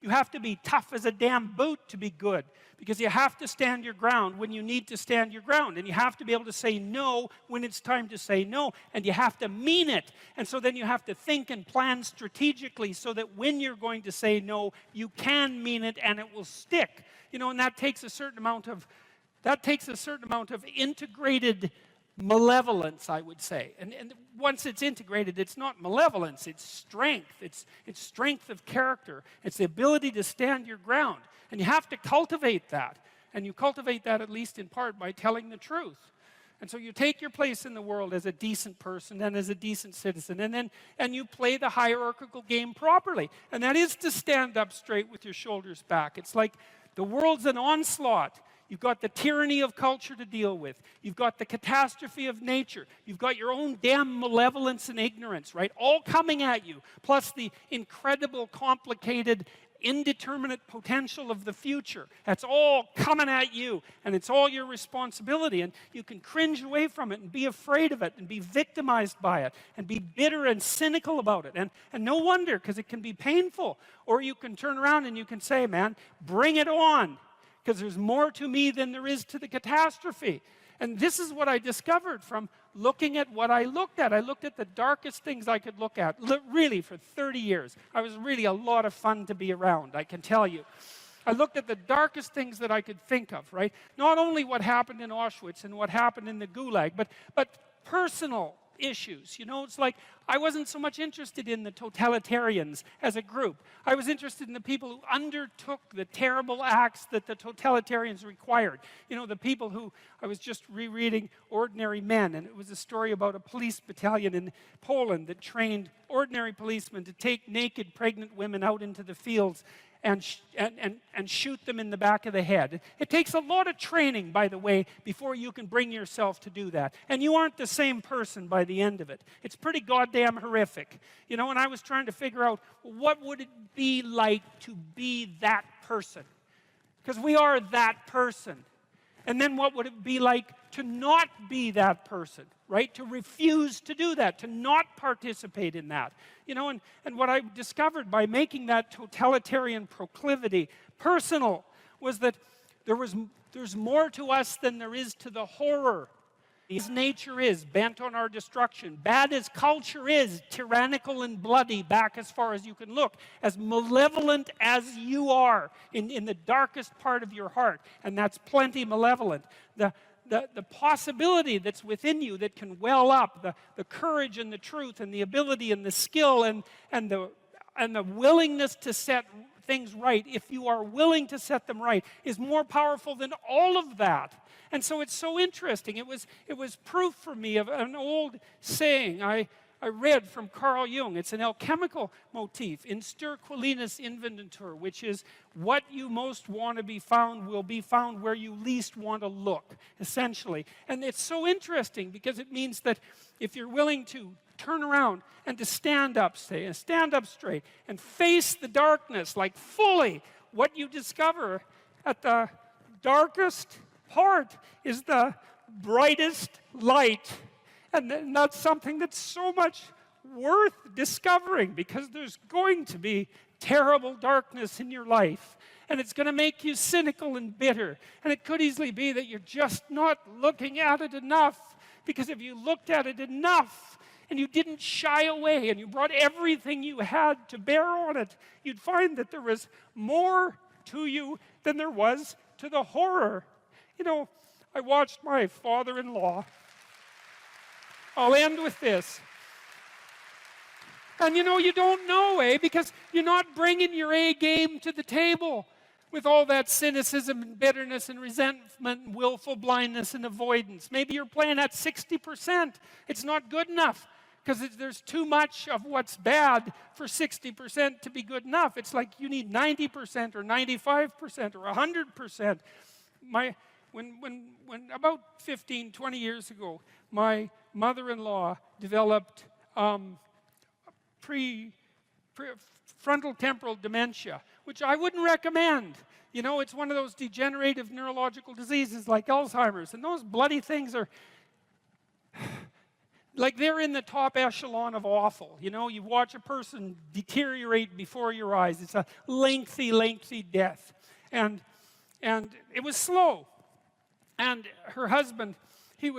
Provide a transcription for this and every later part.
You have to be tough as a damn boot to be good, because you have to stand your ground when you need to stand your ground, and you have to be able to say no when it's time to say no, and you have to mean it. And so then you have to think and plan strategically so that when you're going to say no, you can mean it and it will stick. You know, and that takes a certain amount of integrated malevolence, I would say. And once it's integrated, it's not malevolence, it's strength. It's strength of character. It's the ability to stand your ground. And you have to cultivate that. And you cultivate that, at least in part, by telling the truth. And so you take your place in the world as a decent person and as a decent citizen, and you play the hierarchical game properly. And that is to stand up straight with your shoulders back. It's like the world's an onslaught. You've got the tyranny of culture to deal with. You've got the catastrophe of nature. You've got your own damn malevolence and ignorance, right? All coming at you, plus the incredible, complicated, indeterminate potential of the future. That's all coming at you, and it's all your responsibility. And you can cringe away from it and be afraid of it and be victimized by it and be bitter and cynical about it. And no wonder, because it can be painful. Or you can turn around and you can say, man, bring it on, because there's more to me than there is to the catastrophe. And this is what I discovered from looking at what I looked at. I looked at the darkest things I could look at, really, for 30 years. I was really a lot of fun to be around, I can tell you. I looked at the darkest things that I could think of, right? Not only what happened in Auschwitz and what happened in the Gulag, but personal issues. You know, it's like I wasn't so much interested in the totalitarians as a group. I was interested in the people who undertook the terrible acts that the totalitarians required. You know, the people who, I was just rereading Ordinary Men, and it was a story about a police battalion in Poland that trained ordinary policemen to take naked pregnant women out into the fields and shoot them in the back of the head. It takes a lot of training, by the way, before you can bring yourself to do that. And you aren't the same person by the end of it. It's pretty goddamn horrific. You know, and I was trying to figure out, what would it be like to be that person? Because we are that person. And then what would it be like to not be that person, right? To refuse to do that, to not participate in that. You know, and what I discovered by making that totalitarian proclivity personal was that there's more to us than there is to the horror. As nature is, bent on our destruction, bad as culture is, tyrannical and bloody, back as far as you can look, as malevolent as you are in the darkest part of your heart, and that's plenty malevolent, the possibility that's within you that can well up, the courage and the truth and the ability and the skill and the willingness to set things right, if you are willing to set them right, is more powerful than all of that. And so it's so interesting. It was proof for me of an old saying I read from Carl Jung. It's an alchemical motif, in stir qualinus inventur, which is what you most want to be found will be found where you least want to look, essentially. And it's so interesting because it means that if you're willing to turn around and to stand up, say, and stand up straight and face the darkness, like fully, what you discover at the darkest part is the brightest light. And that's something that's so much worth discovering, because there's going to be terrible darkness in your life. And it's going to make you cynical and bitter. And it could easily be that you're just not looking at it enough. Because if you looked at it enough and you didn't shy away and you brought everything you had to bear on it, you'd find that there was more to you than there was to the horror. You know, I watched my father-in-law. I'll end with this. And you know, you don't know, because you're not bringing your A game to the table with all that cynicism and bitterness and resentment and willful blindness and avoidance. Maybe you're playing at 60%. It's not good enough, because there's too much of what's bad for 60% to be good enough. It's like you need 90% or 95% or 100%. When about 15, 20 years ago, my mother-in-law developed frontal temporal dementia, which I wouldn't recommend. You know, it's one of those degenerative neurological diseases like Alzheimer's, and those bloody things like they're in the top echelon of awful. You know, you watch a person deteriorate before your eyes. It's a lengthy, lengthy death. And it was slow. And her husband, he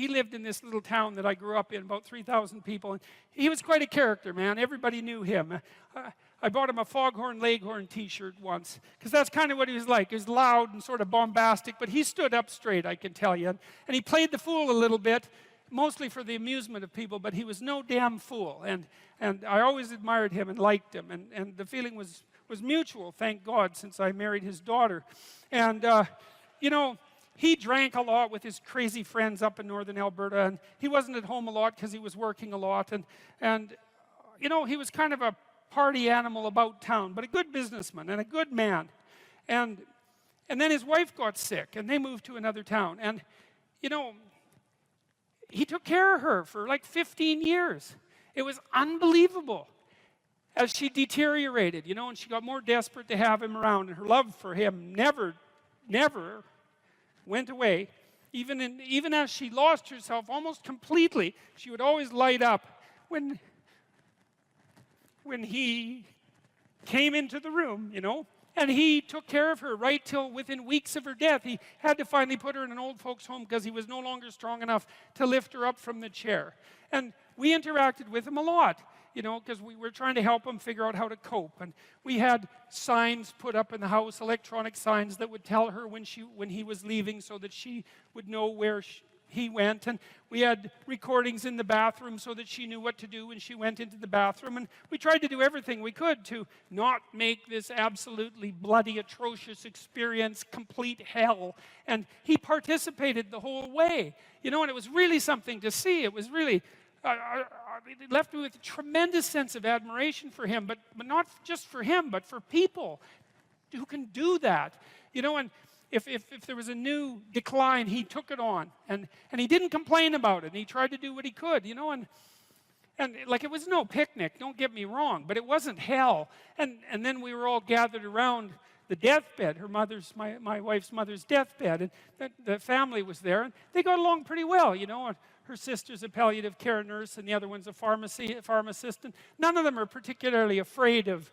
lived in this little town that I grew up in, about 3,000 people. And he was quite a character, man. Everybody knew him. I bought him a Foghorn Leghorn t-shirt once, because that's kind of what he was like. He was loud and sort of bombastic, but he stood up straight, I can tell you. And he played the fool a little bit, mostly for the amusement of people, but he was no damn fool. And I always admired him and liked him. And the feeling was mutual, thank God, since I married his daughter. And, you know, he drank a lot with his crazy friends up in northern Alberta, and he wasn't at home a lot because he was working a lot. And you know, he was kind of a party animal about town, but a good businessman and a good man. And then his wife got sick, and they moved to another town. And, you know, he took care of her for like 15 years. It was unbelievable as she deteriorated, you know, and she got more desperate to have him around, and her love for him never went away. Even as she lost herself almost completely, she would always light up when he came into the room, you know. And he took care of her right till within weeks of her death. He had to finally put her in an old folks' home because he was no longer strong enough to lift her up from the chair. And we interacted with him a lot, you know, because we were trying to help him figure out how to cope. And we had signs put up in the house, electronic signs that would tell her when he was leaving, so that she would know where he went. And we had recordings in the bathroom so that she knew what to do when she went into the bathroom. And we tried to do everything we could to not make this absolutely bloody, atrocious experience complete hell. And he participated the whole way, you know, and it was really something to see. It was really it left me with a tremendous sense of admiration for him, but not just for him, but for people who can do that, you know. And if there was a new decline, he took it on, and he didn't complain about it, and he tried to do what he could, you know. And like, it was no picnic, don't get me wrong, but it wasn't hell. And then we were all gathered around the deathbed, my wife's mother's deathbed, and the family was there, and they got along pretty well, you know. And her sister's a palliative care nurse, and the other one's a pharmacist, and none of them are particularly afraid of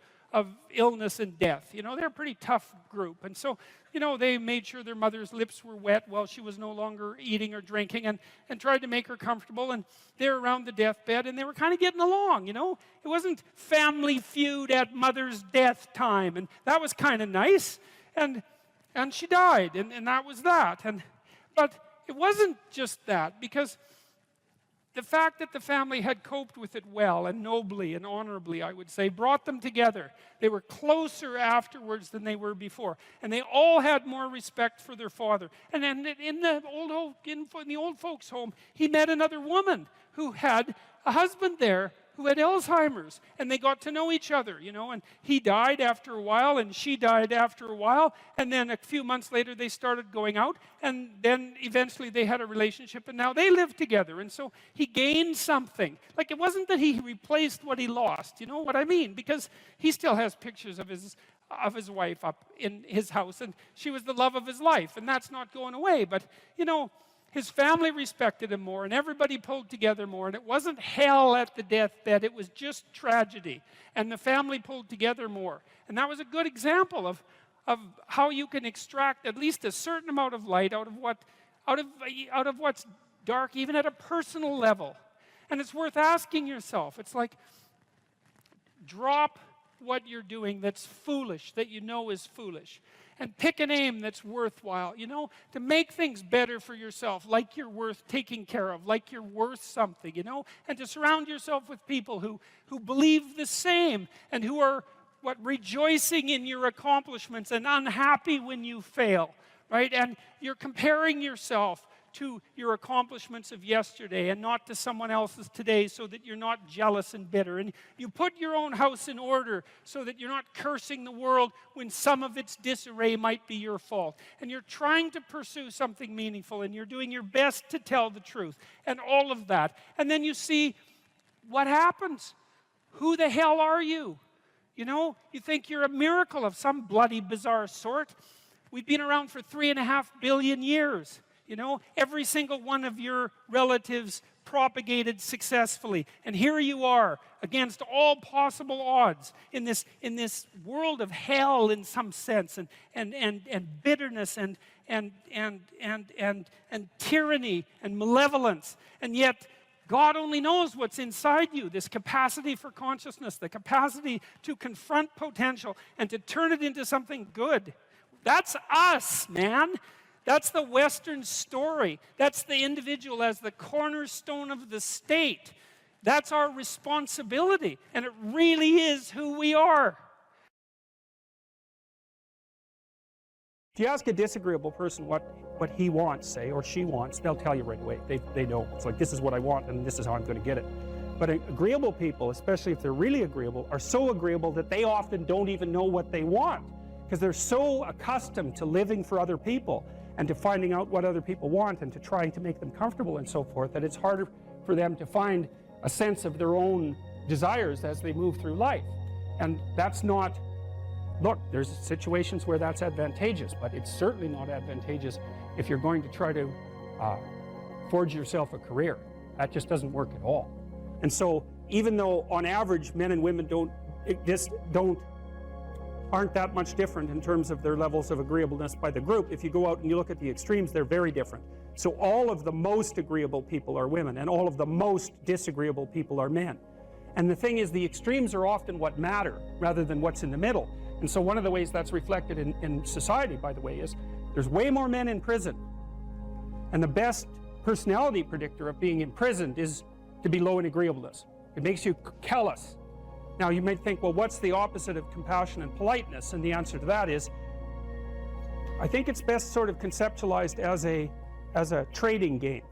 illness and death. You know, they're a pretty tough group. And so, you know, they made sure their mother's lips were wet while she was no longer eating or drinking, and tried to make her comfortable. And they're around the deathbed, and they were kind of getting along, you know. It wasn't Family Feud at mother's death time, and that was kind of nice. And she died, and that was that. But it wasn't just that, because the fact that the family had coped with it well and nobly and honorably, I would say, brought them together. They were closer afterwards than they were before. And they all had more respect for their father. And then in the old folks' home, he met another woman who had a husband there who had Alzheimer's, and they got to know each other, you know. And he died after a while, and she died after a while, and then a few months later they started going out, and then eventually they had a relationship, and now they live together. And so he gained something. Like, it wasn't that he replaced what he lost, you know what I mean? Because he still has pictures of his wife up in his house, and she was the love of his life, and that's not going away. But, you know, his family respected him more, and everybody pulled together more, and it wasn't hell at the deathbed, it was just tragedy, and the family pulled together more. And that was a good example of how you can extract at least a certain amount of light out of what's dark, even at a personal level. And it's worth asking yourself. It's like, drop what you're doing that's foolish, that you know is foolish, and pick an aim that's worthwhile, you know, to make things better for yourself, like you're worth taking care of, like you're worth something, you know, and to surround yourself with people who believe the same, and who are rejoicing in your accomplishments and unhappy when you fail, right? And you're comparing yourself to your accomplishments of yesterday and not to someone else's today, so that you're not jealous and bitter. And you put your own house in order so that you're not cursing the world when some of its disarray might be your fault. And you're trying to pursue something meaningful, and you're doing your best to tell the truth, and all of that. And then you see what happens. Who the hell are you? You know, you think you're a miracle of some bloody bizarre sort. We've been around for 3.5 billion years. You know, every single one of your relatives propagated successfully. And here you are, against all possible odds, in this world of hell in some sense, and bitterness and tyranny and malevolence. And yet, God only knows what's inside you, this capacity for consciousness, the capacity to confront potential and to turn it into something good. That's us, man. That's the Western story. That's the individual as the cornerstone of the state. That's our responsibility, and it really is who we are. If you ask a disagreeable person what he wants, say, or she wants, they'll tell you right away. They know. It's like, this is what I want, and this is how I'm going to get it. But agreeable people, especially if they're really agreeable, are so agreeable that they often don't even know what they want, because they're so accustomed to living for other people and to finding out what other people want and to trying to make them comfortable and so forth, that it's harder for them to find a sense of their own desires as they move through life. And that's not, look, there's situations where that's advantageous, but it's certainly not advantageous if you're going to try to forge yourself a career. That just doesn't work at all. And so, even though on average men and women aren't that much different in terms of their levels of agreeableness by the group, if you go out and you look at the extremes, they're very different. So all of the most agreeable people are women, and all of the most disagreeable people are men. And the thing is, the extremes are often what matter rather than what's in the middle. And so one of the ways that's reflected in society, by the way, is there's way more men in prison. And the best personality predictor of being imprisoned is to be low in agreeableness. It makes you callous. Now you might think, well, what's the opposite of compassion and politeness? And the answer to that is, I think it's best sort of conceptualized as a trading game.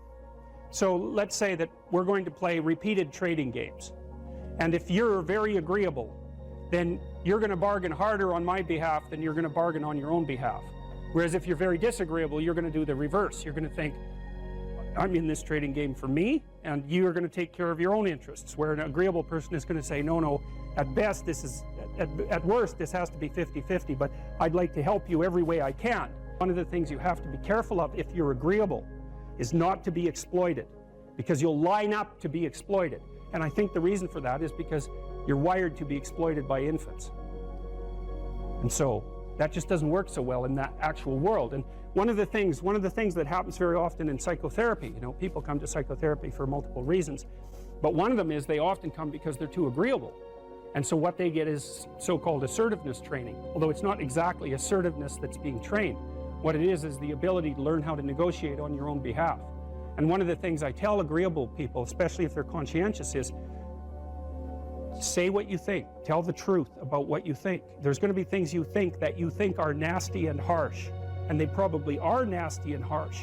So let's say that we're going to play repeated trading games. And if you're very agreeable, then you're going to bargain harder on my behalf than you're going to bargain on your own behalf. Whereas if you're very disagreeable, you're going to do the reverse. You're going to think, I'm in this trading game for me, and you're going to take care of your own interests. Where an agreeable person is going to say, no, at best, at worst, this has to be 50-50, but I'd like to help you every way I can. One of the things you have to be careful of if you're agreeable is not to be exploited, because you'll line up to be exploited. And I think the reason for that is because you're wired to be exploited by infants. And so that just doesn't work so well in that actual world. And one of the things that happens very often in psychotherapy, people come to psychotherapy for multiple reasons, but one of them is they often come because they're too agreeable. And so what they get is so-called assertiveness training, although it's not exactly assertiveness that's being trained. What it is the ability to learn how to negotiate on your own behalf. And one of the things I tell agreeable people, especially if they're conscientious, is say what you think. Tell the truth about what you think. There's going to be things you think that you think are nasty and harsh. And they probably are nasty and harsh,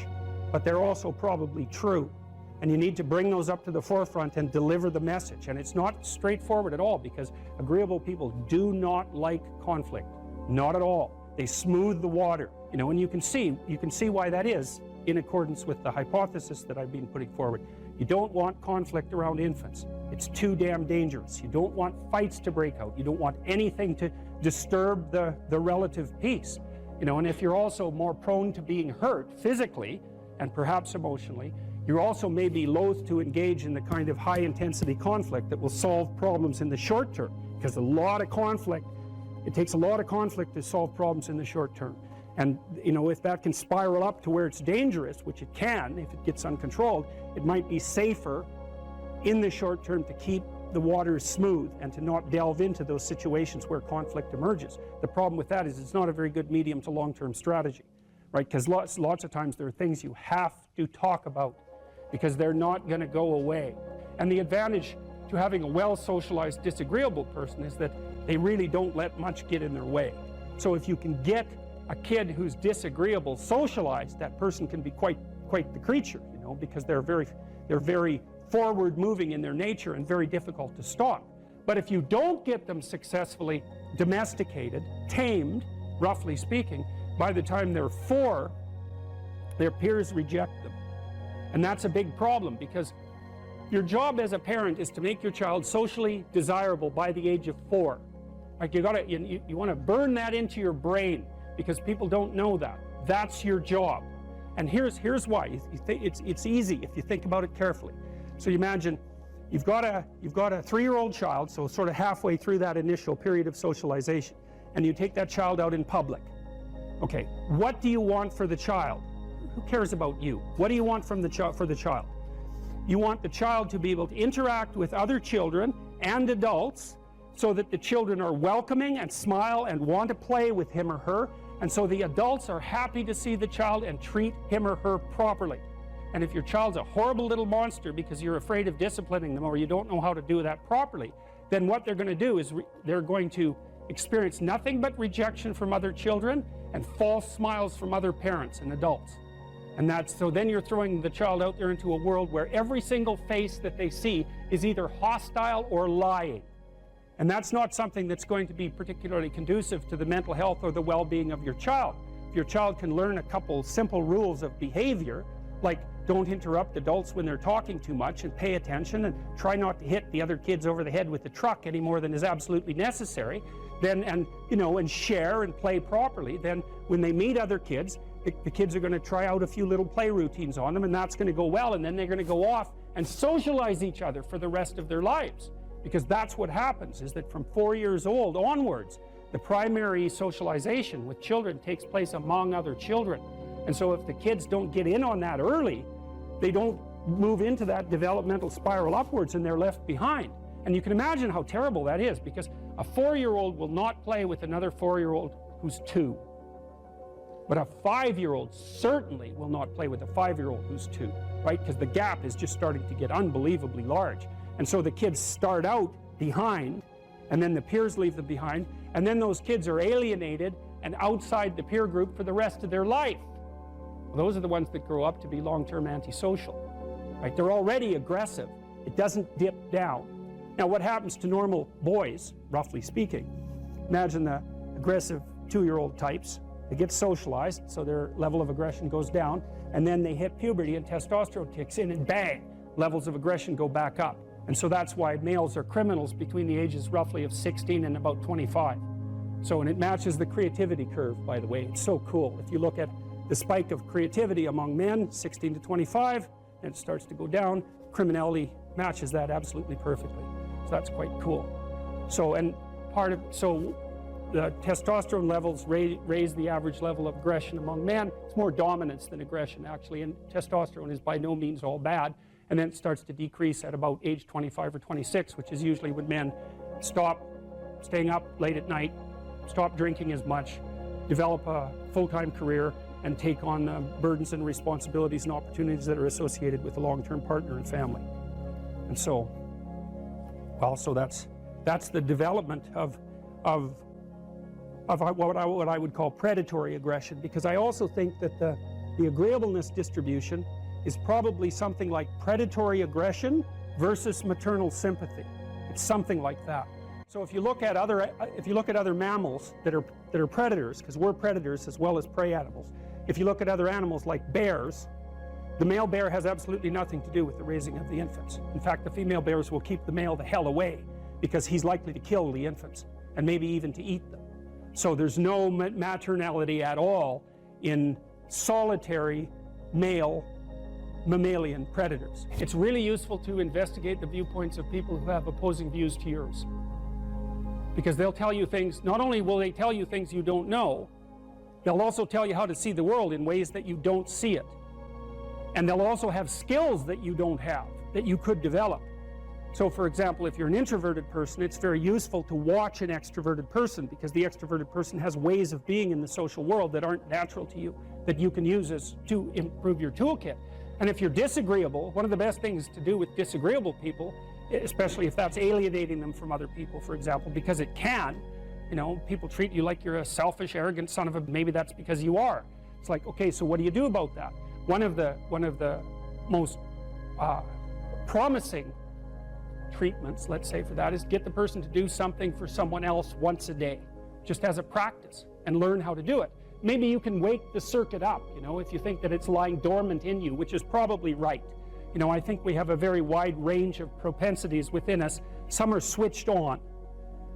but they're also probably true. And you need to bring those up to the forefront and deliver the message. And it's not straightforward at all, because agreeable people do not like conflict. Not at all. They smooth the water. And you can see why that is in accordance with the hypothesis that I've been putting forward. You don't want conflict around infants. It's too damn dangerous. You don't want fights to break out. You don't want anything to disturb the relative peace. And if you're also more prone to being hurt physically and perhaps emotionally, you're also maybe loath to engage in the kind of high-intensity conflict that will solve problems in the short term, because it takes a lot of conflict to solve problems in the short term. And if that can spiral up to where it's dangerous, which it can if it gets uncontrolled, it might be safer in the short term to keep the waters smooth and to not delve into those situations where conflict emerges. The problem with that is it's not a very good medium to long-term strategy, right? Because lots of times there are things you have to talk about because they're not going to go away. And the advantage to having a well-socialized disagreeable person is that they really don't let much get in their way. So if you can get a kid who's disagreeable socialized, that person can be quite the creature, because they're very forward-moving in their nature and very difficult to stop. But if you don't get them successfully domesticated, tamed, roughly speaking, by the time they're 4, their peers reject them. And that's a big problem, because your job as a parent is to make your child socially desirable by the age of 4. Like you want to burn that into your brain, because people don't know that. That's your job. And here's why. It's easy if you think about it carefully. So you imagine you've got a 3-year-old child, so sort of halfway through that initial period of socialization, and you take that child out in public. Okay, what do you want for the child? Who cares about you? What do you want from for the child? You want the child to be able to interact with other children and adults so that the children are welcoming and smile and want to play with him or her, and so the adults are happy to see the child and treat him or her properly. And if your child's a horrible little monster because you're afraid of disciplining them or you don't know how to do that properly, then what they're going to do is they're going to experience nothing but rejection from other children and false smiles from other parents and adults. And so then you're throwing the child out there into a world where every single face that they see is either hostile or lying. And that's not something that's going to be particularly conducive to the mental health or the well-being of your child. If your child can learn a couple simple rules of behavior, like don't interrupt adults when they're talking too much and pay attention and try not to hit the other kids over the head with the truck any more than is absolutely necessary, then, and share and play properly, then when they meet other kids, the kids are going to try out a few little play routines on them, and that's going to go well, and then they're going to go off and socialize each other for the rest of their lives. Because that's what happens, is that from 4 years old onwards, the primary socialization with children takes place among other children. And so if the kids don't get in on that early, they don't move into that developmental spiral upwards and they're left behind. And you can imagine how terrible that is, because a 4-year-old will not play with another 4-year-old who's 2. But a 5-year-old certainly will not play with a 5-year-old who's 2, right? Because the gap is just starting to get unbelievably large. And so the kids start out behind, and then the peers leave them behind, and then those kids are alienated and outside the peer group for the rest of their life. Well, those are the ones that grow up to be long-term antisocial, right? They're already aggressive. It doesn't dip down. Now, what happens to normal boys, roughly speaking? Imagine the aggressive 2-year-old types. They get socialized, so their level of aggression goes down, and then they hit puberty and testosterone kicks in, and bang, levels of aggression go back up. And so that's why males are criminals between the ages roughly of 16 and about 25. So, and it matches the creativity curve, by the way. It's so cool. If you look at the spike of creativity among men, 16 to 25, and it starts to go down, criminality matches that absolutely perfectly. So that's quite cool. So, and so the testosterone levels raise the average level of aggression among men. It's more dominance than aggression, actually, and testosterone is by no means all bad. And then it starts to decrease at about age 25 or 26, which is usually when men stop staying up late at night, stop drinking as much, develop a full-time career, and take on the burdens and responsibilities and opportunities that are associated with a long-term partner and family. And so, well, so that's the development of what I would call predatory aggression, because I also think that the agreeableness distribution is probably something like predatory aggression versus maternal sympathy. It's something like that. So if you look at other mammals that are predators, because we're predators as well as prey animals, if you look at other animals like bears, the male bear has absolutely nothing to do with the raising of the infants. In fact, the female bears will keep the male the hell away because he's likely to kill the infants and maybe even to eat them. So there's no maternality at all in solitary male mammalian predators. It's really useful to investigate the viewpoints of people who have opposing views to yours, because they'll tell you things. Not only will they tell you things you don't know, they'll also tell you how to see the world in ways that you don't see it. And they'll also have skills that you don't have, that you could develop. So for example, if you're an introverted person, it's very useful to watch an extroverted person, because the extroverted person has ways of being in the social world that aren't natural to you, that you can use to improve your toolkit. And if you're disagreeable, one of the best things to do with disagreeable people, especially if that's alienating them from other people, for example, because it can, people treat you like you're a selfish, arrogant son of a, maybe that's because you are. It's like, okay, so what do you do about that? One of the most promising treatments, let's say, for that is get the person to do something for someone else once a day, just as a practice, and learn how to do it. Maybe you can wake the circuit up, if you think that it's lying dormant in you, which is probably right. I think we have a very wide range of propensities within us. Some are switched on,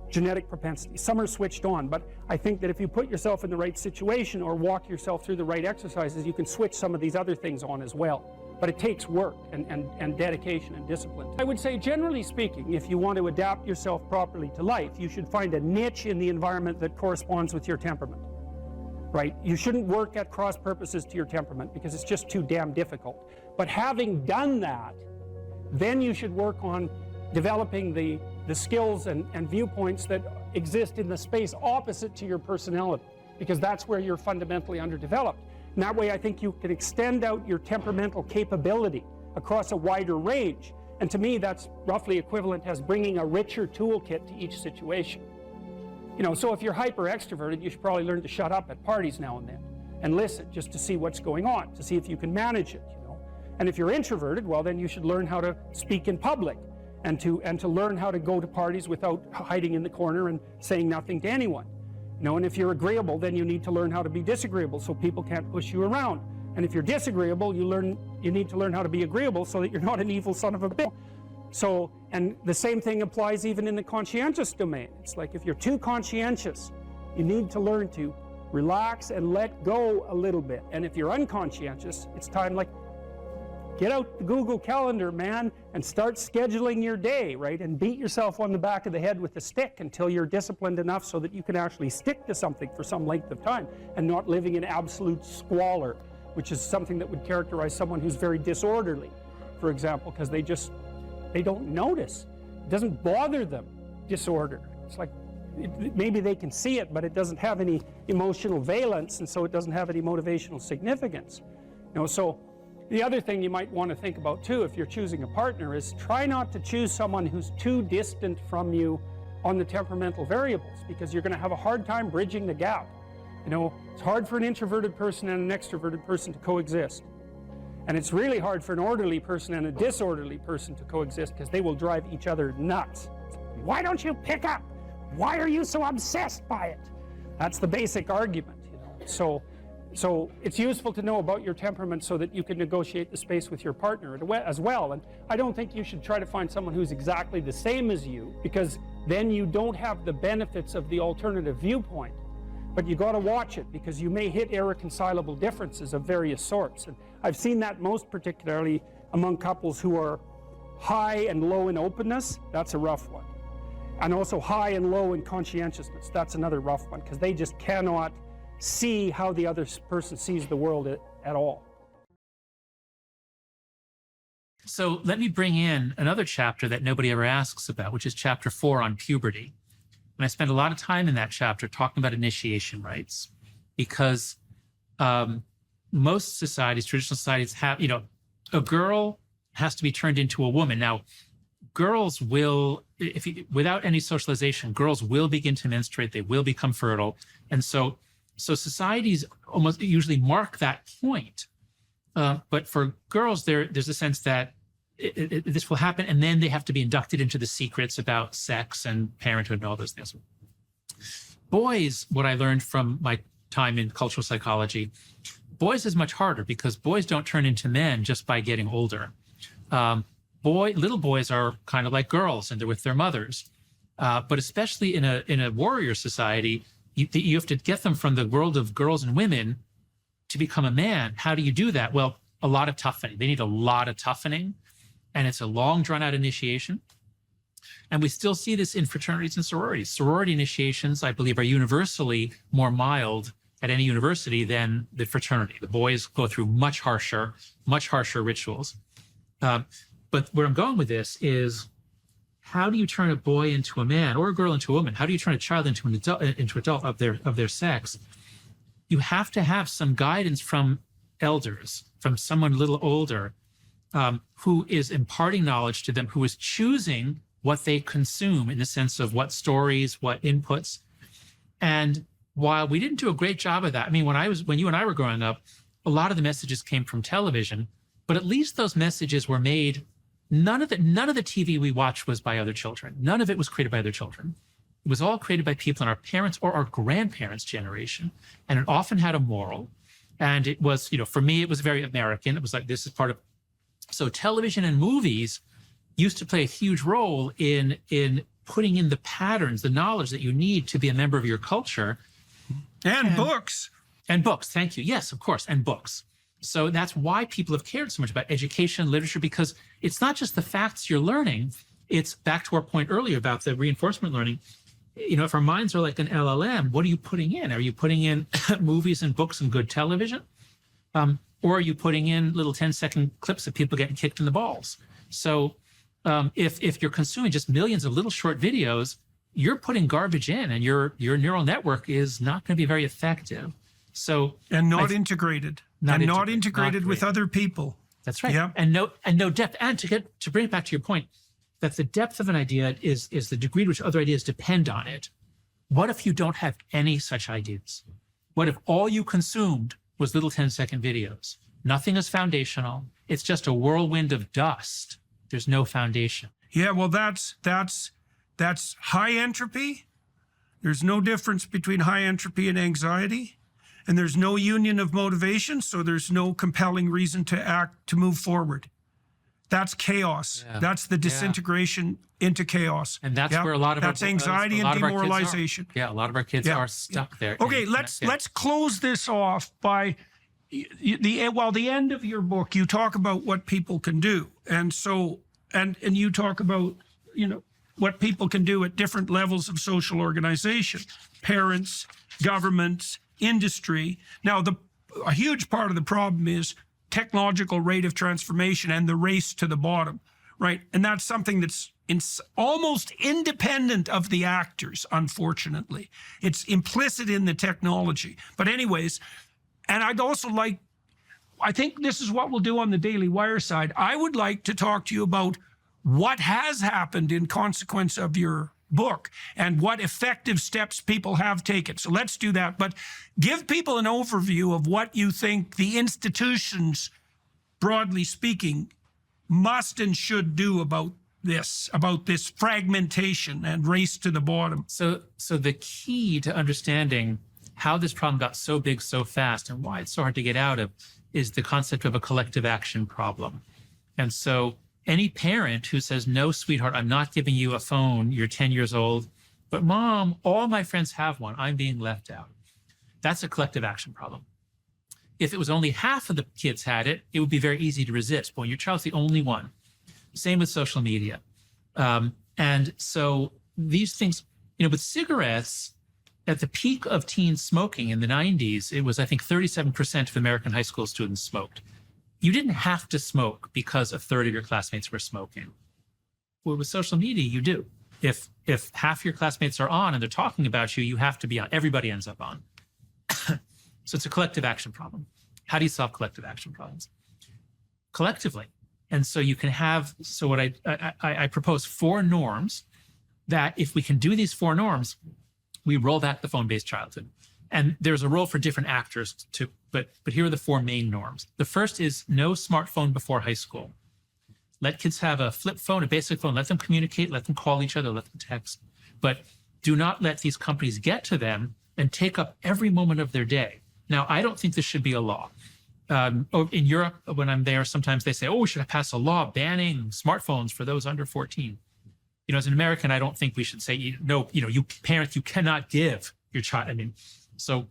genetic propensities. Some are switched on, but I think that if you put yourself in the right situation or walk yourself through the right exercises, you can switch some of these other things on as well. but it takes work and dedication and discipline. I would say, generally speaking, if you want to adapt yourself properly to life, you should find a niche in the environment that corresponds with your temperament, right? You shouldn't work at cross purposes to your temperament because it's just too damn difficult. But having done that, then you should work on developing the skills and viewpoints that exist in the space opposite to your personality, because that's where you're fundamentally underdeveloped. And that way I think you can extend out your temperamental capability across a wider range. And to me, that's roughly equivalent as bringing a richer toolkit to each situation. You know, so if you're hyper extroverted, you should probably learn to shut up at parties now and then and listen just to see what's going on, to see if you can manage it, you know. And if you're introverted, well, then you should learn how to speak in public and to learn how to go to parties without hiding in the corner and saying nothing to anyone. You know, and if you're agreeable, then you need to learn how to be disagreeable so people can't push you around. And if you're disagreeable, you need to learn how to be agreeable so that you're not an evil son of a bitch. So, and the same thing applies even in the conscientious domain. It's like if you're too conscientious, you need to learn to relax and let go a little bit. And if you're unconscientious, it's time, like, get out the Google Calendar, man, and start scheduling your day, right? And beat yourself on the back of the head with a stick until you're disciplined enough so that you can actually stick to something for some length of time and not living in absolute squalor, which is something that would characterize someone who's very disorderly, for example, because they don't notice. It doesn't bother them, disorder. It's like, maybe they can see it, but it doesn't have any emotional valence, and so it doesn't have any motivational significance. You know, so the other thing you might want to think about too, if you're choosing a partner, is try not to choose someone who's too distant from you on the temperamental variables, because you're going to have a hard time bridging the gap. You know, it's hard for an introverted person and an extroverted person to coexist. And it's really hard for an orderly person and a disorderly person to coexist, because they will drive each other nuts. Why don't you pick up? Why are you so obsessed by it? That's the basic argument, you know. So it's useful to know about your temperament so that you can negotiate the space with your partner as well. And I don't think you should try to find someone who's exactly the same as you, because then you don't have the benefits of the alternative viewpoint. But you got to watch it, because you may hit irreconcilable differences of various sorts. And I've seen that most particularly among couples who are high and low in openness. That's a rough one. And also high and low in conscientiousness. That's another rough one, because they just cannot see how the other person sees the world at all. So let me bring in another chapter that nobody ever asks about, which is chapter 4 on puberty. And I spend a lot of time in that chapter talking about initiation rites, because most societies, traditional societies, have, you know, a girl has to be turned into a woman. Now, girls will, without any socialization, girls will begin to menstruate, they will become fertile. And so societies almost usually mark that point. But for girls, there's a sense that this will happen, and then they have to be inducted into the secrets about sex and parenthood and all those things. Boys, what I learned from my time in cultural psychology, boys is much harder, because boys don't turn into men just by getting older. Little boys are kind of like girls, and they're with their mothers. But especially in a warrior society, you have to get them from the world of girls and women to become a man. How do you do that? Well, a lot of toughening. They need a lot of toughening, and it's a long, drawn-out initiation. And we still see this in fraternities and sororities. Sorority initiations, I believe, are universally more mild at any university than the fraternity. The boys go through much harsher rituals. But where I'm going with this is, how do you turn a boy into a man, or a girl into a woman? How do you turn a child into an adult of their sex? You have to have some guidance from elders, from someone a little older, who is imparting knowledge to them, who is choosing what they consume in the sense of what stories, what inputs. And while we didn't do a great job of that, I mean, when you and I were growing up, a lot of the messages came from television, but at least those messages were made. None of the TV we watched was by other children. None of it was created by other children. It was all created by people in our parents' or our grandparents' generation. And it often had a moral. And it was, you know, for me, it was very American. It was like, this is part of, so television and movies used to play a huge role in putting in the patterns, the knowledge that you need to be a member of your culture. And books. And books, thank you. Yes, of course, and books. So that's why people have cared so much about education, literature, because it's not just the facts you're learning. It's back to our point earlier about the reinforcement learning. You know, if our minds are like an LLM, what are you putting in? Are you putting in movies and books and good television? Or are you putting in little 10-second clips of people getting kicked in the balls? So if you're consuming just millions of little short videos, you're putting garbage in, and your neural network is not going to be very effective. So not integrated. Not integrated with other people. That's right. Yeah. And no depth. And to bring it back to your point, that the depth of an idea is the degree to which other ideas depend on it. What if you don't have any such ideas? What if all you consumed was little 10-second videos? Nothing is foundational. It's just a whirlwind of dust. There's no foundation. Yeah, well, that's high entropy. There's no difference between high entropy and anxiety. And there's no union of motivation, so there's no compelling reason to act, to move forward. That's chaos. Yeah. That's the disintegration into chaos. And that's where a lot of that's anxiety and demoralization. Yeah, a lot of our kids are stuck there. Okay, let's close this off by the end of your book. You talk about what people can do, and you talk about what people can do at different levels of social organization, parents, governments, industry. Now, a huge part of the problem is technological rate of transformation and the race to the bottom, right? And that's something that's almost independent of the actors, unfortunately. It's implicit in the technology. But anyways, and I'd also I think this is what we'll do on the Daily Wire side. I would like to talk to you about what has happened in consequence of your book and what effective steps people have taken. So let's do that. But give people an overview of what you think the institutions, broadly speaking, must and should do about this fragmentation and race to the bottom. So the key to understanding how this problem got so big so fast and why it's so hard to get out of is the concept of a collective action problem. And so any parent who says, no, sweetheart, I'm not giving you a phone, you're 10 years old, but Mom, all my friends have one, I'm being left out. That's a collective action problem. If it was only half of the kids had it, it would be very easy to resist. But when your child's the only one, same with social media. And so these things, with cigarettes, at the peak of teen smoking in the 90s, it was, I think, 37% of American high school students smoked. You didn't have to smoke because a third of your classmates were smoking. Well, with social media, you do. If half your classmates are on and they're talking about you, you have to be on. Everybody ends up on. So it's a collective action problem. How do you solve collective action problems? Collectively. And so you can have, so what I propose 4 norms that if we can do these 4 norms, we roll back the phone-based childhood. And there's a role for different actors too, but here are the 4 main norms. The first is no smartphone before high school. Let kids have a flip phone, a basic phone, let them communicate, let them call each other, let them text. But do not let these companies get to them and take up every moment of their day. Now, I don't think this should be a law. In Europe, when I'm there, sometimes they say, oh, we should pass a law banning smartphones for those under 14. As an American, I don't think we should say, you parents, you cannot give your child. So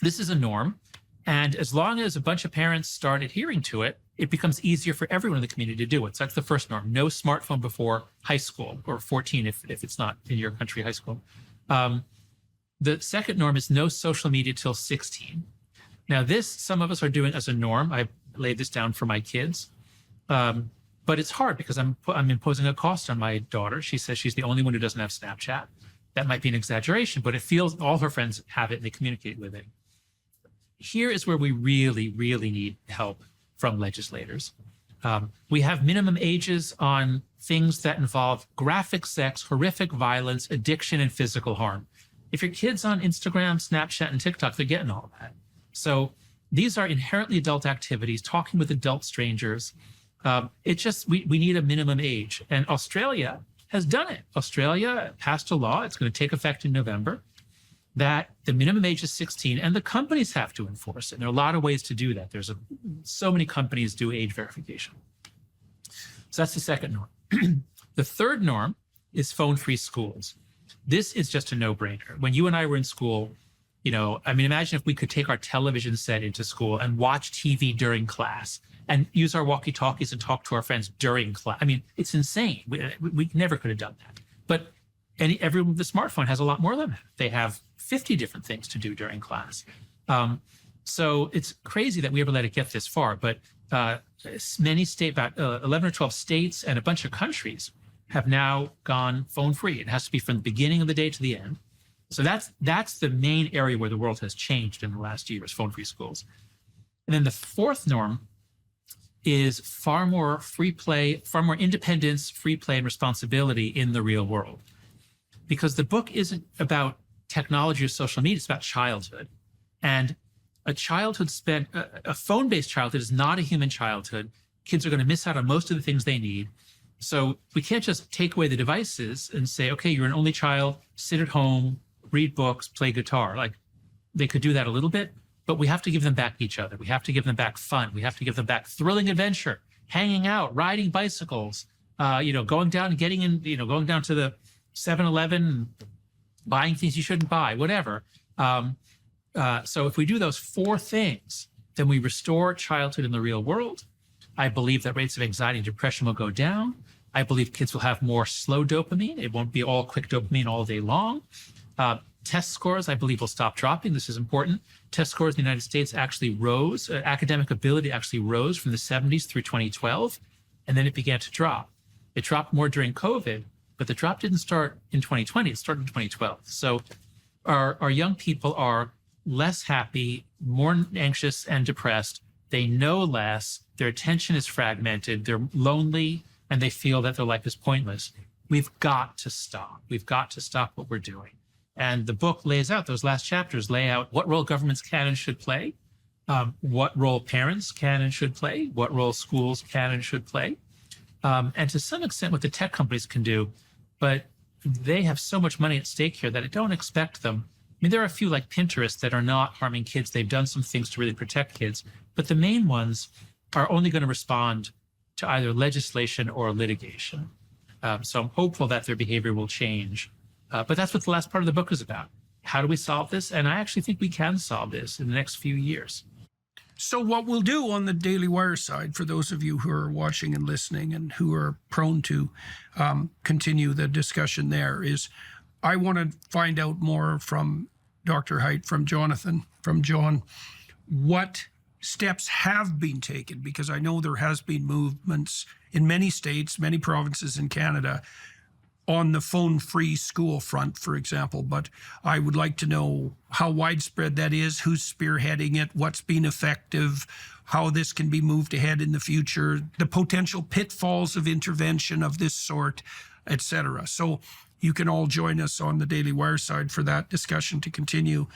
this is a norm. And as long as a bunch of parents start adhering to it, it becomes easier for everyone in the community to do it. So that's the first norm. No smartphone before high school, or 14 if it's not in your country high school. The second norm is no social media till 16. Now this, some of us are doing as a norm. I laid this down for my kids. But it's hard because I'm imposing a cost on my daughter. She says she's the only one who doesn't have Snapchat. That might be an exaggeration, but it feels all her friends have it and they communicate with it. Here is where we really, really need help from legislators. We have minimum ages on things that involve graphic sex, horrific violence, addiction, and physical harm. If your kid's on Instagram, Snapchat, and TikTok, they're getting all that. So these are inherently adult activities, talking with adult strangers. We need a minimum age. And Australia has done it. Australia passed a law, it's going to take effect in November, that the minimum age is 16 and the companies have to enforce it. And there are a lot of ways to do that. So many companies do age verification. So that's the second norm. The third norm is phone-free schools. This is just a no-brainer. When you and I were in school, I mean, imagine if we could take our television set into school and watch TV during class and use our walkie-talkies and talk to our friends during class. I mean, it's insane. We never could have done that. But everyone with the smartphone has a lot more than that. They have 50 different things to do during class. So it's crazy that we ever let it get this far. But many states, about 11 or 12 states and a bunch of countries have now gone phone free. It has to be from the beginning of the day to the end. So that's the main area where the world has changed in the last year, is phone free schools. And then the fourth norm is far more free play, far more independence, free play, and responsibility in the real world. Because the book isn't about technology or social media, it's about childhood. And a phone-based childhood is not a human childhood. Kids are going to miss out on most of the things they need. So we can't just take away the devices and say, okay, you're an only child, sit at home, read books, play guitar. Like, they could do that a little bit, but we have to give them back each other. We have to give them back fun. We have to give them back thrilling adventure, hanging out, riding bicycles, going down and going down to the 7-Eleven, buying things you shouldn't buy, whatever. So if we do those four things, then we restore childhood in the real world. I believe that rates of anxiety and depression will go down. I believe kids will have more slow dopamine. It won't be all quick dopamine all day long. Test scores, I believe, will stop dropping. This is important. Test scores in the United States actually rose. Academic ability actually rose from the 70s through 2012, and then it began to drop. It dropped more during COVID, but the drop didn't start in 2020. It started in 2012. So our young people are less happy, more anxious and depressed. They know less. Their attention is fragmented. They're lonely, and they feel that their life is pointless. We've got to stop. We've got to stop what we're doing. And the book lays out, those last chapters lay out what role governments can and should play, what role parents can and should play, what role schools can and should play, and to some extent what the tech companies can do. But they have so much money at stake here that I don't expect them. I mean, there are a few like Pinterest that are not harming kids. They've done some things to really protect kids, but the main ones are only going to respond to either legislation or litigation. So I'm hopeful that their behavior will change. But that's what the last part of the book is about. How do we solve this? And I actually think we can solve this in the next few years. So what we'll do on the Daily Wire side, for those of you who are watching and listening and who are prone to continue the discussion there, is I want to find out more from Dr. Haidt, from Jonathan, from John, what steps have been taken, because I know there has been movements in many states, many provinces in Canada, on the phone-free school front, for example. But I would like to know how widespread that is, who's spearheading it, what's been effective, how this can be moved ahead in the future, the potential pitfalls of intervention of this sort, etc. So you can all join us on the Daily Wire side for that discussion to continue.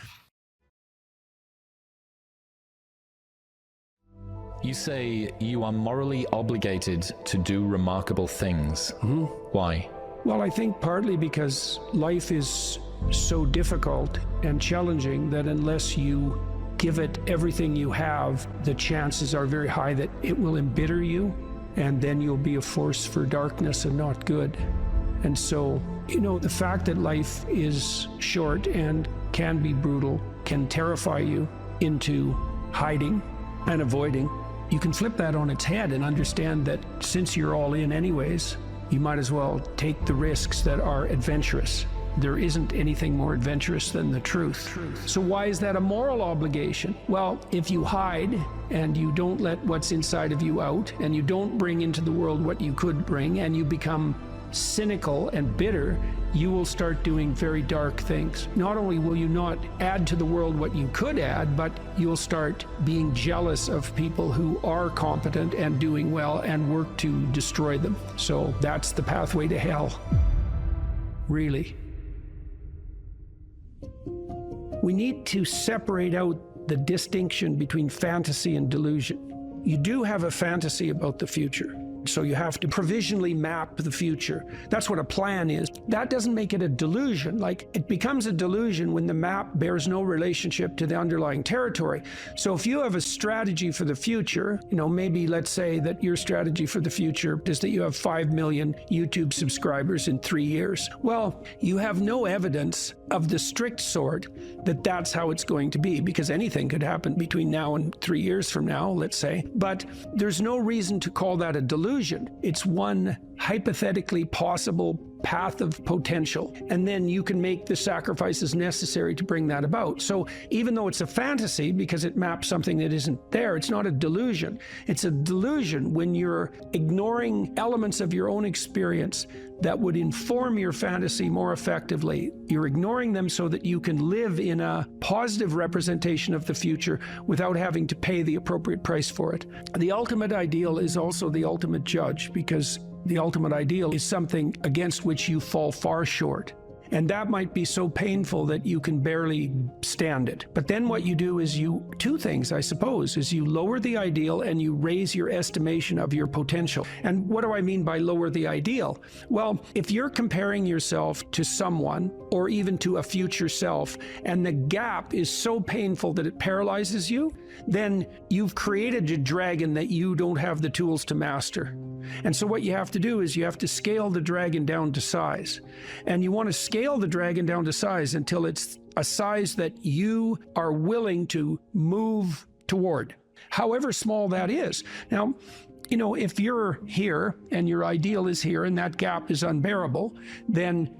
You say you are morally obligated to do remarkable things. Mm-hmm. Why? Well, I think partly because life is so difficult and challenging that unless you give it everything you have, the chances are very high that it will embitter you, and then you'll be a force for darkness and not good. And so, the fact that life is short and can be brutal can terrify you into hiding and avoiding. You can flip that on its head and understand that since you're all in anyways, you might as well take the risks that are adventurous. There isn't anything more adventurous than the truth. So why is that a moral obligation? Well, if you hide and you don't let what's inside of you out, and you don't bring into the world what you could bring, and you become cynical and bitter, you will start doing very dark things. Not only will you not add to the world what you could add, but you'll start being jealous of people who are competent and doing well and work to destroy them. So that's the pathway to hell, really. We need to separate out the distinction between fantasy and delusion. You do have a fantasy about the future, So you have to provisionally map the future. That's what a plan is. That doesn't make it a delusion. Like, it becomes a delusion when the map bears no relationship to the underlying territory. So if you have a strategy for the future, maybe let's say that your strategy for the future is that you have 5 million YouTube subscribers in 3 years. Well, you have no evidence of the strict sort that that's how it's going to be, because anything could happen between now and 3 years from now, let's say. But there's no reason to call that a delusion. It's one hypothetically possible path of potential, and then you can make the sacrifices necessary to bring that about. So even though it's a fantasy because it maps something that isn't there, it's not a delusion. It's a delusion when you're ignoring elements of your own experience that would inform your fantasy more effectively. You're ignoring them so that you can live in a positive representation of the future without having to pay the appropriate price for it. The ultimate ideal is also the ultimate judge, because the ultimate ideal is something against which you fall far short. And that might be so painful that you can barely stand it. But then what you do is two things, I suppose, is you lower the ideal and you raise your estimation of your potential. And what do I mean by lower the ideal? Well, if you're comparing yourself to someone or even to a future self, and the gap is so painful that it paralyzes you, then you've created a dragon that you don't have the tools to master. And so what you have to do is you have to scale the dragon down to size. And you want to scale the dragon down to size until it's a size that you are willing to move toward, however small that is. Now, if you're here and your ideal is here and that gap is unbearable, then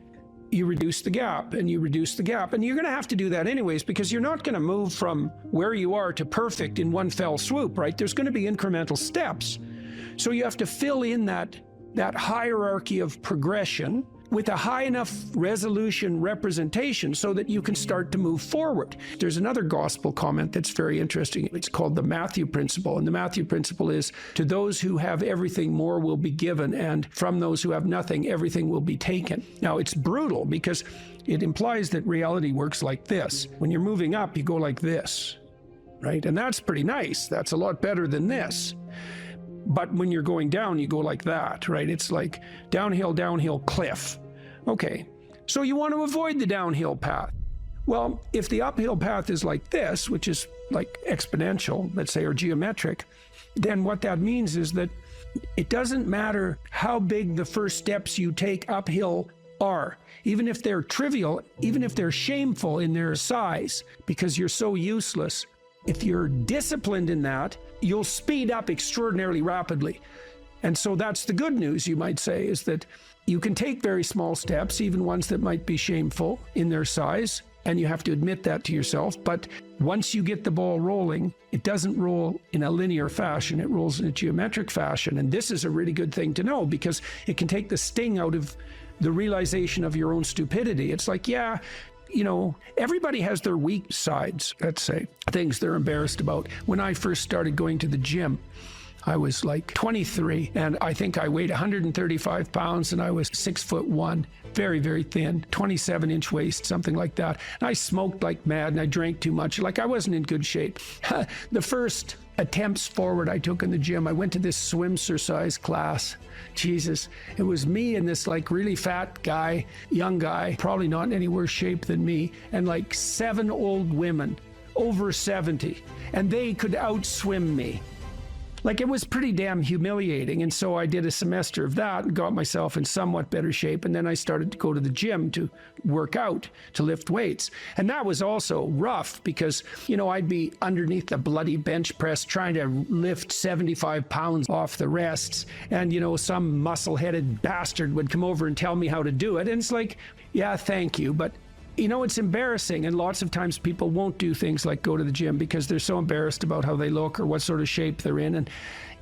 you reduce the gap and you reduce the gap. And you're going to have to do that anyways, because you're not going to move from where you are to perfect in one fell swoop, right? There's going to be incremental steps. So you have to fill in that hierarchy of progression with a high enough resolution representation so that you can start to move forward. There's another gospel comment that's very interesting. It's called the Matthew principle. And the Matthew principle is, to those who have everything, more will be given, and from those who have nothing, everything will be taken. Now, it's brutal because it implies that reality works like this. When you're moving up, you go like this, right? And that's pretty nice. That's a lot better than this. But when you're going down, you go like that, right? It's like downhill, cliff. Okay, so you want to avoid the downhill path. Well, if the uphill path is like this, which is like exponential, let's say, or geometric, then what that means is that it doesn't matter how big the first steps you take uphill are, even if they're trivial, even if they're shameful in their size, because you're so useless. If you're disciplined in that, you'll speed up extraordinarily rapidly. And so that's the good news, you might say, is that you can take very small steps, even ones that might be shameful in their size, and you have to admit that to yourself. But once you get the ball rolling, it doesn't roll in a linear fashion, it rolls in a geometric fashion. And this is a really good thing to know, because it can take the sting out of the realization of your own stupidity. It's like, yeah, everybody has their weak sides, let's say, things they're embarrassed about. When I first started going to the gym, I was like 23, and I think I weighed 135 pounds, and I was 6'1", very, very thin, 27-inch waist, something like that. And I smoked like mad, and I drank too much. Like, I wasn't in good shape. The first attempts forward I took in the gym, I went to this swimsuit class. Jesus, it was me and this like really fat guy, young guy, probably not in any worse shape than me, and like 7 old women over 70, and they could outswim me. Like, it was pretty damn humiliating. And so I did a semester of that and got myself in somewhat better shape. And then I started to go to the gym to work out, to lift weights. And that was also rough because, I'd be underneath the bloody bench press trying to lift 75 pounds off the rests. And, some muscle-headed bastard would come over and tell me how to do it. And it's like, yeah, thank you. But it's embarrassing, and lots of times people won't do things like go to the gym because they're so embarrassed about how they look or what sort of shape they're in. And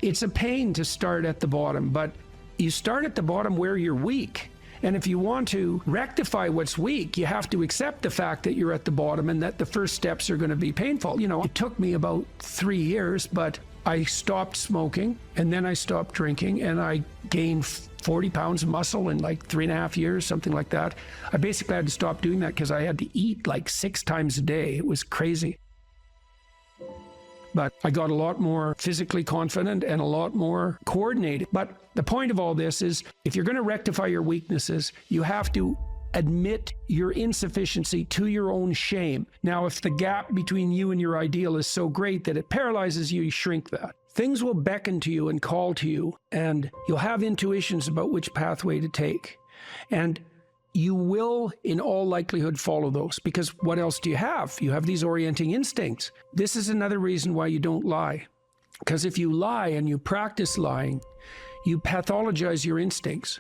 it's a pain to start at the bottom, but you start at the bottom where you're weak. And if you want to rectify what's weak, you have to accept the fact that you're at the bottom and that the first steps are going to be painful. It took me about 3 years, but I stopped smoking, and then I stopped drinking, and I gained 40 pounds of muscle in like 3.5 years, something like that. I basically had to stop doing that because I had to eat like 6 times a day. It was crazy. but I got a lot more physically confident and a lot more coordinated. But the point of all this is, if you're going to rectify your weaknesses, you have to admit your insufficiency to your own shame. Now, if the gap between you and your ideal is so great that it paralyzes you, you shrink that. Things will beckon to you and call to you, and you'll have intuitions about which pathway to take. And you will, in all likelihood, follow those, because what else do you have? You have these orienting instincts. This is another reason why you don't lie. Because if you lie and you practice lying, you pathologize your instincts.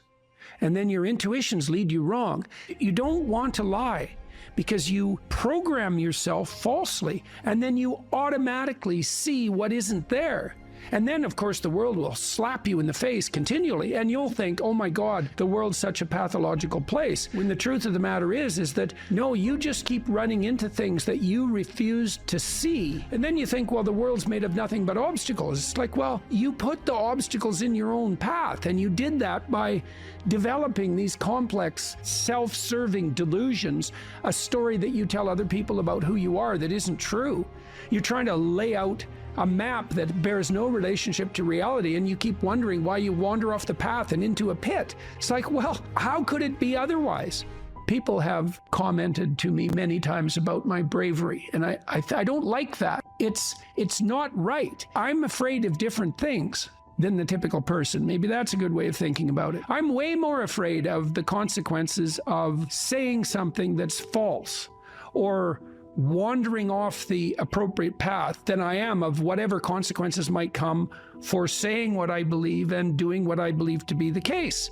And then your intuitions lead you wrong. You don't want to lie because you program yourself falsely, and then you automatically see what isn't there. And then, of course, the world will slap you in the face continually, and you'll think, oh my God, the world's such a pathological place. When the truth of the matter is that, no, you just keep running into things that you refuse to see. And then you think, well, the world's made of nothing but obstacles. It's like, well, you put the obstacles in your own path, and you did that by developing these complex, self-serving delusions, a story that you tell other people about who you are that isn't true. You're trying to lay out a map that bears no relationship to reality, and you keep wondering why you wander off the path and into a pit. It's like, well, how could it be otherwise? People have commented to me many times about my bravery, and I don't like that. It's not right. I'm afraid of different things than the typical person. Maybe that's a good way of thinking about it. I'm way more afraid of the consequences of saying something that's false or wandering off the appropriate path than I am of whatever consequences might come for saying what I believe and doing what I believe to be the case.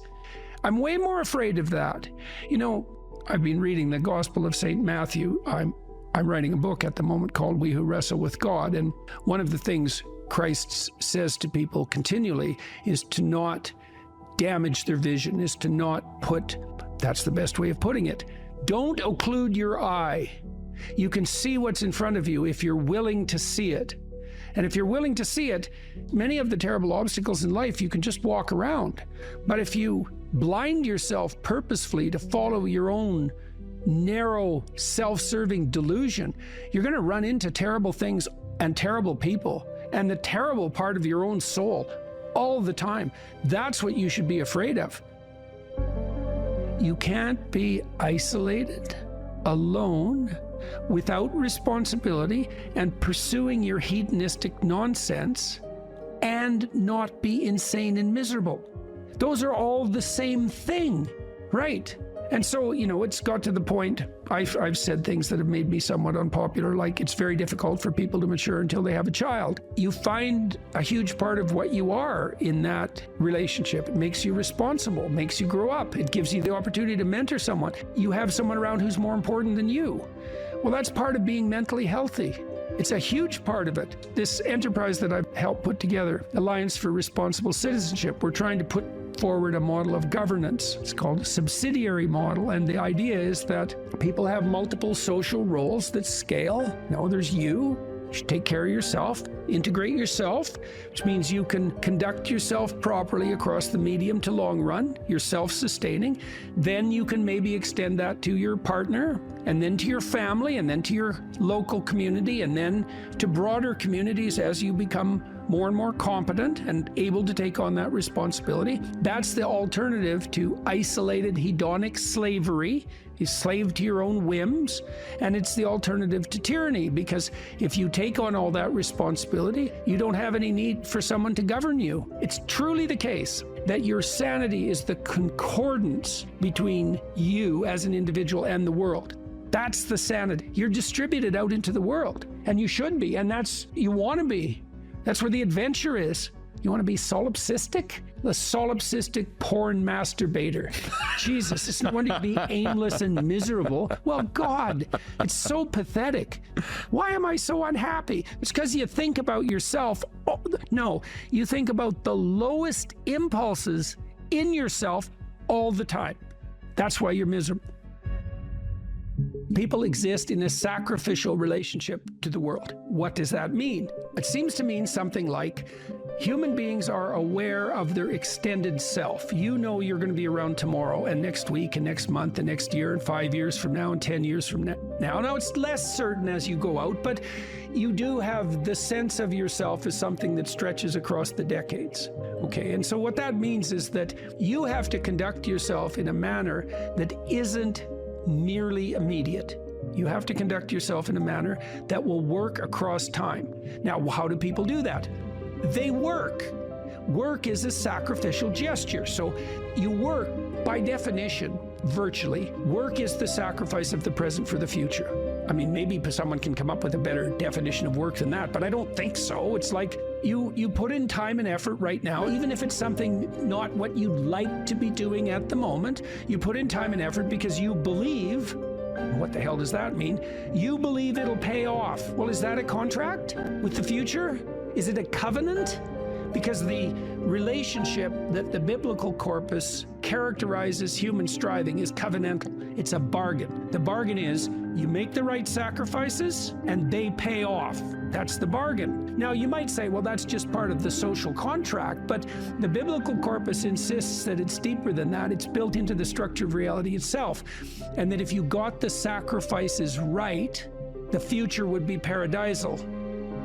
I'm way more afraid of that. You know, I've been reading the Gospel of St. Matthew. I'm writing a book at the moment called We Who Wrestle with God, and one of the things Christ says to people continually is to not damage their vision, is to not put, that's the best way of putting it, don't occlude your eye. You can see what's in front of you if you're willing to see it. And if you're willing to see it, many of the terrible obstacles in life you can just walk around. But if you blind yourself purposefully to follow your own narrow, self-serving delusion, you're going to run into terrible things and terrible people and the terrible part of your own soul all the time. That's what you should be afraid of. You can't be isolated, alone, without responsibility and pursuing your hedonistic nonsense and not be insane and miserable. Those are all the same thing, right? And so, you know, it's got to the point, I've said things that have made me somewhat unpopular, like it's very difficult for people to mature until they have a child. You find a huge part of what you are in that relationship. It makes you responsible, makes you grow up. It gives you the opportunity to mentor someone. You have someone around who's more important than you. Well, that's part of being mentally healthy. It's a huge part of it. This enterprise that I've helped put together, Alliance for Responsible Citizenship, we're trying to put forward a model of governance. It's called a subsidiary model, and the idea is that people have multiple social roles that scale. No, there's you. You should take care of yourself, integrate yourself, which means you can conduct yourself properly across the medium to long run. You're self-sustaining. Then you can maybe extend that to your partner, and then to your family, and then to your local community, and then to broader communities as you become more and more competent and able to take on that responsibility. That's the alternative to isolated hedonic slavery. You're slave to your own whims, and it's the alternative to tyranny, because if you take on all that responsibility, you don't have any need for someone to govern you. It's truly the case that your sanity is the concordance between you as an individual and the world. That's the sanity. You're distributed out into the world, and you should be, and that's, you want to be. That's where the adventure is. You want to be solipsistic? The solipsistic porn masturbator. Jesus, it's no wonder you'd be aimless and miserable. Well, God, it's so pathetic. Why am I so unhappy? It's because you think about yourself. Oh, no, you think about the lowest impulses in yourself all the time. That's why you're miserable. People exist in a sacrificial relationship to the world. What does that mean? It seems to mean something like human beings are aware of their extended self. You know you're going to be around tomorrow and next week and next month and next year and 5 years from now and 10 years from now. Now, it's less certain as you go out, but you do have the sense of yourself as something that stretches across the decades. Okay, and so what that means is that you have to conduct yourself in a manner that isn't merely immediate. You have to conduct yourself in a manner that will work across time. Now, how do people do that? They work. Work is a sacrificial gesture. So you work, by definition, virtually. Work is the sacrifice of the present for the future. I mean, maybe someone can come up with a better definition of work than that, but I don't think so. It's like you put in time and effort right now, even if it's something not what you'd like to be doing at the moment. You put in time and effort because you believe. What the hell does that mean? You believe it'll pay off. Well, is that a contract with the future? Is it a covenant? Because the relationship that the biblical corpus characterizes human striving is covenantal. It's a bargain. The bargain is you make the right sacrifices and they pay off. That's the bargain. Now, you might say, well, that's just part of the social contract, but the biblical corpus insists that it's deeper than that. It's built into the structure of reality itself. And that if you got the sacrifices right, the future would be paradisal.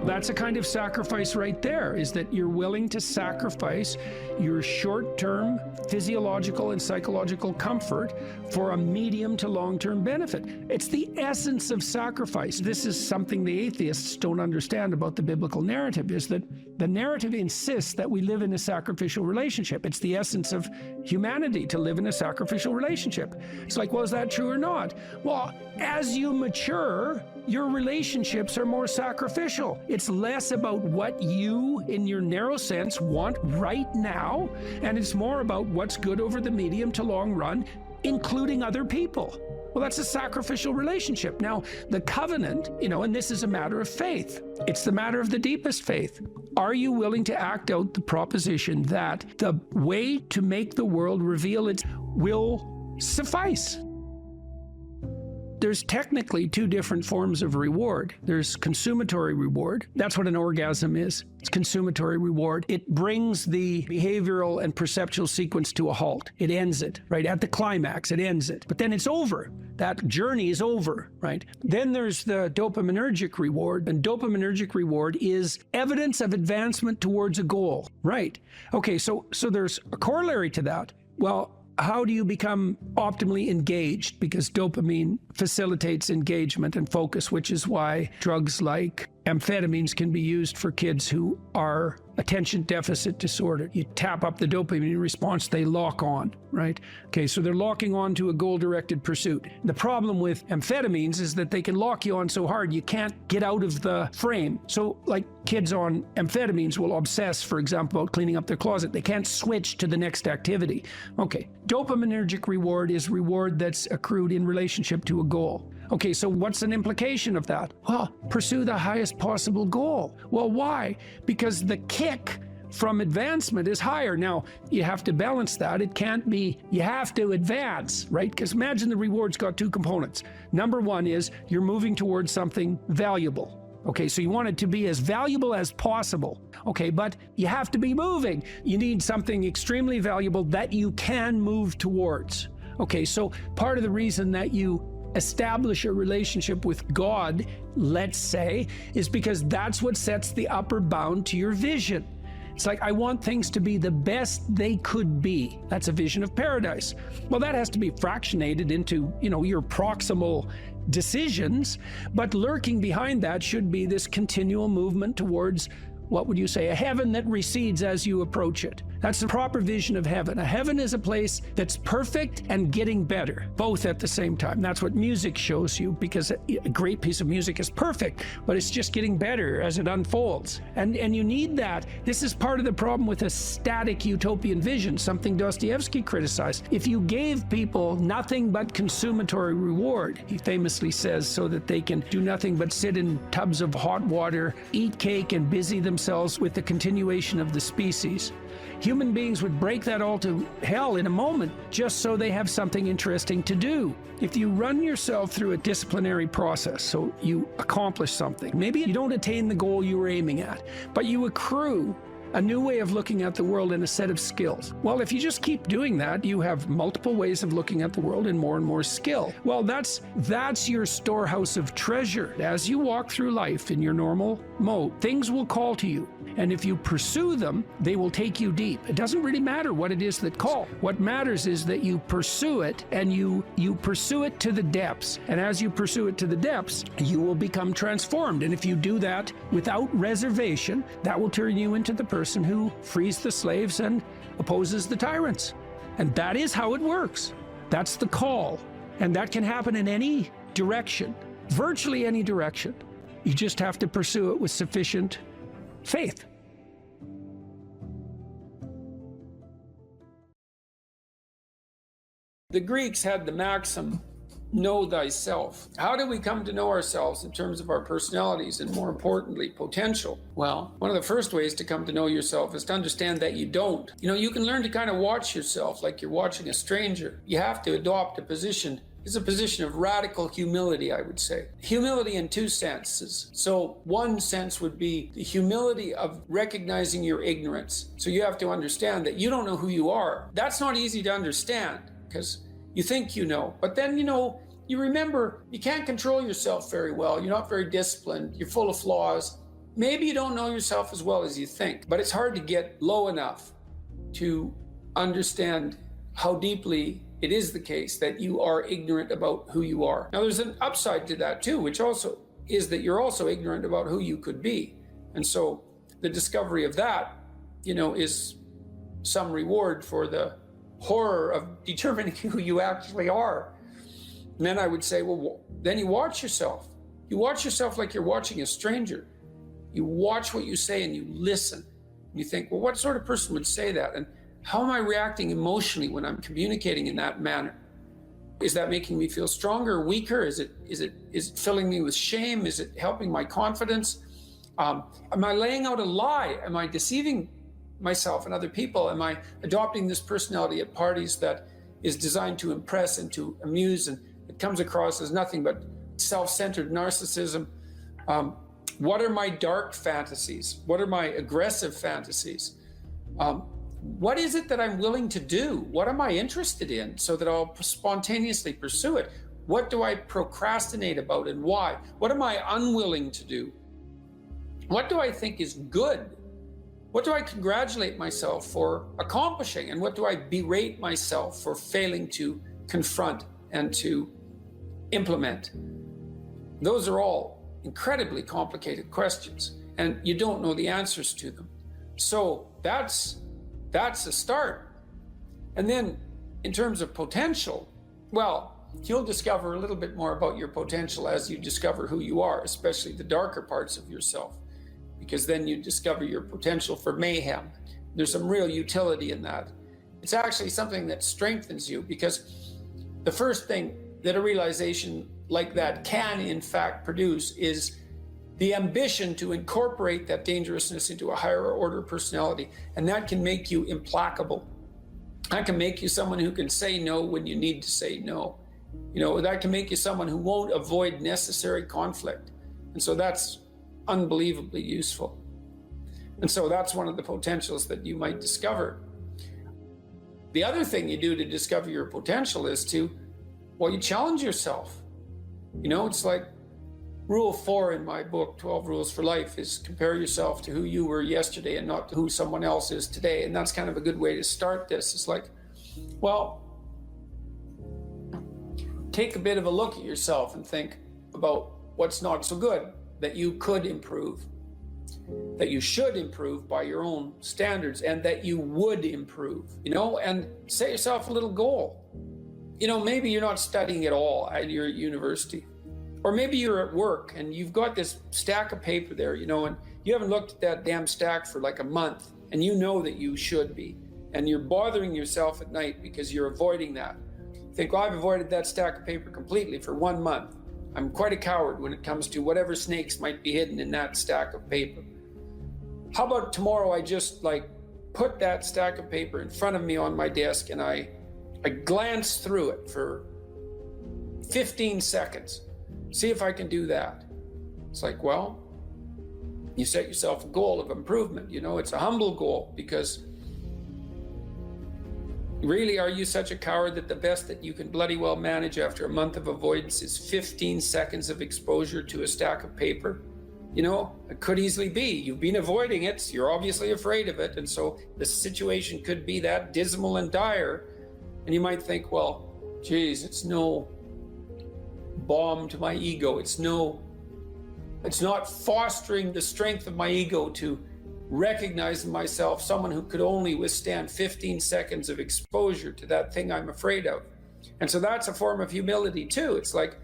That's a kind of sacrifice right there, is that you're willing to sacrifice your short-term physiological and psychological comfort for a medium to long-term benefit. It's the essence of sacrifice. This is something the atheists don't understand about the biblical narrative, is that the narrative insists that we live in a sacrificial relationship. It's the essence of humanity to live in a sacrificial relationship. It's like, well, is that true or not? Well, as you mature, your relationships are more sacrificial. It's less about what you, in your narrow sense, want right now, and it's more about what's good over the medium to long run, including other people. Well, that's a sacrificial relationship. Now, the covenant, and this is a matter of faith. It's the matter of the deepest faith. Are you willing to act out the proposition that the way to make the world reveal its will suffice? There's technically two different forms of reward. There's consummatory reward. That's what an orgasm is. It's consummatory reward. It brings the behavioral and perceptual sequence to a halt. It ends it, right? At the climax, it ends it. But then it's over. That journey is over, right? Then there's the dopaminergic reward, and dopaminergic reward is evidence of advancement towards a goal, right? Okay, so there's a corollary to that. Well, how do you become optimally engaged? Because dopamine facilitates engagement and focus, which is why drugs like amphetamines can be used for kids who are attention deficit disorder. You tap up the dopamine response, they lock on, right? Okay, so they're locking on to a goal-directed pursuit. The problem with amphetamines is that they can lock you on so hard you can't get out of the frame. So like kids on amphetamines will obsess, for example, about cleaning up their closet. They can't switch to the next activity. Okay, dopaminergic reward is reward that's accrued in relationship to a goal. Okay, so what's an implication of that? Well, pursue the highest possible goal. Well, why? Because the kick from advancement is higher. Now, you have to balance that. It can't be, you have to advance, right? Because imagine the reward's got two components. Number one is you're moving towards something valuable. Okay, so you want it to be as valuable as possible. Okay, but you have to be moving. You need something extremely valuable that you can move towards. Okay, so part of the reason that you establish a relationship with God, let's say, is because that's what sets the upper bound to your vision. It's like, I want things to be the best they could be. That's a vision of paradise. Well, that has to be fractionated into, your proximal decisions, but lurking behind that should be this continual movement towards, what would you say, a heaven that recedes as you approach it. That's the proper vision of heaven. A heaven is a place that's perfect and getting better, both at the same time. That's what music shows you, because a great piece of music is perfect, but it's just getting better as it unfolds. And you need that. This is part of the problem with a static utopian vision, something Dostoevsky criticized. If you gave people nothing but consummatory reward, he famously says, so that they can do nothing but sit in tubs of hot water, eat cake, and busy themselves with the continuation of the species, human beings would break that all to hell in a moment just so they have something interesting to do. If you run yourself through a disciplinary process, so you accomplish something, maybe you don't attain the goal you were aiming at, but you accrue a new way of looking at the world and a set of skills. Well, if you just keep doing that, you have multiple ways of looking at the world and more skill. Well, that's your storehouse of treasure. As you walk through life in your normal mode, things will call to you. And if you pursue them, they will take you deep. It doesn't really matter what it is that call. What matters is that you pursue it, and you pursue it to the depths. And as you pursue it to the depths, you will become transformed. And if you do that without reservation, that will turn you into the person who frees the slaves and opposes the tyrants. And that is how it works. That's the call. And that can happen in any direction, virtually any direction. You just have to pursue it with sufficient faith. The Greeks had the maxim, know thyself. How do we come to know ourselves in terms of our personalities and, more importantly, potential? Well, one of the first ways to come to know yourself is to understand that you don't. You can learn to kind of watch yourself like you're watching a stranger. You have to adopt a position. It's a position of radical humility, I would say. Humility in two senses. So one sense would be the humility of recognizing your ignorance. So you have to understand that you don't know who you are. That's not easy to understand because you think you know, but then you remember you can't control yourself very well. You're not very disciplined. You're full of flaws. Maybe you don't know yourself as well as you think, but it's hard to get low enough to understand how deeply it is the case that you are ignorant about who you are. Now, there's an upside to that too, which also is that you're also ignorant about who you could be. And so the discovery of that, is some reward for the horror of determining who you actually are. And then I would say, well, then you watch yourself. You watch yourself like you're watching a stranger. You watch what you say and you listen. And you think, well, what sort of person would say that? And how am I reacting emotionally when I'm communicating in that manner? Is that making me feel stronger or weaker? Is it filling me with shame? Is it helping my confidence? Am I laying out a lie? Am I deceiving myself and other people? Am I adopting this personality at parties that is designed to impress and to amuse, and it comes across as nothing but self-centered narcissism? What are my dark fantasies? What are my aggressive fantasies? What is it that I'm willing to do? What am I interested in so that I'll spontaneously pursue it? What do I procrastinate about and why? What am I unwilling to do? What do I think is good? What do I congratulate myself for accomplishing? And what do I berate myself for failing to confront and to implement? Those are all incredibly complicated questions, and you don't know the answers to them. So that's a start. And then in terms of potential, well, you'll discover a little bit more about your potential as you discover who you are, especially the darker parts of yourself, because then you discover your potential for mayhem. There's some real utility in that. It's actually something that strengthens you, because the first thing that a realization like that can in fact produce is the ambition to incorporate that dangerousness into a higher order personality. And that can make you implacable. That can make you someone who can say no when you need to say no. That can make you someone who won't avoid necessary conflict. And so that's unbelievably useful. And so that's one of the potentials that you might discover. The other thing you do to discover your potential is you challenge yourself. It's like Rule 4 in my book, 12 Rules for Life, is compare yourself to who you were yesterday and not to who someone else is today. And that's kind of a good way to start this. It's like, well, take a bit of a look at yourself and think about what's not so good that you could improve, that you should improve by your own standards, and that you would improve, and set yourself a little goal. Maybe you're not studying at all at your university. Or maybe you're at work and you've got this stack of paper there, and you haven't looked at that damn stack for like a month, and you know that you should be. And you're bothering yourself at night because you're avoiding that. You think, well, I've avoided that stack of paper completely for 1 month. I'm quite a coward when it comes to whatever snakes might be hidden in that stack of paper. How about tomorrow I just put that stack of paper in front of me on my desk and I glance through it for 15 seconds. See if I can do that. It's like, well, You set yourself a goal of improvement. You know, it's a humble goal, because really, are you such a coward that the best that you can bloody well manage after a month of avoidance is 15 seconds of exposure to a stack of paper? You know, it could easily be. You've been avoiding it, you're obviously afraid of it, and so the situation could be that dismal and dire, and you might think, well, geez, it's no balm to my ego. It's not fostering the strength of my ego to recognize in myself someone who could only withstand 15 seconds of exposure to that thing I'm afraid of. And so that's a form of humility too. It's like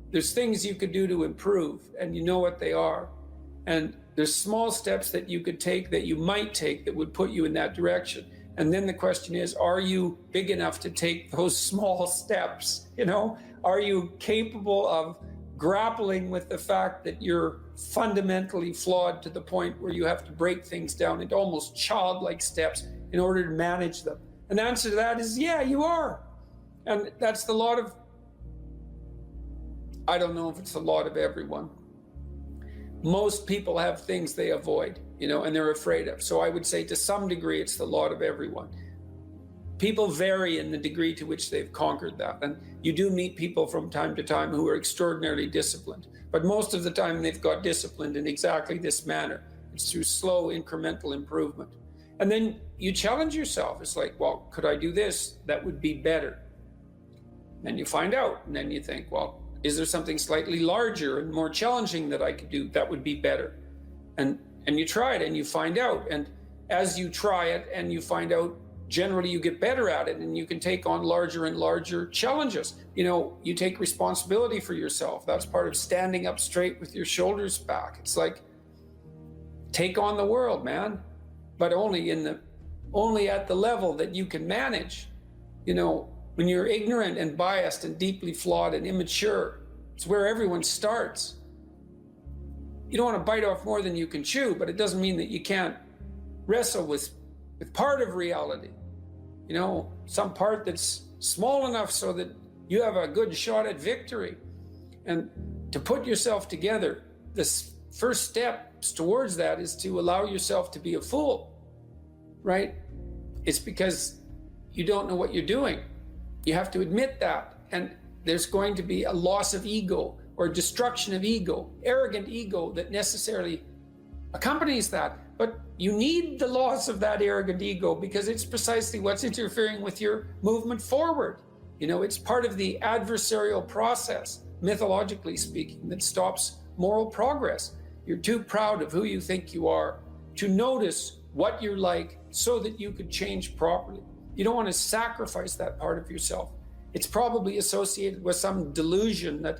there's things you could do to improve, and you know what they are. And there's small steps that you could take, that you might take, that would put you in that direction. And then the question is, are you big enough to take those small steps? You know, are you capable of grappling with the fact that you're fundamentally flawed to the point where you have to break things down into almost childlike steps in order to manage them? And the answer to that is, yeah, you are. And that's the lot of, I don't know if it's the lot of everyone. Most people have things they avoid, you know, and they're afraid of. So I would say to some degree, it's the lot of everyone. People vary in the degree to which they've conquered that. And you do meet people from time to time who are extraordinarily disciplined. But most of the time, they've got disciplined in exactly this manner. It's through slow incremental improvement. And then you challenge yourself. It's like, well, could I do this? That would be better. And you find out, and then you think, well, is there something slightly larger and more challenging that I could do that would be better? And you try it and you find out. And as you try it and you find out, generally you get better at it, and you can take on larger and larger challenges. You know, you take responsibility for yourself. That's part of standing up straight with your shoulders back. It's like, take on the world, man, but only at the level that you can manage. You know, when you're ignorant and biased and deeply flawed and immature, it's where everyone starts. You don't want to bite off more than you can chew, but it doesn't mean that you can't wrestle with part of reality. You know, some part that's small enough so that you have a good shot at victory. And to put yourself together, the first steps towards that is to allow yourself to be a fool, right? It's because you don't know what you're doing. You have to admit that. And there's going to be a loss of ego or destruction of ego, arrogant ego that necessarily accompanies that. But you need the loss of that arrogant ego, because it's precisely what's interfering with your movement forward. You know, it's part of the adversarial process, mythologically speaking, that stops moral progress. You're too proud of who you think you are to notice what you're like so that you could change properly. You don't want to sacrifice that part of yourself. It's probably associated with some delusion that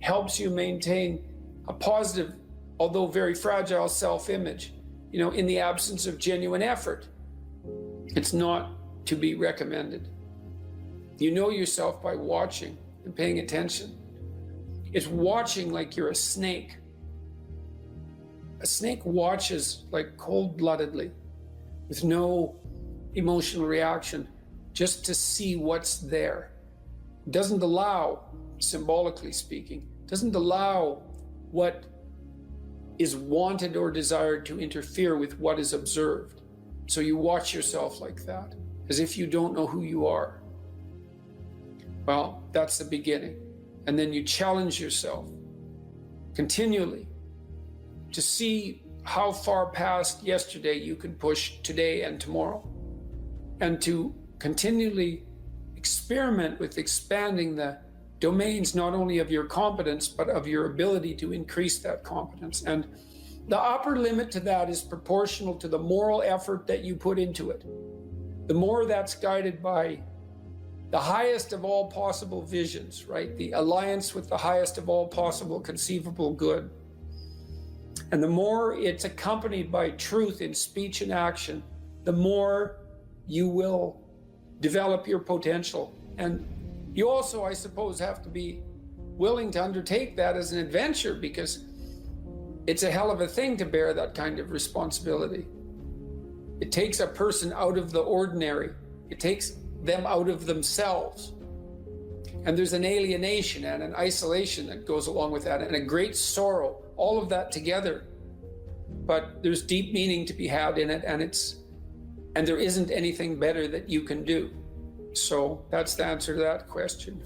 helps you maintain a positive, although very fragile self-image, you know, in the absence of genuine effort. It's not to be recommended. You know yourself by watching and paying attention. It's watching like you're a snake. A snake watches like cold-bloodedly, with no emotional reaction, just to see what's there. It doesn't allow, symbolically speaking, doesn't allow what is wanted or desired to interfere with what is observed. So you watch yourself like that, as if you don't know who you are. Well, that's the beginning. And then you challenge yourself continually to see how far past yesterday you can push today and tomorrow, and to continually experiment with expanding the domains not only of your competence, but of your ability to increase that competence. And the upper limit to that is proportional to the moral effort that you put into it. The more that's guided by the highest of all possible visions, right? The alliance with the highest of all possible conceivable good. And the more it's accompanied by truth in speech and action, the more you will develop your potential. And you also, I suppose, have to be willing to undertake that as an adventure, because it's a hell of a thing to bear that kind of responsibility. It takes a person out of the ordinary. It takes them out of themselves. And there's an alienation and an isolation that goes along with that, and a great sorrow, all of that together. but there's deep meaning to be had in it, and there isn't anything better that you can do. So that's the answer to that question.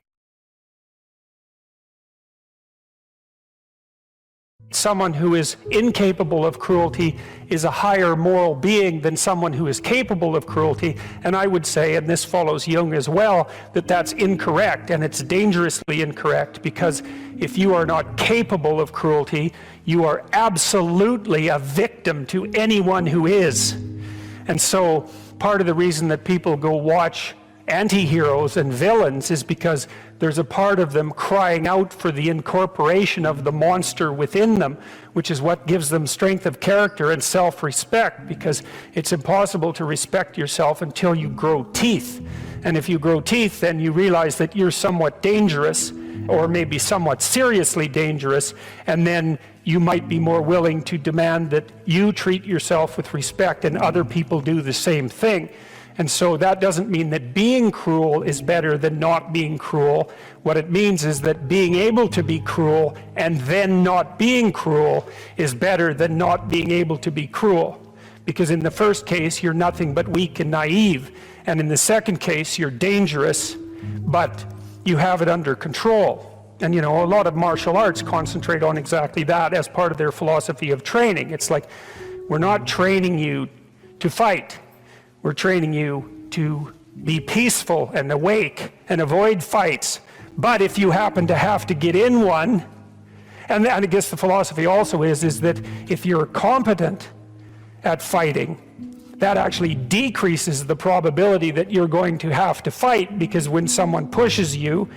Someone who is incapable of cruelty is a higher moral being than someone who is capable of cruelty. And I would say, and this follows Jung as well, that that's incorrect, and it's dangerously incorrect, because if you are not capable of cruelty, you are absolutely a victim to anyone who is. And so part of the reason that people go watch anti-heroes and villains is because there's a part of them crying out for the incorporation of the monster within them, which is what gives them strength of character and self-respect, because it's impossible to respect yourself until you grow teeth. And if you grow teeth, then you realize that you're somewhat dangerous, or maybe somewhat seriously dangerous, and then you might be more willing to demand that you treat yourself with respect and other people do the same thing. And so that doesn't mean that being cruel is better than not being cruel. What it means is that being able to be cruel and then not being cruel is better than not being able to be cruel. Because in the first case, you're nothing but weak and naive. And in the second case, you're dangerous, but you have it under control. And you know, a lot of martial arts concentrate on exactly that as part of their philosophy of training. It's like, we're not training you to fight. We're training you to be peaceful and awake and avoid fights. But if you happen to have to get in one, and I guess the philosophy also is that if you're competent at fighting, that actually decreases the probability that you're going to have to fight, because when someone pushes you,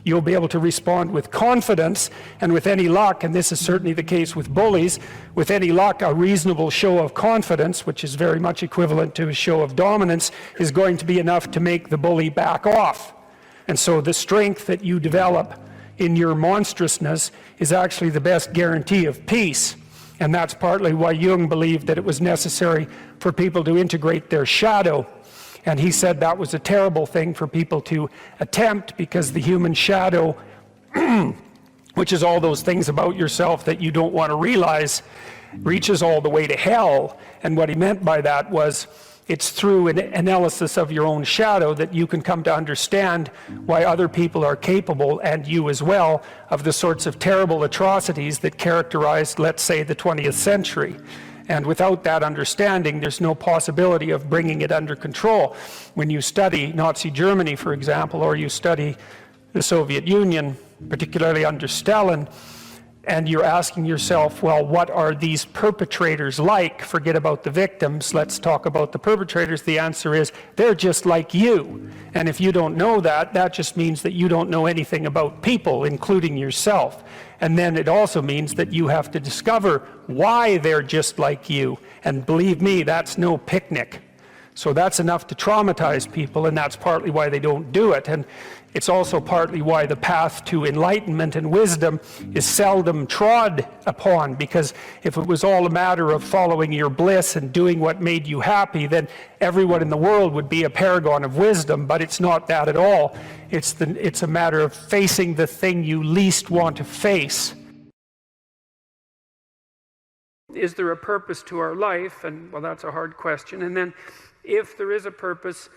you'll be able to respond with confidence, and with any luck, and this is certainly the case with bullies, with any luck, a reasonable show of confidence, which is very much equivalent to a show of dominance, is going to be enough to make the bully back off. And so the strength that you develop in your monstrousness is actually the best guarantee of peace. And that's partly why Jung believed that it was necessary for people to integrate their shadow. And he said that was a terrible thing for people to attempt, because the human shadow, which is all those things about yourself that you don't want to realize, reaches all the way to hell. And what he meant by that was, it's through an analysis of your own shadow that you can come to understand why other people are capable, and you as well, of the sorts of terrible atrocities that characterized, let's say, the 20th century. And without that understanding, there's no possibility of bringing it under control. When you study Nazi Germany, for example, or you study the Soviet Union, particularly under Stalin, and you're asking yourself, well, what are these perpetrators like? Forget about the victims, let's talk about the perpetrators. The answer is, they're just like you. And if you don't know that, that just means that you don't know anything about people, including yourself. And then it also means that you have to discover why they're just like you. And believe me, that's no picnic. So that's enough to traumatize people, and that's partly why they don't do it. And it's also partly why the path to enlightenment and wisdom is seldom trod upon, because if it was all a matter of following your bliss and doing what made you happy, then everyone in the world would be a paragon of wisdom. But it's not that at all. It's a matter of facing the thing you least want to face. Is there a purpose to our life? And well, that's a hard question. And then if there is a purpose,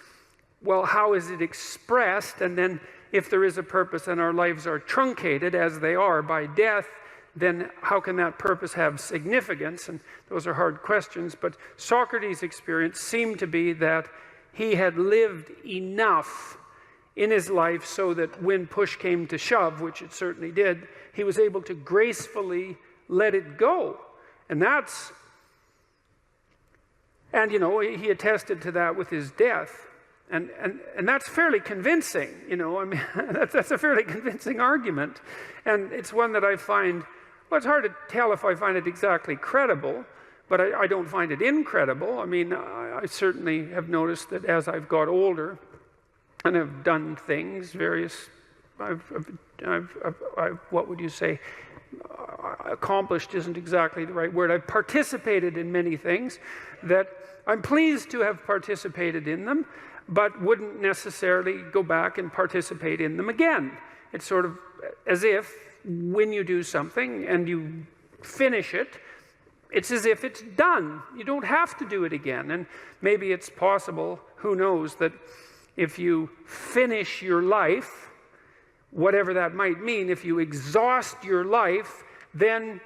well, how is it expressed? And then if there is a purpose and our lives are truncated, as they are by death, then how can that purpose have significance? And those are hard questions. But Socrates' experience seemed to be that he had lived enough in his life so that when push came to shove, which it certainly did, he was able to gracefully let it go. And that's, and you know, he attested to that with his death. And that's fairly convincing, you know, I mean, that's a fairly convincing argument. And it's one that I find, well, it's hard to tell if I find it exactly credible, but I don't find it incredible. I mean, I certainly have noticed that as I've got older and have done things, various, what would you say, accomplished isn't exactly the right word. I've participated in many things that I'm pleased to have participated in them, but wouldn't necessarily go back and participate in them again. It's sort of as if when you do something and you finish it, it's as if it's done. You don't have to do it again. And maybe it's possible, who knows, that if you finish your life, whatever that might mean, if you exhaust your life, then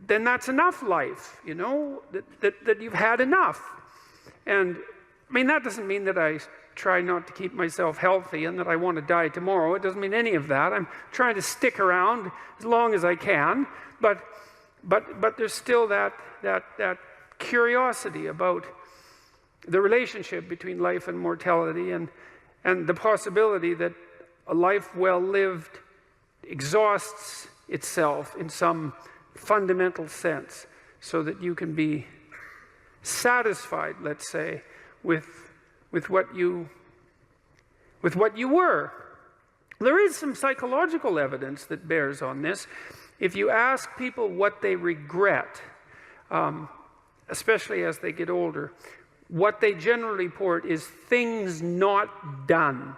that's enough life, you know, that you've had enough. And I mean, that doesn't mean that I try not to keep myself healthy and that I want to die tomorrow. It doesn't mean any of that. I'm trying to stick around as long as I can, but there's still that curiosity about the relationship between life and mortality, and the possibility that a life well lived exhausts itself in some fundamental sense, so that you can be satisfied, let's say, with what you were. There is some psychological evidence that bears on this. If you ask people what they regret, especially as they get older, what they generally report is things not done.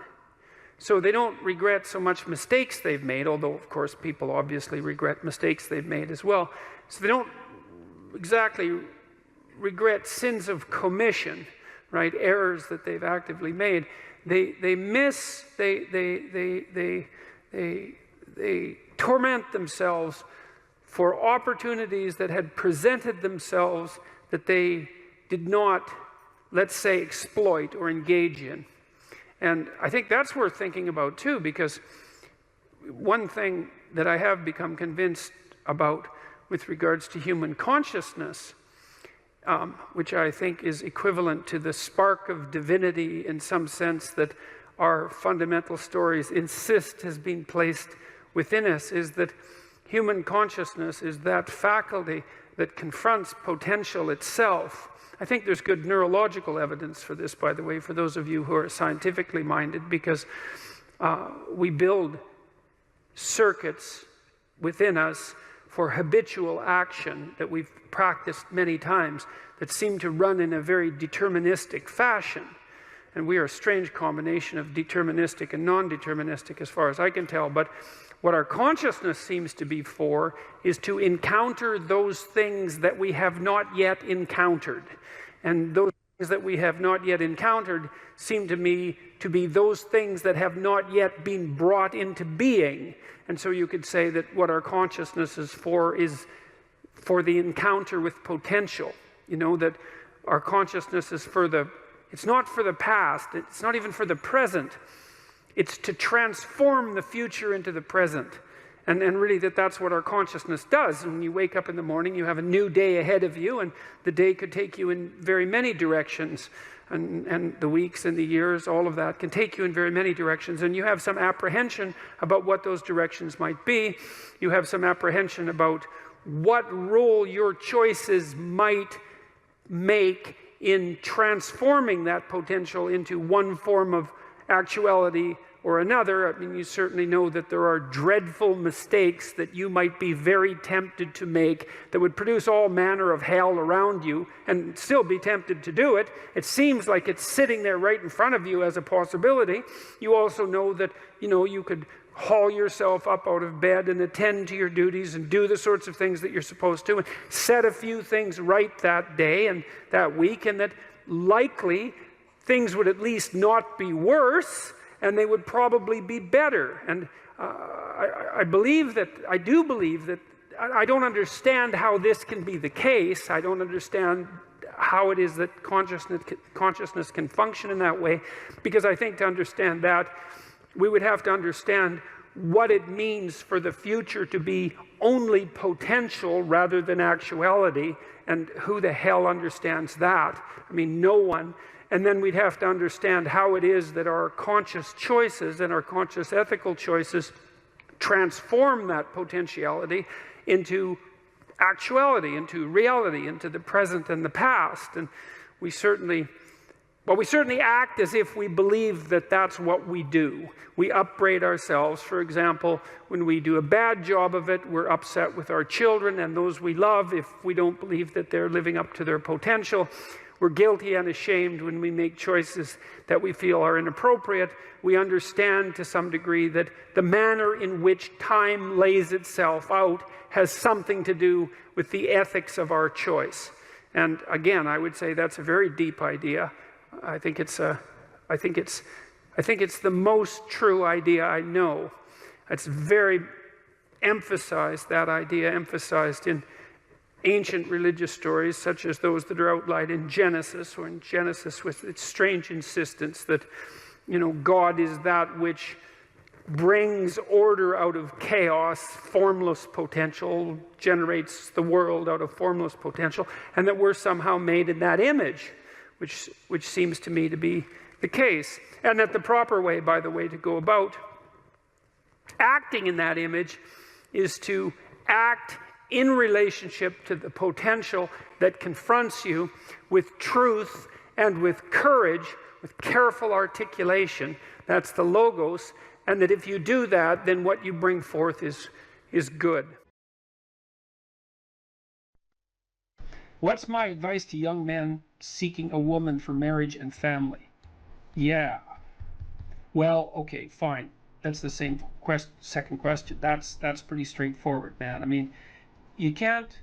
So they don't regret so much mistakes they've made, although of course people obviously regret mistakes they've made as well. So they don't exactly regret sins of commission, right? Errors that they've actively made. They torment themselves for opportunities that had presented themselves that they did not, let's say, exploit or engage in. And I think that's worth thinking about too, because one thing that I have become convinced about with regards to human consciousness, which I think is equivalent to the spark of divinity in some sense that our fundamental stories insist has been placed within us, is that human consciousness is that faculty that confronts potential itself. I think there's good neurological evidence for this, by the way, for those of you who are scientifically minded, because we build circuits within us for habitual action that we've practiced many times that seem to run in a very deterministic fashion. And we are a strange combination of deterministic and non-deterministic as far as I can tell. But what our consciousness seems to be for is to encounter those things that we have not yet encountered. And those things that we have not yet encountered seem to me to be those things that have not yet been brought into being. And so you could say that what our consciousness is for the encounter with potential. You know, that our consciousness is it's not for the past, it's not even for the present. It's to transform the future into the present. And really that's what our consciousness does. And when you wake up in the morning, you have a new day ahead of you, and the day could take you in very many directions. And the weeks and the years, all of that can take you in very many directions. And you have some apprehension about what those directions might be. You have some apprehension about what role your choices might make in transforming that potential into one form of actuality or another. I mean, you certainly know that there are dreadful mistakes that you might be very tempted to make that would produce all manner of hell around you and still be tempted to do it. It seems like it's sitting there right in front of you as a possibility. You also know that, you know, you could haul yourself up out of bed and attend to your duties and do the sorts of things that you're supposed to and set a few things right that day and that week, and that likely things would at least not be worse, and they would probably be better. And I do believe that I don't understand how this can be the case. I don't understand how it is that consciousness can function in that way, because I think to understand that, we would have to understand what it means for the future to be only potential rather than actuality, and who the hell understands that? I mean, no one. And then we'd have to understand how it is that our conscious choices and our conscious ethical choices transform that potentiality into actuality, into reality, into the present and the past. And we certainly act as if we believe that that's what we do. We upbraid ourselves. For example, when we do a bad job of it, we're upset with our children and those we love if we don't believe that they're living up to their potential. We're guilty and ashamed when we make choices that we feel are inappropriate. We understand to some degree that the manner in which time lays itself out has something to do with the ethics of our choice. And again, I would say that's a very deep idea. I think it's the most true idea I know. It's very emphasized, that idea emphasized in ancient religious stories such as those that are outlined in Genesis, or in Genesis with its strange insistence that, God is that which brings order out of chaos, formless potential, generates the world out of formless potential, and that we're somehow made in that image, which seems to me to be the case. And that the proper way, by the way, to go about acting in that image is to act in relationship to the potential that confronts you with truth and with courage, with careful articulation. That's the logos. And that if you do that, then what you bring forth is good. What's my advice to young men seeking a woman for marriage and family? Yeah. Well, okay, fine. That's the same second question. That's pretty straightforward, man. I mean, you can't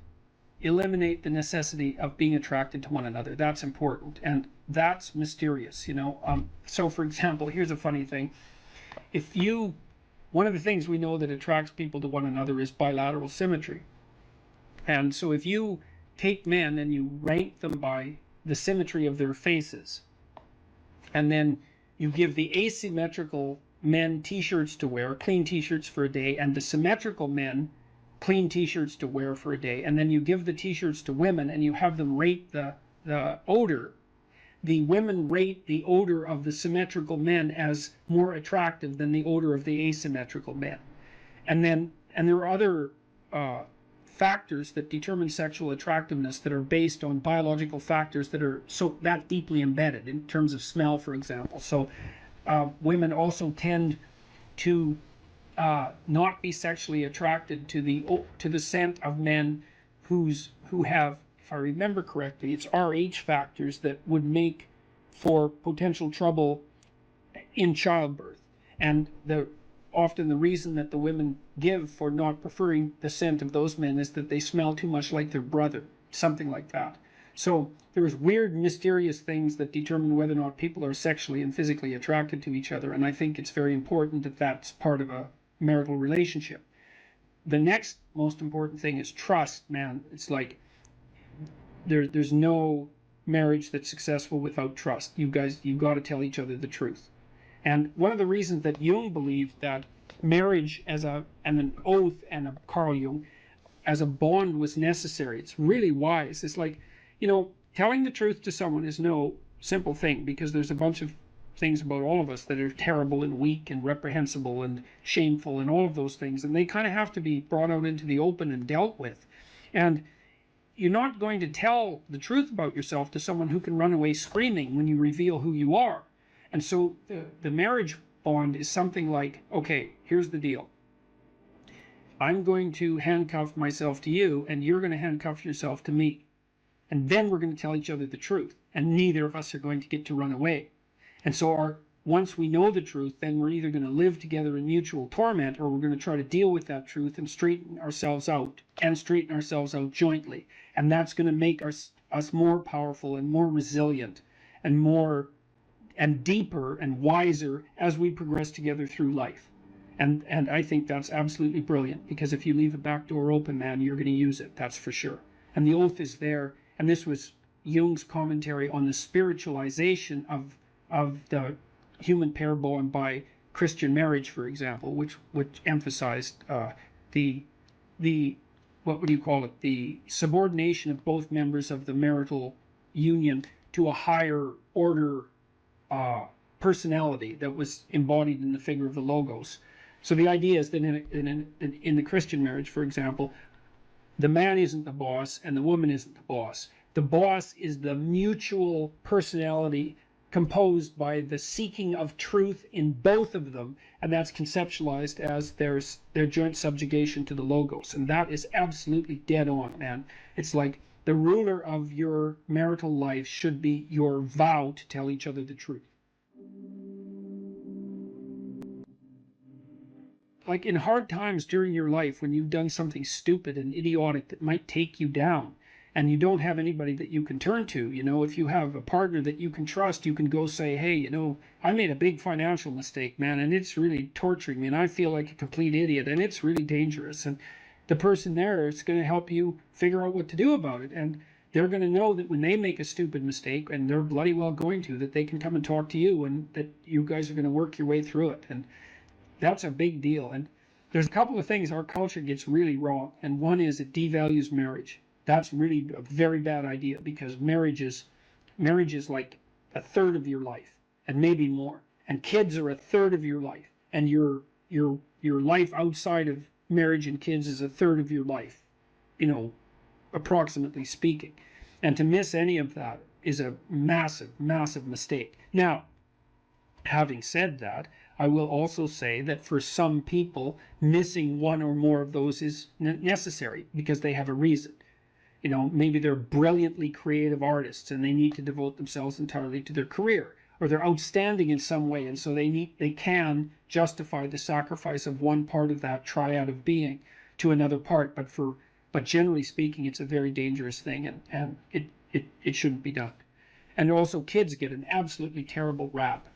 eliminate the necessity of being attracted to one another. That's important, and that's mysterious, So, for example, here's a funny thing. One of the things we know that attracts people to one another is bilateral symmetry. And so if you take men and you rank them by the symmetry of their faces, and then you give the asymmetrical men t-shirts to wear, clean t-shirts for a day, and the symmetrical men clean t-shirts to wear for a day, and then you give the t-shirts to women and you have them rate the odor, the women rate the odor of the symmetrical men as more attractive than the odor of the asymmetrical men. And there are other factors that determine sexual attractiveness that are based on biological factors that are that deeply embedded, in terms of smell, for example. So women also tend to not be sexually attracted to the scent of men who have, if I remember correctly, it's Rh factors that would make for potential trouble in childbirth. And often the reason that the women give for not preferring the scent of those men is that they smell too much like their brother, something like that. So there's weird, mysterious things that determine whether or not people are sexually and physically attracted to each other, and I think it's very important that that's part of a marital relationship. The next most important thing is trust, man. It's like there's no marriage that's successful without trust. You've got to tell each other the truth. And one of the reasons that Jung believed that marriage and an oath, and Carl Jung, as a bond was necessary, it's really wise. It's like, telling the truth to someone is no simple thing, because there's a bunch of things about all of us that are terrible and weak and reprehensible and shameful and all of those things, and they kind of have to be brought out into the open and dealt with. And you're not going to tell the truth about yourself to someone who can run away screaming when you reveal who you are. And so the marriage bond is something like, okay, here's the deal. I'm going to handcuff myself to you, and you're going to handcuff yourself to me. And then we're going to tell each other the truth, and neither of us are going to get to run away. And so once we know the truth, then we're either going to live together in mutual torment, or we're going to try to deal with that truth and straighten ourselves out jointly. And that's going to make us more powerful and more resilient and deeper and wiser as we progress together through life. And I think that's absolutely brilliant, because if you leave a back door open, man, you're going to use it, that's for sure. And the oath is there. And this was Jung's commentary on the spiritualization of the human pair bond by Christian marriage, for example, which emphasized the subordination of both members of the marital union to a higher order personality that was embodied in the figure of the logos. So the idea is that in the Christian marriage, for example, the man isn't the boss and the woman isn't the boss. The boss is the mutual personality composed by the seeking of truth in both of them, and that's conceptualized as their joint subjugation to the logos. And that is absolutely dead on, man. It's like the ruler of your marital life should be your vow to tell each other the truth. Like in hard times during your life when you've done something stupid and idiotic that might take you down, and you don't have anybody that you can turn to, if you have a partner that you can trust, you can go say, hey, I made a big financial mistake, man, and it's really torturing me, and I feel like a complete idiot, and it's really dangerous. And the person there is going to help you figure out what to do about it. And they're going to know that when they make a stupid mistake, and they're bloody well going to, that they can come and talk to you, and that you guys are going to work your way through it. And that's a big deal. And there's a couple of things our culture gets really wrong. And one is it devalues marriage. That's really a very bad idea, because marriage is like a third of your life, and maybe more. And kids are a third of your life. And your life outside of marriage and kids is a third of your life, approximately speaking. And to miss any of that is a massive, massive mistake. Now, having said that, I will also say that for some people, missing one or more of those is necessary because they have a reason. Maybe they're brilliantly creative artists and they need to devote themselves entirely to their career, or they're outstanding in some way, and so they can justify the sacrifice of one part of that triad of being to another part. But generally speaking, it's a very dangerous thing, and it shouldn't be done. And also, kids get an absolutely terrible rap,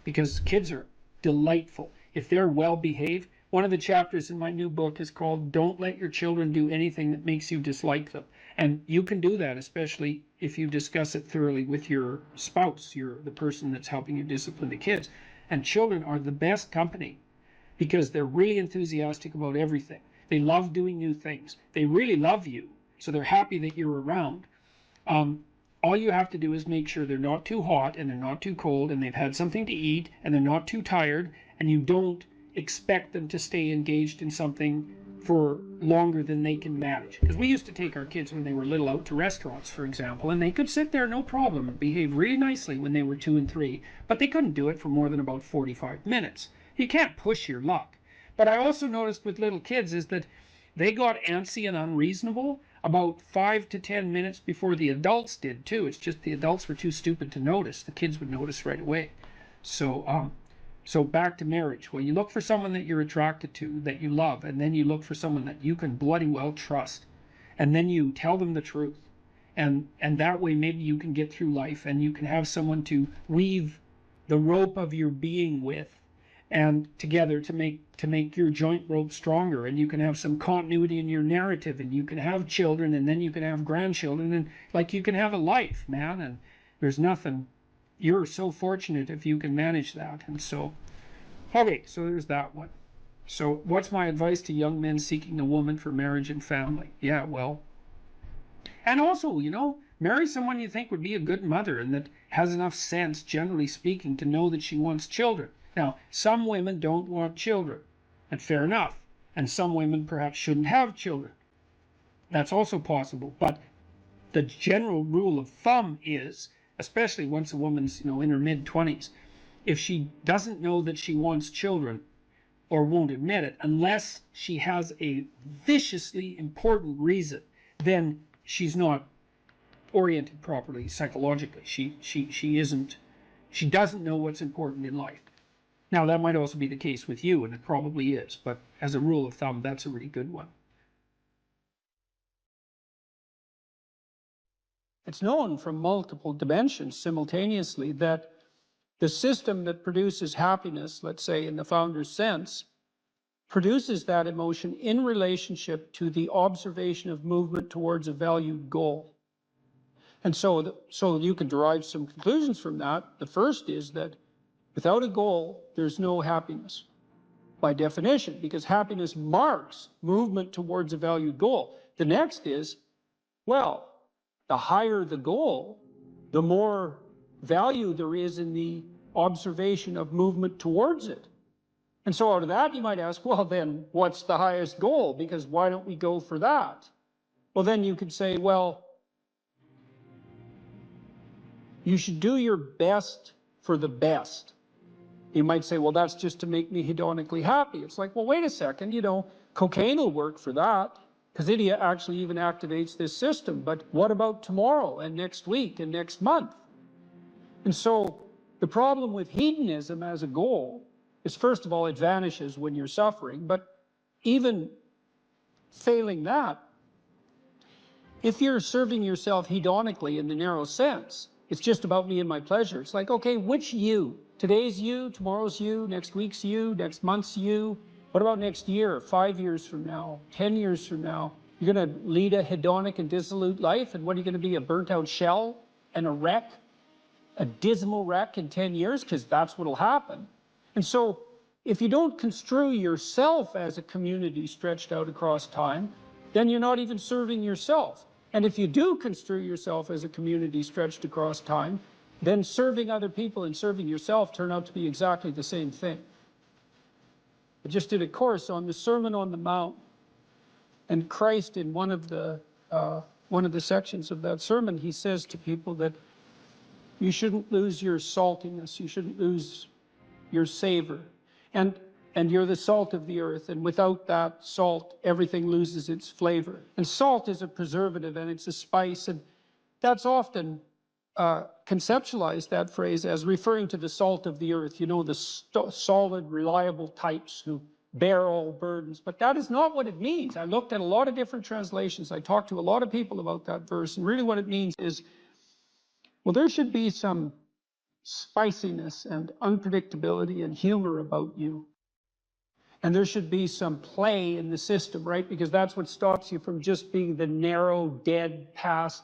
because kids are delightful if they're well behaved. One of the chapters in my new book is called "Don't Let Your Children Do Anything That Makes You Dislike Them." And you can do that, especially if you discuss it thoroughly with your spouse, the person that's helping you discipline the kids. And children are the best company because they're really enthusiastic about everything. They love doing new things. They really love you, so they're happy that you're around. All you have to do is make sure they're not too hot and they're not too cold, and they've had something to eat and they're not too tired, and you don't expect them to stay engaged in something for longer than they can manage. Because we used to take our kids when they were little out to restaurants, for example, and they could sit there no problem and behave really nicely when they were 2 and 3, but they couldn't do it for more than about 45 minutes. You can't push your luck. But I also noticed with little kids is that they got antsy and unreasonable about 5 to 10 minutes before the adults did too. It's just the adults were too stupid to notice. The kids would notice right away. So back to marriage. Well, you look for someone that you're attracted to, that you love, and then you look for someone that you can bloody well trust. And then you tell them the truth. And that way maybe you can get through life, and you can have someone to weave the rope of your being with, and together to make your joint rope stronger, and you can have some continuity in your narrative, and you can have children, and then you can have grandchildren, and like you can have a life, man. And there's nothing. You're so fortunate if you can manage that. And so, okay, so there's that one. So what's my advice to young men seeking a woman for marriage and family? Yeah, well, and also, marry someone you think would be a good mother and that has enough sense, generally speaking, to know that she wants children. Now, some women don't want children, and fair enough. And some women perhaps shouldn't have children. That's also possible. But the general rule of thumb is, especially once a woman's in her mid-20s, if she doesn't know that she wants children or won't admit it, unless she has a viciously important reason, then she's not oriented properly psychologically. She doesn't know what's important in life. Now, that might also be the case with you, and it probably is, but as a rule of thumb, that's a really good one. It's known from multiple dimensions simultaneously that the system that produces happiness, let's say in the founder's sense, produces that emotion in relationship to the observation of movement towards a valued goal. And so you can derive some conclusions from that. The first is that without a goal, there's no happiness by definition, because happiness marks movement towards a valued goal. The next is, well, the higher the goal, the more value there is in the observation of movement towards it. And so out of that, you might ask, well, then what's the highest goal? Because why don't we go for that? Well, then you could say, well, you should do your best for the best. You might say, well, that's just to make me hedonically happy. It's like, well, wait a second, cocaine will work for that. because it actually even activates this system. But what about tomorrow and next week and next month? And so the problem with hedonism as a goal is, first of all, it vanishes when you're suffering. But even failing that, if you're serving yourself hedonically in the narrow sense, it's just about me and my pleasure. It's like, okay, which you? Today's you, tomorrow's you, next week's you, next month's you. What about next year, 5 years from now, 10 years from now? You're going to lead a hedonic and dissolute life, and what are you going to be, a burnt-out shell and a wreck, a dismal wreck in 10 years? Because that's what will happen. And so if you don't construe yourself as a community stretched out across time, then you're not even serving yourself. And if you do construe yourself as a community stretched across time, then serving other people and serving yourself turn out to be exactly the same thing. I just did a course on the Sermon on the Mount, and Christ, in one of the sections of that sermon, he says to people that you shouldn't lose your saltiness, you shouldn't lose your savor, and you're the salt of the earth, and without that salt, everything loses its flavor. And salt is a preservative, and it's a spice, and that's often conceptualized, that phrase, as referring to the salt of the earth, you know, the solid, reliable types who bear all burdens. But that is not what it means. I looked at a lot of different translations. I talked to a lot of people about that verse, and really what it means is, well, there should be some spiciness and unpredictability and humor about you. And there should be some play in the system, right? Because that's what stops you from just being the narrow, dead, past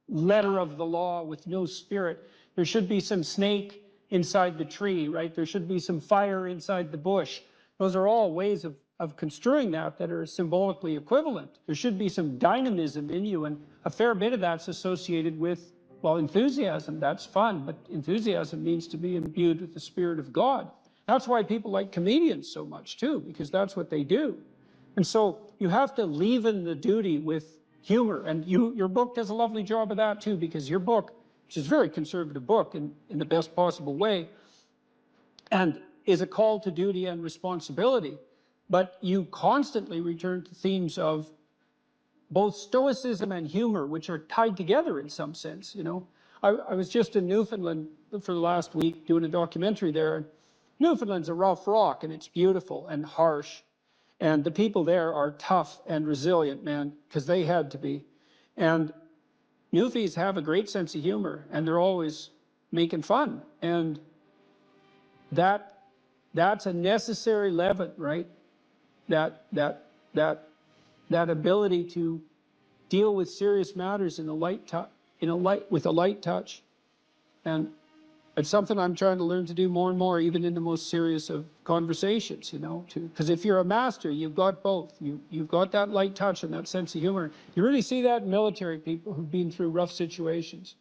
letter of the law with no spirit. There should be some snake inside the tree, right? There should be some fire inside the bush. Those are all ways of construing that are symbolically equivalent. There should be some dynamism in you, and a fair bit of that's associated with, well, enthusiasm. That's fun, but enthusiasm means to be imbued with the Spirit of God. That's why people like comedians so much too, because that's what they do. And so you have to leaven the duty with humor, and your book does a lovely job of that too, because your book, which is a very conservative book in the best possible way, and is a call to duty and responsibility, but you constantly return to themes of both stoicism and humor, which are tied together in some sense, you know. I was just in Newfoundland for the last week doing a documentary there. Newfoundland's a rough rock, and it's beautiful and harsh. And the people there are tough and resilient, man, because they had to be. And Newfies have a great sense of humor, and they're always making fun. And that's a necessary leaven, right? That ability to deal with serious matters with a light touch. And it's something I'm trying to learn to do more and more, even in the most serious of conversations, you know, because if you're a master, you've got both. You've got that light touch and that sense of humor. You really see that in military people who've been through rough situations.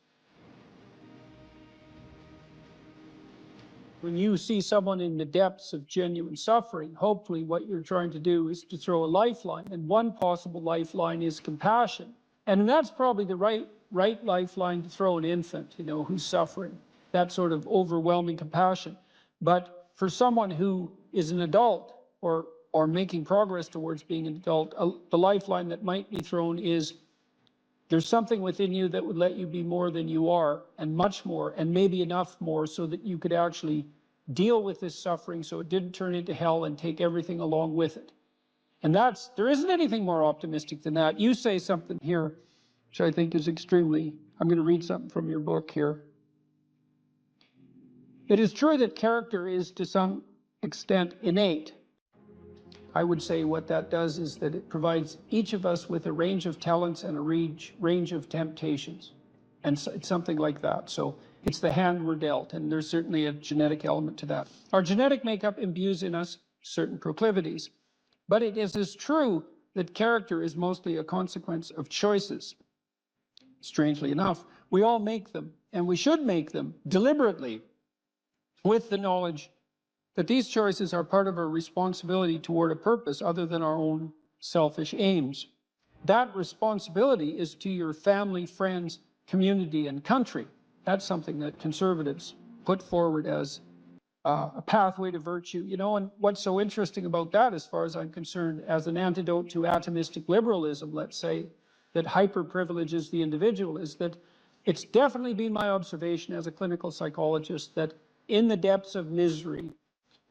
When you see someone in the depths of genuine suffering, hopefully what you're trying to do is to throw a lifeline. And one possible lifeline is compassion. And that's probably the right lifeline to throw an infant, you know, who's suffering. That sort of overwhelming compassion. But for someone who is an adult or making progress towards being an adult, the lifeline that might be thrown is, there's something within you that would let you be more than you are, and much more, and maybe enough more, so that you could actually deal with this suffering so it didn't turn into hell and take everything along with it. And there isn't anything more optimistic than that. You say something here, which I think is extremely, I'm going to read something from your book here. It is true that character is to some extent innate. I would say what that does is that it provides each of us with a range of talents and a range of temptations. And so it's something like that. So it's the hand we're dealt, and there's certainly a genetic element to that. Our genetic makeup imbues in us certain proclivities. But it is as true that character is mostly a consequence of choices. Strangely enough, we all make them, and we should make them deliberately, with the knowledge that these choices are part of our responsibility toward a purpose other than our own selfish aims. That responsibility is to your family, friends, community, and country. That's something that conservatives put forward as a pathway to virtue, you know. And what's so interesting about that, as far as I'm concerned, as an antidote to atomistic liberalism, let's say, that hyper privileges the individual, is that it's definitely been my observation as a clinical psychologist that in the depths of misery,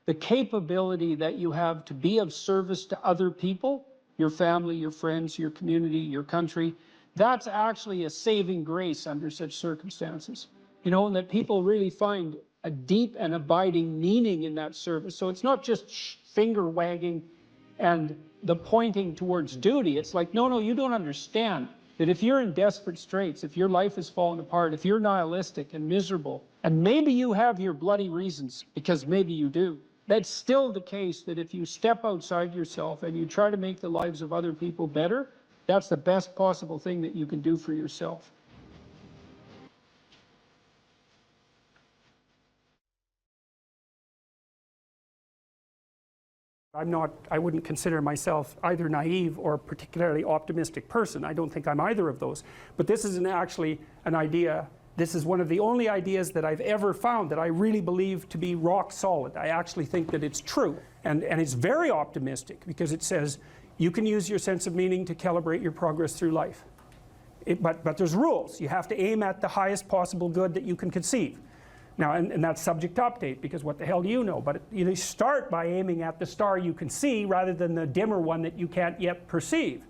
the capability that you have to be of service to other people, your family, your friends, your community, your country, that's actually a saving grace under such circumstances. You know, and that people really find a deep and abiding meaning in that service. So it's not just finger wagging and the pointing towards duty. It's like, no, no, you don't understand that if you're in desperate straits, if your life is falling apart, if you're nihilistic and miserable, and maybe you have your bloody reasons, because maybe you do, that's still the case that if you step outside yourself and you try to make the lives of other people better, that's the best possible thing that you can do for yourself. I wouldn't consider myself either naive or a particularly optimistic person. I don't think I'm either of those. But this is actually an idea, this is one of the only ideas that I've ever found that I really believe to be rock solid. I actually think that it's true. And it's very optimistic because it says you can use your sense of meaning to calibrate your progress through life. But there's rules. You have to aim at the highest possible good that you can conceive. Now, and that's subject to update, because what the hell do you know? But you start by aiming at the star you can see rather than the dimmer one that you can't yet perceive.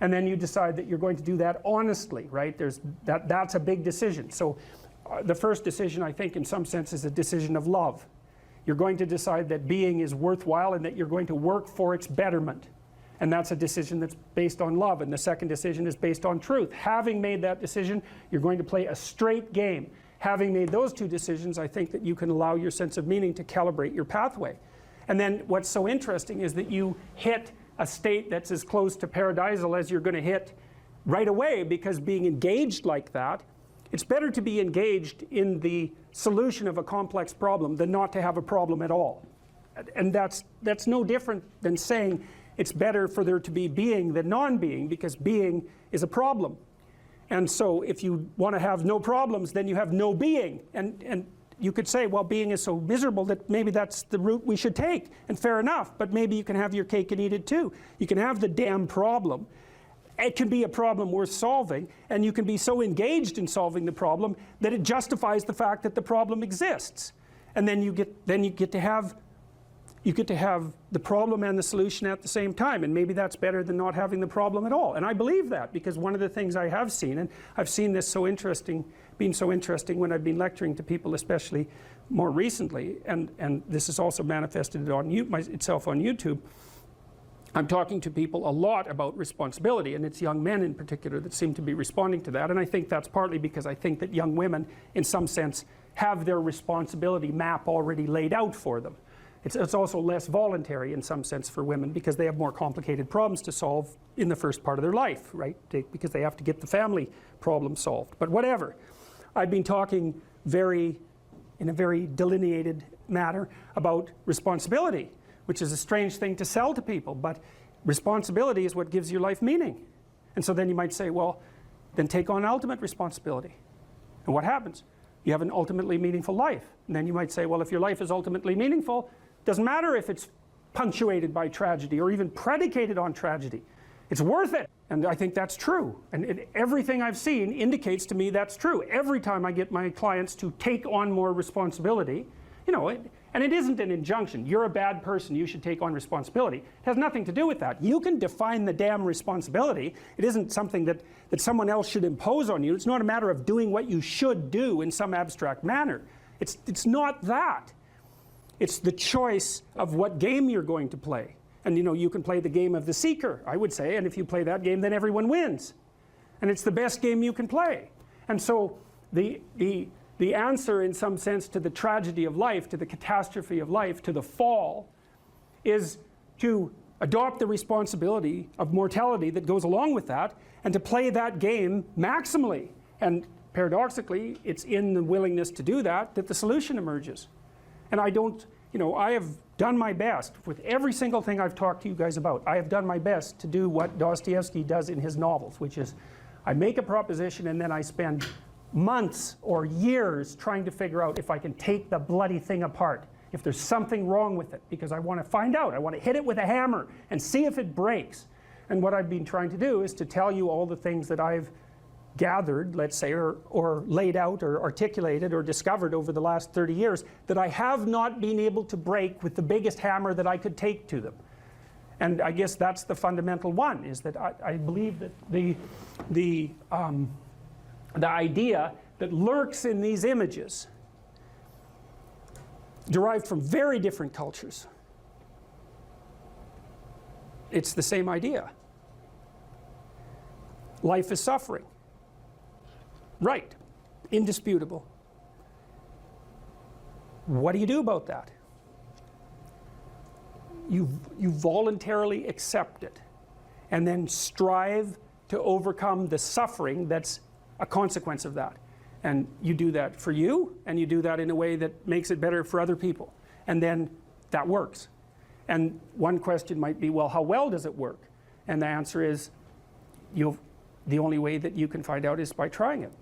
And then you decide that you're going to do that honestly, right? That's a big decision. So the first decision, I think, in some sense, is a decision of love. You're going to decide that being is worthwhile and that you're going to work for its betterment. And that's a decision that's based on love. And the second decision is based on truth. Having made that decision, you're going to play a straight game. Having made those two decisions, I think that you can allow your sense of meaning to calibrate your pathway. And then what's so interesting is that you hit a state that's as close to paradisal as you're going to hit right away, because being engaged like that, it's better to be engaged in the solution of a complex problem than not to have a problem at all. And that's no different than saying it's better for there to be being than non-being, because being is a problem. And so if you want to have no problems, then you have no being. And you could say, well, being is so miserable that maybe that's the route we should take. And fair enough, but maybe you can have your cake and eat it too. You can have the damn problem. It can be a problem worth solving, and you can be so engaged in solving the problem that it justifies the fact that the problem exists. And then you get to have the problem and the solution at the same time, and maybe that's better than not having the problem at all. And I believe that, because one of the things I have seen, and I've seen this being so interesting when I've been lecturing to people, especially more recently, and this is also manifested on itself on YouTube. I'm talking to people a lot about responsibility, and it's young men in particular that seem to be responding to that. And I think that's partly because I think that young women, in some sense, have their responsibility map already laid out for them. It's also less voluntary in some sense for women, because they have more complicated problems to solve in the first part of their life, right? Because they have to get the family problem solved. But whatever. I've been talking in a very delineated manner about responsibility, which is a strange thing to sell to people, but responsibility is what gives your life meaning. And so then you might say, well, then take on ultimate responsibility. And what happens? You have an ultimately meaningful life. And then you might say, well, if your life is ultimately meaningful, doesn't matter if it's punctuated by tragedy or even predicated on tragedy. It's worth it. And I think that's true. And everything I've seen indicates to me that's true. Every time I get my clients to take on more responsibility, you know, and it isn't an injunction. You're a bad person, you should take on responsibility. It has nothing to do with that. You can define the damn responsibility. It isn't something that someone else should impose on you. It's not a matter of doing what you should do in some abstract manner. It's not that. It's the choice of what game you're going to play. And you know, you can play the game of the seeker, I would say, and if you play that game, then everyone wins. And it's the best game you can play. And so the answer, in some sense, to the tragedy of life, to the catastrophe of life, to the fall, is to adopt the responsibility of mortality that goes along with that, and to play that game maximally. And paradoxically, it's in the willingness to do that that the solution emerges. And I have done my best with every single thing I've talked to you guys about. I have done my best to do what Dostoevsky does in his novels, which is I make a proposition and then I spend months or years trying to figure out if I can take the bloody thing apart if there's something wrong with it, because I want to find out. I want to hit it with a hammer and see if it breaks. And what I've been trying to do is to tell you all the things that I've gathered, let's say, or laid out or articulated or discovered over the last 30 years that I have not been able to break with the biggest hammer that I could take to them. And I guess that's the fundamental one, is that I believe that the idea that lurks in these images, derived from very different cultures, it's the same idea. Life is suffering. Right. Indisputable. What do you do about that? You voluntarily accept it and then strive to overcome the suffering that's a consequence of that. And you do that for you, and you do that in a way that makes it better for other people. And then that works. And one question might be, well, how well does it work? And the answer is, the only way that you can find out is by trying it.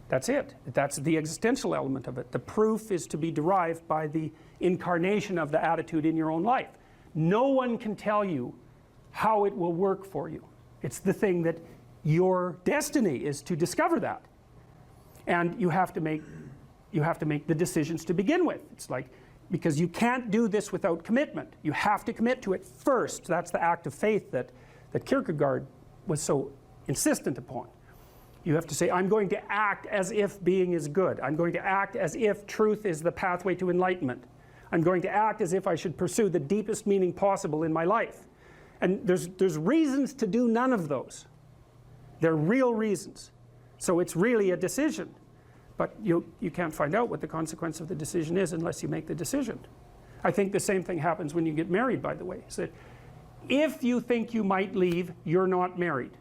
That's it. That's the existential element of it. The proof is to be derived by the incarnation of the attitude in your own life. No one can tell you how it will work for you. It's the thing that your destiny is to discover that. And you have to make the decisions to begin with. It's like, because you can't do this without commitment. You have to commit to it first. That's the act of faith that Kierkegaard was so insistent upon. You have to say, I'm going to act as if being is good. I'm going to act as if truth is the pathway to enlightenment. I'm going to act as if I should pursue the deepest meaning possible in my life. And there's reasons to do none of those. They're real reasons. So it's really a decision. But you can't find out what the consequence of the decision is unless you make the decision. I think the same thing happens when you get married, by the way. So if you think you might leave, you're not married.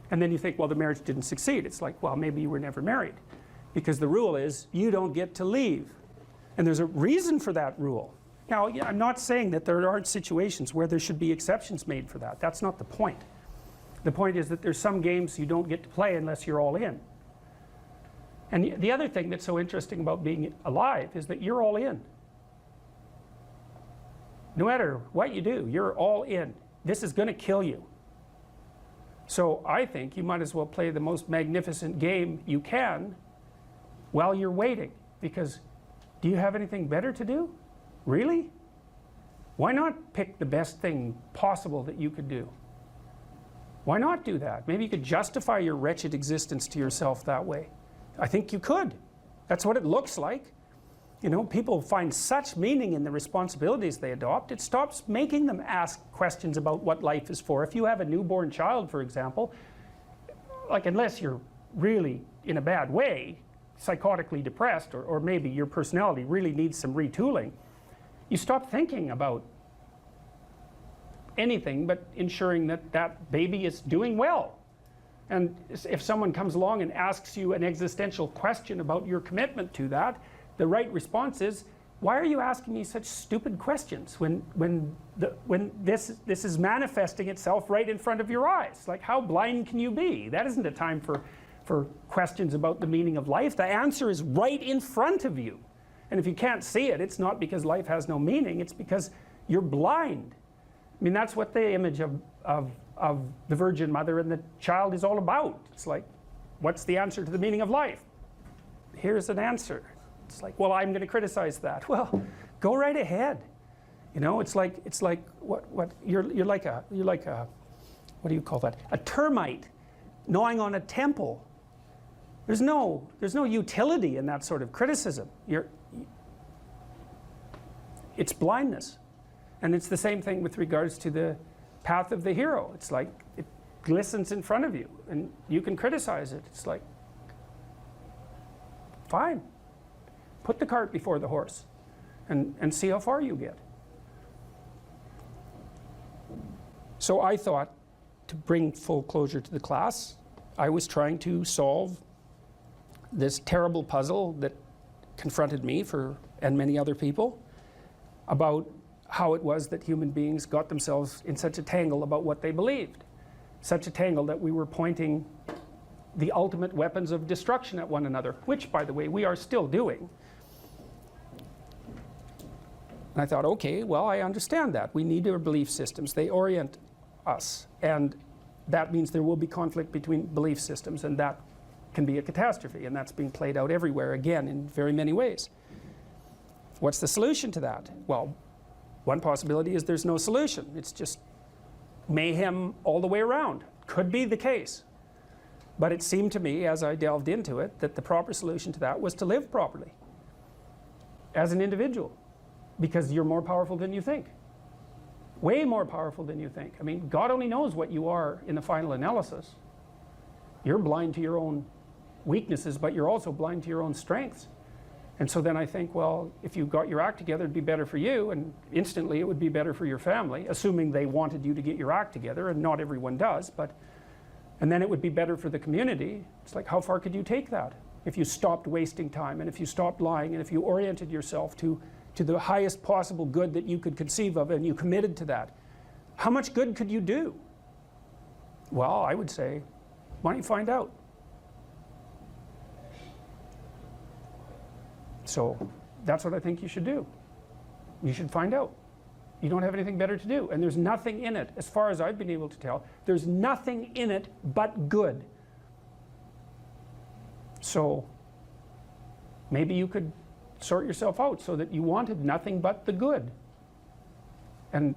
And then you think, well, the marriage didn't succeed. It's like, well, maybe you were never married. Because the rule is, you don't get to leave. And there's a reason for that rule. Now, I'm not saying that there aren't situations where there should be exceptions made for that. That's not the point. The point is that there's some games you don't get to play unless you're all in. And the other thing that's so interesting about being alive is that you're all in. No matter what you do, you're all in. This is going to kill you. So I think you might as well play the most magnificent game you can while you're waiting. Because do you have anything better to do? Really? Why not pick the best thing possible that you could do? Why not do that? Maybe you could justify your wretched existence to yourself that way. I think you could. That's what it looks like. You know, people find such meaning in the responsibilities they adopt, it stops making them ask questions about what life is for. If you have a newborn child, for example, like, unless you're really in a bad way, psychotically depressed, or maybe your personality really needs some retooling, you stop thinking about anything but ensuring that that baby is doing well. And if someone comes along and asks you an existential question about your commitment to that, the right response is, why are you asking me such stupid questions when this is manifesting itself right in front of your eyes? Like, how blind can you be? That isn't a time for questions about the meaning of life. The answer is right in front of you. And if you can't see it, it's not because life has no meaning, it's because you're blind. I mean, that's what the image of the Virgin Mother and the child is all about. It's like, what's the answer to the meaning of life? Here's an answer. It's like, well, I'm going to criticize that. Well, go right ahead. You know, it's like what you're like a what do you call that? A termite gnawing on a temple. There's no utility in that sort of criticism. It's blindness. And it's the same thing with regards to the path of the hero. It's like it glistens in front of you and you can criticize it. It's like, fine. Put the cart before the horse and see how far you get. So I thought, to bring full closure to the class, I was trying to solve this terrible puzzle that confronted me and many other people about how it was that human beings got themselves in such a tangle about what they believed. Such a tangle that we were pointing the ultimate weapons of destruction at one another, which, by the way, we are still doing. And I thought, okay, well, I understand that. We need our belief systems. They orient us. And that means there will be conflict between belief systems, and that can be a catastrophe. And that's being played out everywhere, again, in very many ways. What's the solution to that? Well, one possibility is there's no solution. It's just mayhem all the way around. Could be the case. But it seemed to me, as I delved into it, that the proper solution to that was to live properly as an individual, because you're more powerful than you think. Way more powerful than you think. I mean, God only knows what you are in the final analysis. You're blind to your own weaknesses, but you're also blind to your own strengths. And so then I think, well, if you got your act together, it'd be better for you, and instantly it would be better for your family, assuming they wanted you to get your act together, and not everyone does, and then it would be better for the community. It's like, how far could you take that? If you stopped wasting time, and if you stopped lying, and if you oriented yourself to the highest possible good that you could conceive of, and you committed to that, how much good could you do? Well, I would say, why don't you find out? So that's what I think you should do. You should find out. You don't have anything better to do. And there's nothing in it, as far as I've been able to tell, there's nothing in it but good. So maybe you could sort yourself out so that you wanted nothing but the good. And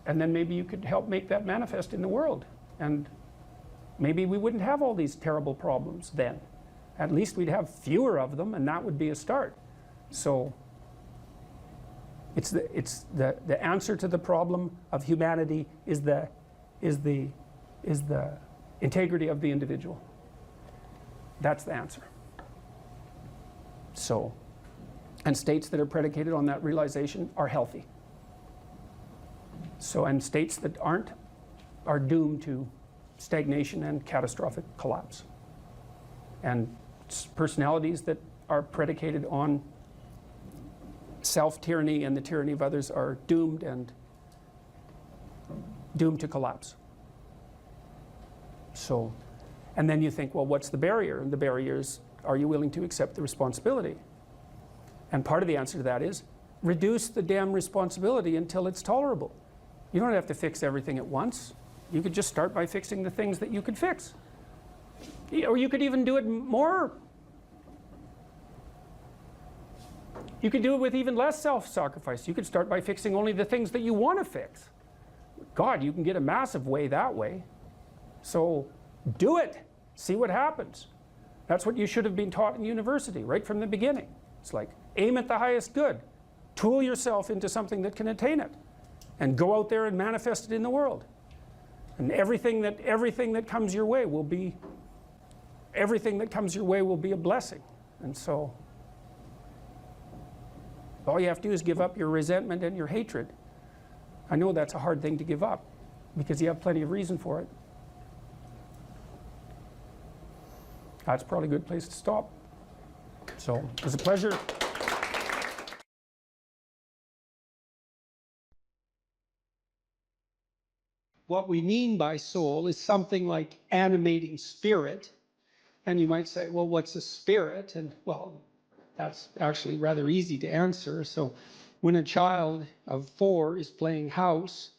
then maybe you could help make that manifest in the world. And maybe we wouldn't have all these terrible problems then. At least we'd have fewer of them, and that would be a start. So it's the answer to the problem of humanity is the integrity of the individual. That's the answer. So, and states that are predicated on that realization are healthy. So, and states that aren't are doomed to stagnation and catastrophic collapse. And personalities that are predicated on self-tyranny and the tyranny of others are doomed to collapse. So, and then you think, well, what's the barrier? And the barrier is, are you willing to accept the responsibility? And part of the answer to that is, reduce the damn responsibility until it's tolerable. You don't have to fix everything at once. You could just start by fixing the things that you could fix. Or you could even do it more. You could do it with even less self-sacrifice. You could start by fixing only the things that you want to fix. God, you can get a massive way that way. So do it. See what happens. That's what you should have been taught in university right from the beginning. It's like, aim at the highest good. Tool yourself into something that can attain it. And go out there and manifest it in the world. And everything that comes your way will be a blessing. And so all you have to do is give up your resentment and your hatred. I know that's a hard thing to give up because you have plenty of reason for it. That's probably a good place to stop. So it was a pleasure. What we mean by soul is something like animating spirit. And you might say, well, what's a spirit? And well, that's actually rather easy to answer. So when a child of 4 is playing house,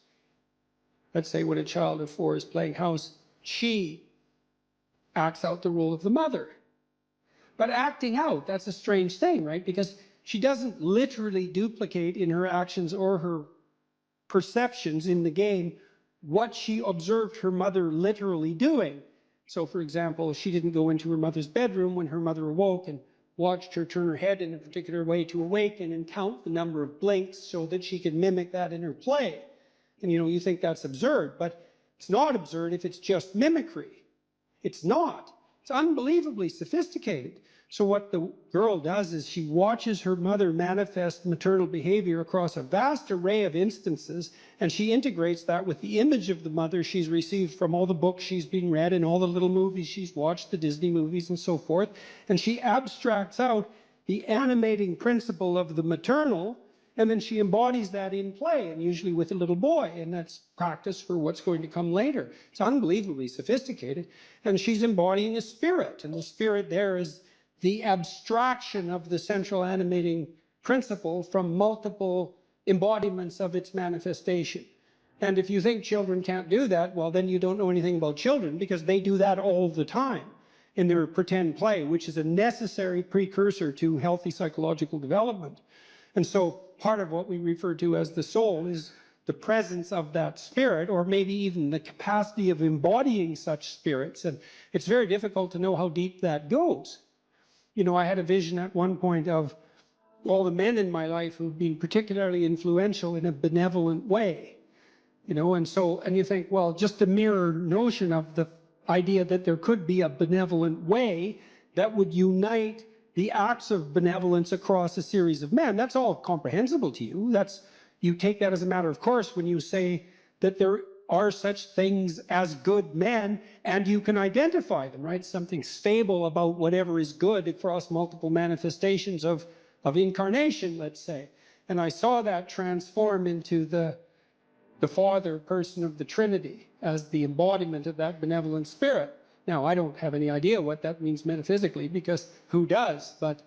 let's say when a child of 4 is playing house, she acts out the role of the mother. But acting out, that's a strange thing, right? Because she doesn't literally duplicate in her actions or her perceptions in the game what she observed her mother literally doing. So for example, she didn't go into her mother's bedroom when her mother awoke and watched her turn her head in a particular way to awaken and count the number of blinks so that she could mimic that in her play. And you think that's absurd, but it's not absurd if it's just mimicry. It's not. It's unbelievably sophisticated. So what the girl does is she watches her mother manifest maternal behavior across a vast array of instances, and she integrates that with the image of the mother she's received from all the books she's been read and all the little movies she's watched, the Disney movies and so forth, and she abstracts out the animating principle of the maternal, and then she embodies that in play, and usually with a little boy, and that's practice for what's going to come later. It's unbelievably sophisticated, and she's embodying a spirit, and the spirit there is the abstraction of the central animating principle from multiple embodiments of its manifestation. And if you think children can't do that, well, then you don't know anything about children, because they do that all the time in their pretend play, which is a necessary precursor to healthy psychological development. And so part of what we refer to as the soul is the presence of that spirit, or maybe even the capacity of embodying such spirits. And it's very difficult to know how deep that goes. You know, I had a vision at one point of all the men in my life who've been particularly influential in a benevolent way. You know, and you think, well, just the mere notion of the idea that there could be a benevolent way that would unite the acts of benevolence across a series of men, that's all comprehensible to you. You take that as a matter of course when you say that there are such things as good men, and you can identify them, right? Something stable about whatever is good across multiple manifestations of incarnation, let's say. And I saw that transform into the Father person of the Trinity as the embodiment of that benevolent spirit. Now, I don't have any idea what that means metaphysically, because who does? But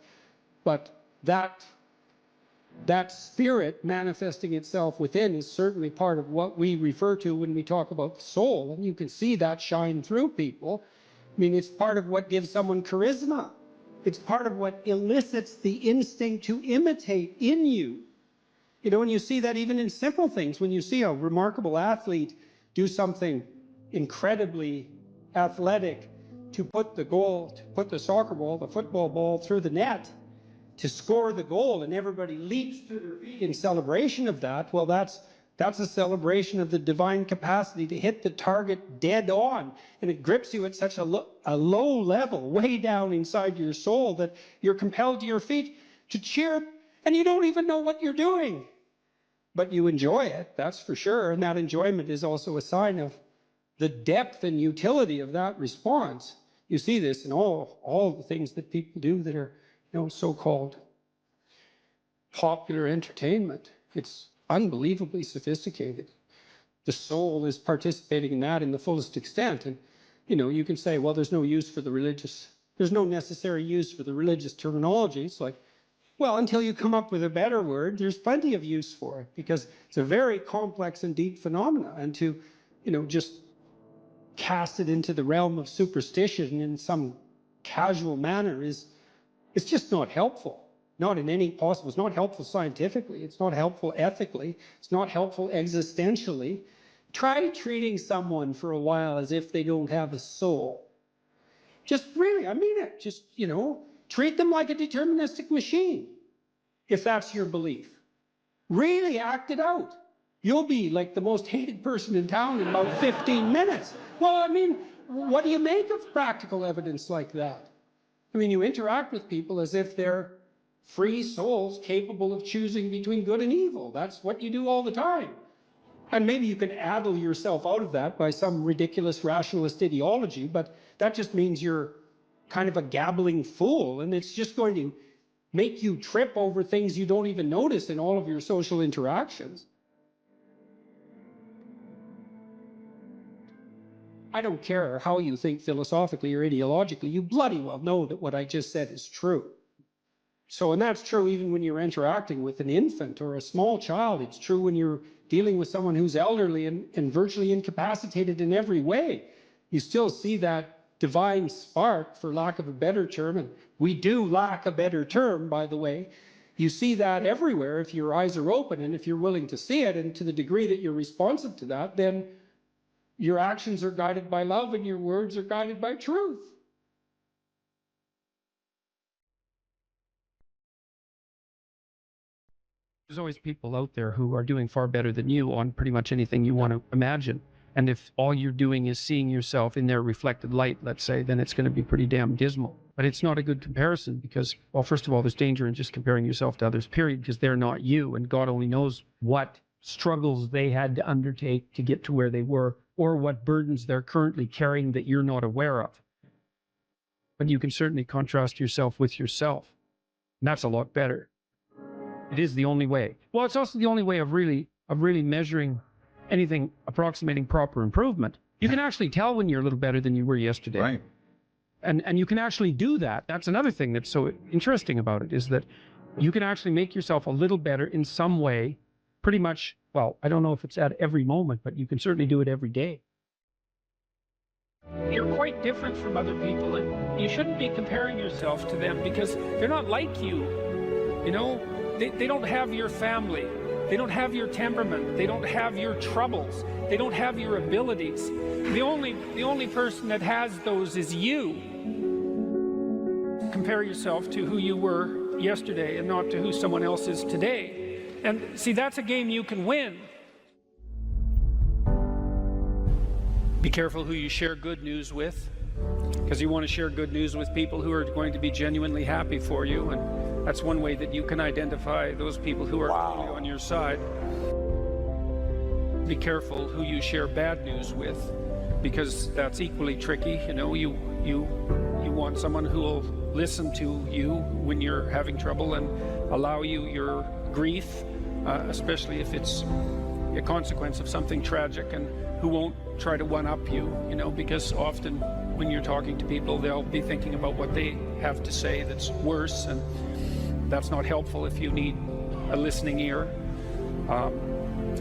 that spirit manifesting itself within is certainly part of what we refer to when we talk about the soul. And you can see that shine through people. I mean, it's part of what gives someone charisma. It's part of what elicits the instinct to imitate in you. You know, and you see that even in simple things. When you see a remarkable athlete do something incredibly athletic to put the soccer ball, the football ball through the net, to score the goal, and everybody leaps to their feet in celebration of that, well, that's a celebration of the divine capacity to hit the target dead on. And it grips you at such a low level, way down inside your soul, that you're compelled to your feet to cheer, and you don't even know what you're doing. But you enjoy it, that's for sure. And that enjoyment is also a sign of the depth and utility of that response. You see this in all the things that people do that are, you know, so-called popular entertainment. It's unbelievably sophisticated. The soul is participating in that in the fullest extent. And, you know, you can say, well, there's no necessary use for the religious terminology. It's like, well, until you come up with a better word, there's plenty of use for it, because it's a very complex and deep phenomena. And to, you know, just cast it into the realm of superstition in some casual manner it's just not helpful. Not in any possible. It's not helpful scientifically. It's not helpful ethically. It's not helpful existentially. Try treating someone for a while as if they don't have a soul. Just really, I mean it. Just, you know, treat them like a deterministic machine, if that's your belief. Really act it out. You'll be like the most hated person in town in about 15 minutes. Well, I mean, what do you make of practical evidence like that? I mean, you interact with people as if they're free souls capable of choosing between good and evil. That's what you do all the time. And maybe you can addle yourself out of that by some ridiculous rationalist ideology, but that just means you're kind of a gabbling fool, and it's just going to make you trip over things you don't even notice in all of your social interactions. I don't care how you think philosophically or ideologically, you bloody well know that what I just said is true. So, and that's true even when you're interacting with an infant or a small child. It's true when you're dealing with someone who's elderly and virtually incapacitated in every way. You still see that divine spark, for lack of a better term, and we do lack a better term, by the way. You see that everywhere if your eyes are open and if you're willing to see it, and to the degree that you're responsive to that, then your actions are guided by love and your words are guided by truth. There's always people out there who are doing far better than you on pretty much anything you want to imagine. And if all you're doing is seeing yourself in their reflected light, let's say, then it's going to be pretty damn dismal. But it's not a good comparison because, well, first of all, there's danger in just comparing yourself to others, period, because they're not you. And God only knows what struggles they had to undertake to get to where they were, or what burdens they're currently carrying that you're not aware of. But you can certainly contrast yourself with yourself. And that's a lot better. It is the only way. Well, it's also the only way of really measuring anything approximating proper improvement. You can actually tell when you're a little better than you were yesterday. Right. And you can actually do that. That's another thing that's so interesting about it, is that you can actually make yourself a little better in some way pretty much, well, I don't know if it's at every moment, but you can certainly do it every day. You're quite different from other people, and you shouldn't be comparing yourself to them because they're not like you. You know, they don't have your family. They don't have your temperament. They don't have your troubles. They don't have your abilities. The only person that has those is you. Compare yourself to who you were yesterday and not to who someone else is today. And see, that's a game you can win. Be careful who you share good news with, because you want to share good news with people who are going to be genuinely happy for you, and that's one way that you can identify those people who are really on your side. Be careful who you share bad news with, because that's equally tricky. You know, you want someone who will listen to you when you're having trouble and allow you your grief, especially if it's a consequence of something tragic, and who won't try to one-up you, you know, because often when you're talking to people, they'll be thinking about what they have to say that's worse, and that's not helpful if you need a listening ear.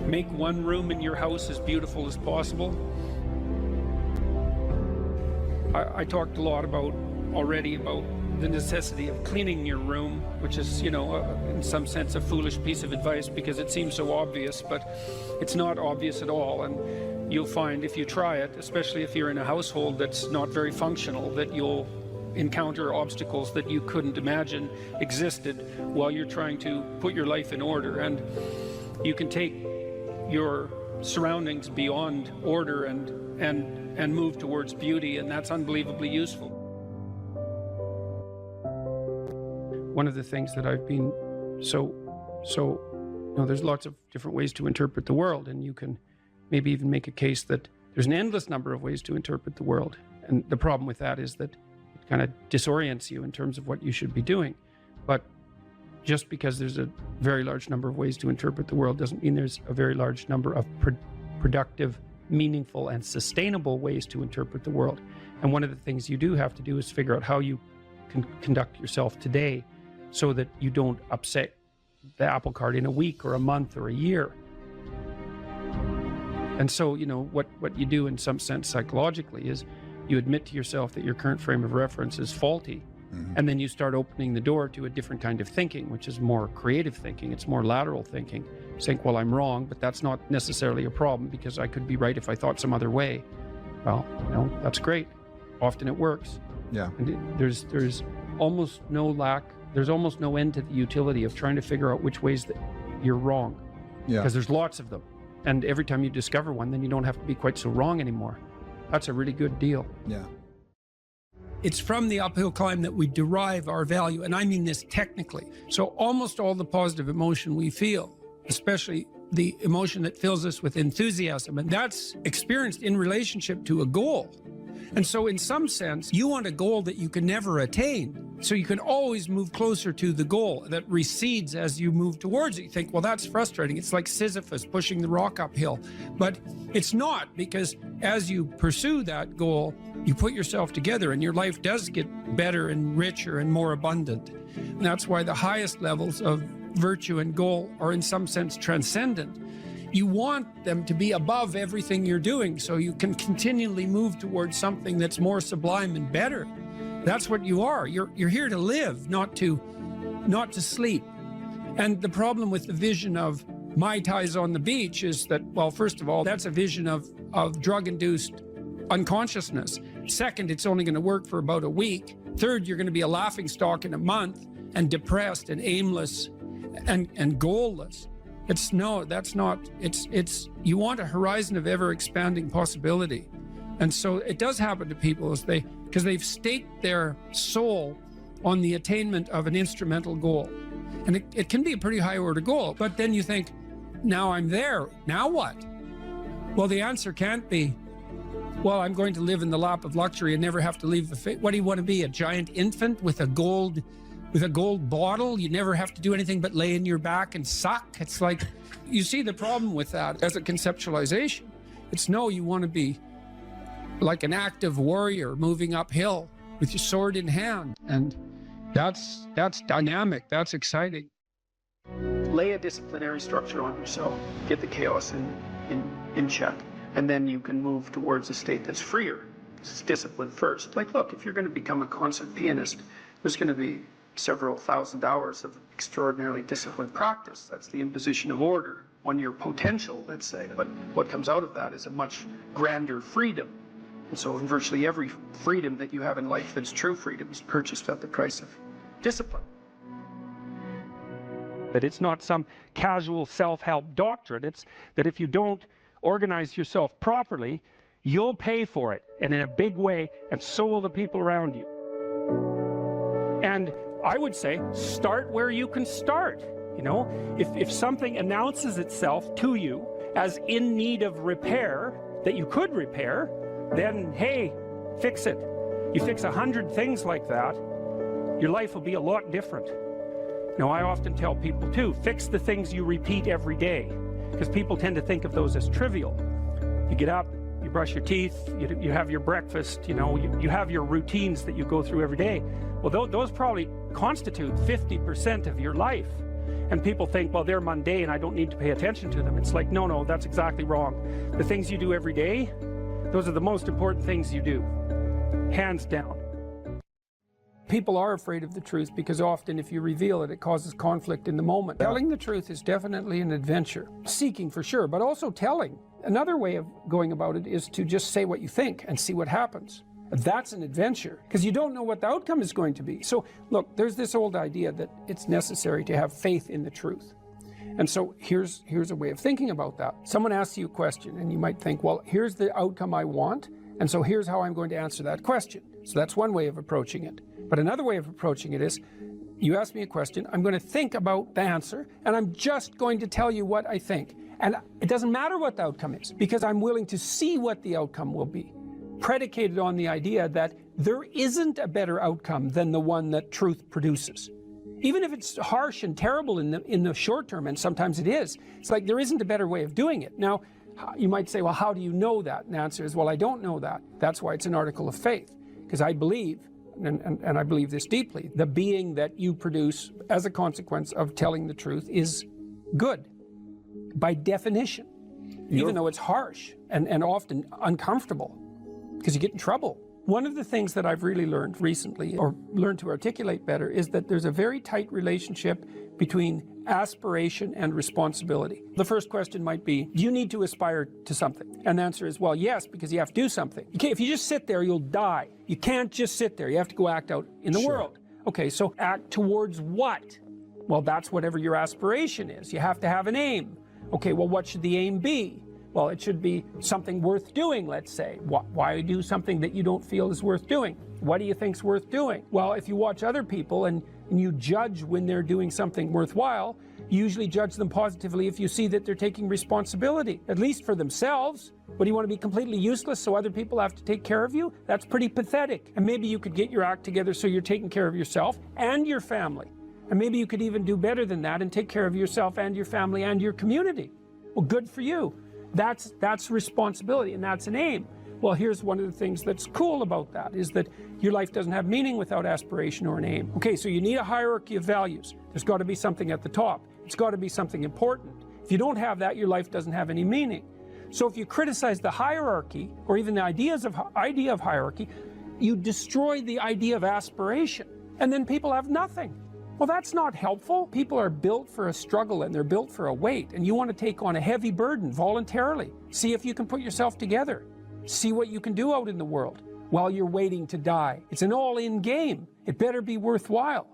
Make one room in your house as beautiful as possible. I talked a lot already about the necessity of cleaning your room, which is, you know, in some sense a foolish piece of advice because it seems so obvious, but it's not obvious at all. And you'll find if you try it, especially if you're in a household that's not very functional, that you'll encounter obstacles that you couldn't imagine existed while you're trying to put your life in order. And you can take your surroundings beyond order and move towards beauty, and that's unbelievably useful. One of the things that I've been so you know, there's lots of different ways to interpret the world, and you can maybe even make a case that there's an endless number of ways to interpret the world. And the problem with that is that it kind of disorients you in terms of what you should be doing. But just because there's a very large number of ways to interpret the world doesn't mean there's a very large number of productive, meaningful, and sustainable ways to interpret the world. And one of the things you do have to do is figure out how you can conduct yourself today so that you don't upset the apple cart in a week or a month or a year. And so, you know, what you do in some sense psychologically is you admit to yourself that your current frame of reference is faulty. Mm-hmm. And then you start opening the door to a different kind of thinking, which is more creative thinking. It's more lateral thinking. Saying, well, I'm wrong, but that's not necessarily a problem because I could be right if I thought some other way. Well, you know, that's great. Often it works. Yeah. And there's almost no end to the utility of trying to figure out which ways that you're wrong. Yeah. Because there's lots of them. And every time you discover one, then you don't have to be quite so wrong anymore. That's a really good deal. Yeah. It's from the uphill climb that we derive our value, and I mean this technically. So almost all the positive emotion we feel, especially the emotion that fills us with enthusiasm, and that's experienced in relationship to a goal. And so in some sense, you want a goal that you can never attain. So you can always move closer to the goal that recedes as you move towards it. You think, well, that's frustrating. It's like Sisyphus pushing the rock uphill. But it's not, because as you pursue that goal, you put yourself together and your life does get better and richer and more abundant. And that's why the highest levels of virtue and goal are in some sense transcendent. You want them to be above everything you're doing so you can continually move towards something that's more sublime and better. That's what you are. You're here to live, not to sleep. And the problem with the vision of Mai Tais on the beach is that, well, first of all, that's a vision of drug-induced unconsciousness. Second, it's only going to work for about a week. Third, you're going to be a laughingstock in a month and depressed and aimless and goalless. You want a horizon of ever expanding possibility. And so it does happen to people because they've staked their soul on the attainment of an instrumental goal. And it can be a pretty high order goal, but then you think, now I'm there, now what? Well, the answer can't be, well, I'm going to live in the lap of luxury and never have to leave what do you want to be, a giant infant with a gold bottle? You never have to do anything but lay in your back and suck. It's like, you see the problem with that as a conceptualization. It's no, you want to be like an active warrior moving uphill with your sword in hand. And that's dynamic, that's exciting. lay a disciplinary structure on yourself, get the chaos in check, and then you can move towards a state that's freer. It's discipline first. Like, look, if you're going to become a concert pianist, there's going to be several thousand hours of extraordinarily disciplined practice. That's the imposition of order on your potential, let's say. But what comes out of that is a much grander freedom. And so virtually every freedom that you have in life that's true freedom is purchased at the price of discipline. That it's not some casual self-help doctrine. It's that if you don't organize yourself properly, you'll pay for it, and in a big way, and so will the people around you. And I would say, start where you can start. You know, if something announces itself to you as in need of repair, that you could repair, then, hey, fix it. You fix 100 things like that, your life will be a lot different. Now, I often tell people too, fix the things you repeat every day, because people tend to think of those as trivial. You get up, you brush your teeth, you have your breakfast, you know, you have your routines that you go through every day. Well, those probably constitute 50% of your life. And people think, well, they're mundane, I don't need to pay attention to them. It's like, no, that's exactly wrong. The things you do every day, those are the most important things you do, hands down. People are afraid of the truth because often if you reveal it, it causes conflict in the moment. Telling the truth is definitely an adventure. Seeking for sure, but also telling. Another way of going about it is to just say what you think and see what happens. That's an adventure, because you don't know what the outcome is going to be. So look, there's this old idea that it's necessary to have faith in the truth. And so here's a way of thinking about that. Someone asks you a question and you might think, well, here's the outcome I want, and so here's how I'm going to answer that question. So that's one way of approaching it. But another way of approaching it is, you ask me a question, I'm going to think about the answer, and I'm just going to tell you what I think. And it doesn't matter what the outcome is, because I'm willing to see what the outcome will be, predicated on the idea that there isn't a better outcome than the one that truth produces. Even if it's harsh and terrible in the short term, and sometimes it is, it's like there isn't a better way of doing it. Now, you might say, well, how do you know that? And the answer is, well, I don't know that. That's why it's an article of faith, because I believe, and I believe this deeply, the being that you produce as a consequence of telling the truth is good, by definition, even though it's harsh and often uncomfortable, because you get in trouble. One of the things that I've really learned recently, or learned to articulate better, is that there's a very tight relationship between aspiration and responsibility. The first question might be, do you need to aspire to something? And the answer is, well, yes, because you have to do something. If you just sit there, you'll die. You can't just sit there. You have to go act out in the world. Okay, so act towards what? Well, that's whatever your aspiration is. You have to have an aim. Okay, well, what should the aim be? Well, it should be something worth doing, let's say. Why do something that you don't feel is worth doing? What do you think's worth doing? Well, if you watch other people and you judge when they're doing something worthwhile, you usually judge them positively if you see that they're taking responsibility, at least for themselves. What, do you want to be completely useless so other people have to take care of you? That's pretty pathetic. And maybe you could get your act together so you're taking care of yourself and your family. And maybe you could even do better than that and take care of yourself and your family and your community. Well, good for you. That's responsibility, and that's an aim. Well, here's one of the things that's cool about that, is that your life doesn't have meaning without aspiration or an aim. Okay, so you need a hierarchy of values. There's got to be something at the top. It's got to be something important. If you don't have that, your life doesn't have any meaning. So if you criticize the hierarchy, or even the idea of hierarchy, you destroy the idea of aspiration, and then people have nothing. Well, that's not helpful. People are built for a struggle, and they're built for a weight, and you want to take on a heavy burden voluntarily. See if you can put yourself together. See what you can do out in the world while you're waiting to die. It's an all-in game. It better be worthwhile.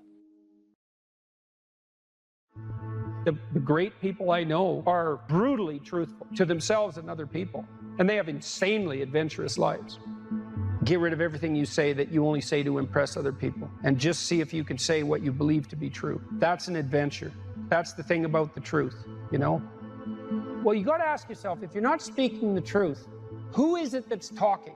The great people I know are brutally truthful to themselves and other people, and they have insanely adventurous lives. Get rid of everything you say that you only say to impress other people, and just see if you can say what you believe to be true. That's an adventure. That's the thing about the truth, you know? Well, you got to ask yourself, if you're not speaking the truth, who is it that's talking?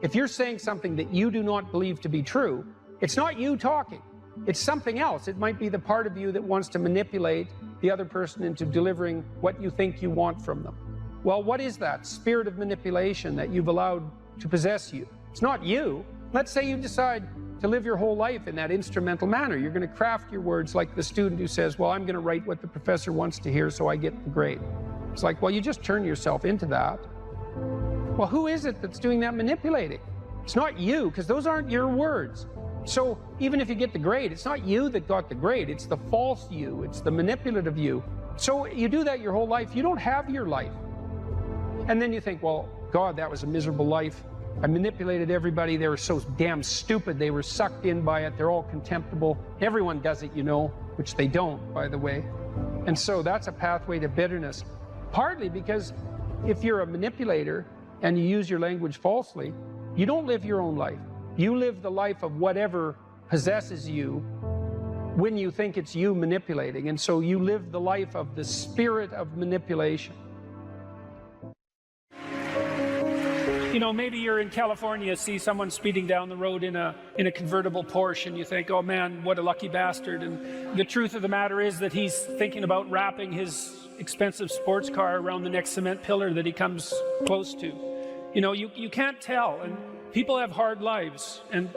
If you're saying something that you do not believe to be true, it's not you talking. It's something else. It might be the part of you that wants to manipulate the other person into delivering what you think you want from them. Well, what is that spirit of manipulation that you've allowed to possess you? It's not you. Let's say you decide, to live your whole life in that instrumental manner. You're going to craft your words like the student who says, well, I'm going to write what the professor wants to hear so I get the grade. It's like, well, you just turn yourself into that. Well, who is it that's doing that manipulating? It's not you, because those aren't your words. So even if you get the grade, it's not you that got the grade. It's the false you. It's the manipulative you. So you do that your whole life. You don't have your life. And then you think, well, God, that was a miserable life. I manipulated everybody. They were so damn stupid. They were sucked in by it. They're all contemptible. Everyone does it, you know, which they don't, by the way. And so that's a pathway to bitterness. Partly because if you're a manipulator and you use your language falsely, you don't live your own life. You live the life of whatever possesses you when you think it's you manipulating. And so you live the life of the spirit of manipulation. You know, maybe you're in California, see someone speeding down the road in a convertible Porsche, and you think, oh man, what a lucky bastard. And the truth of the matter is that he's thinking about wrapping his expensive sports car around the next cement pillar that he comes close to. You know, you can't tell. And people have hard lives, and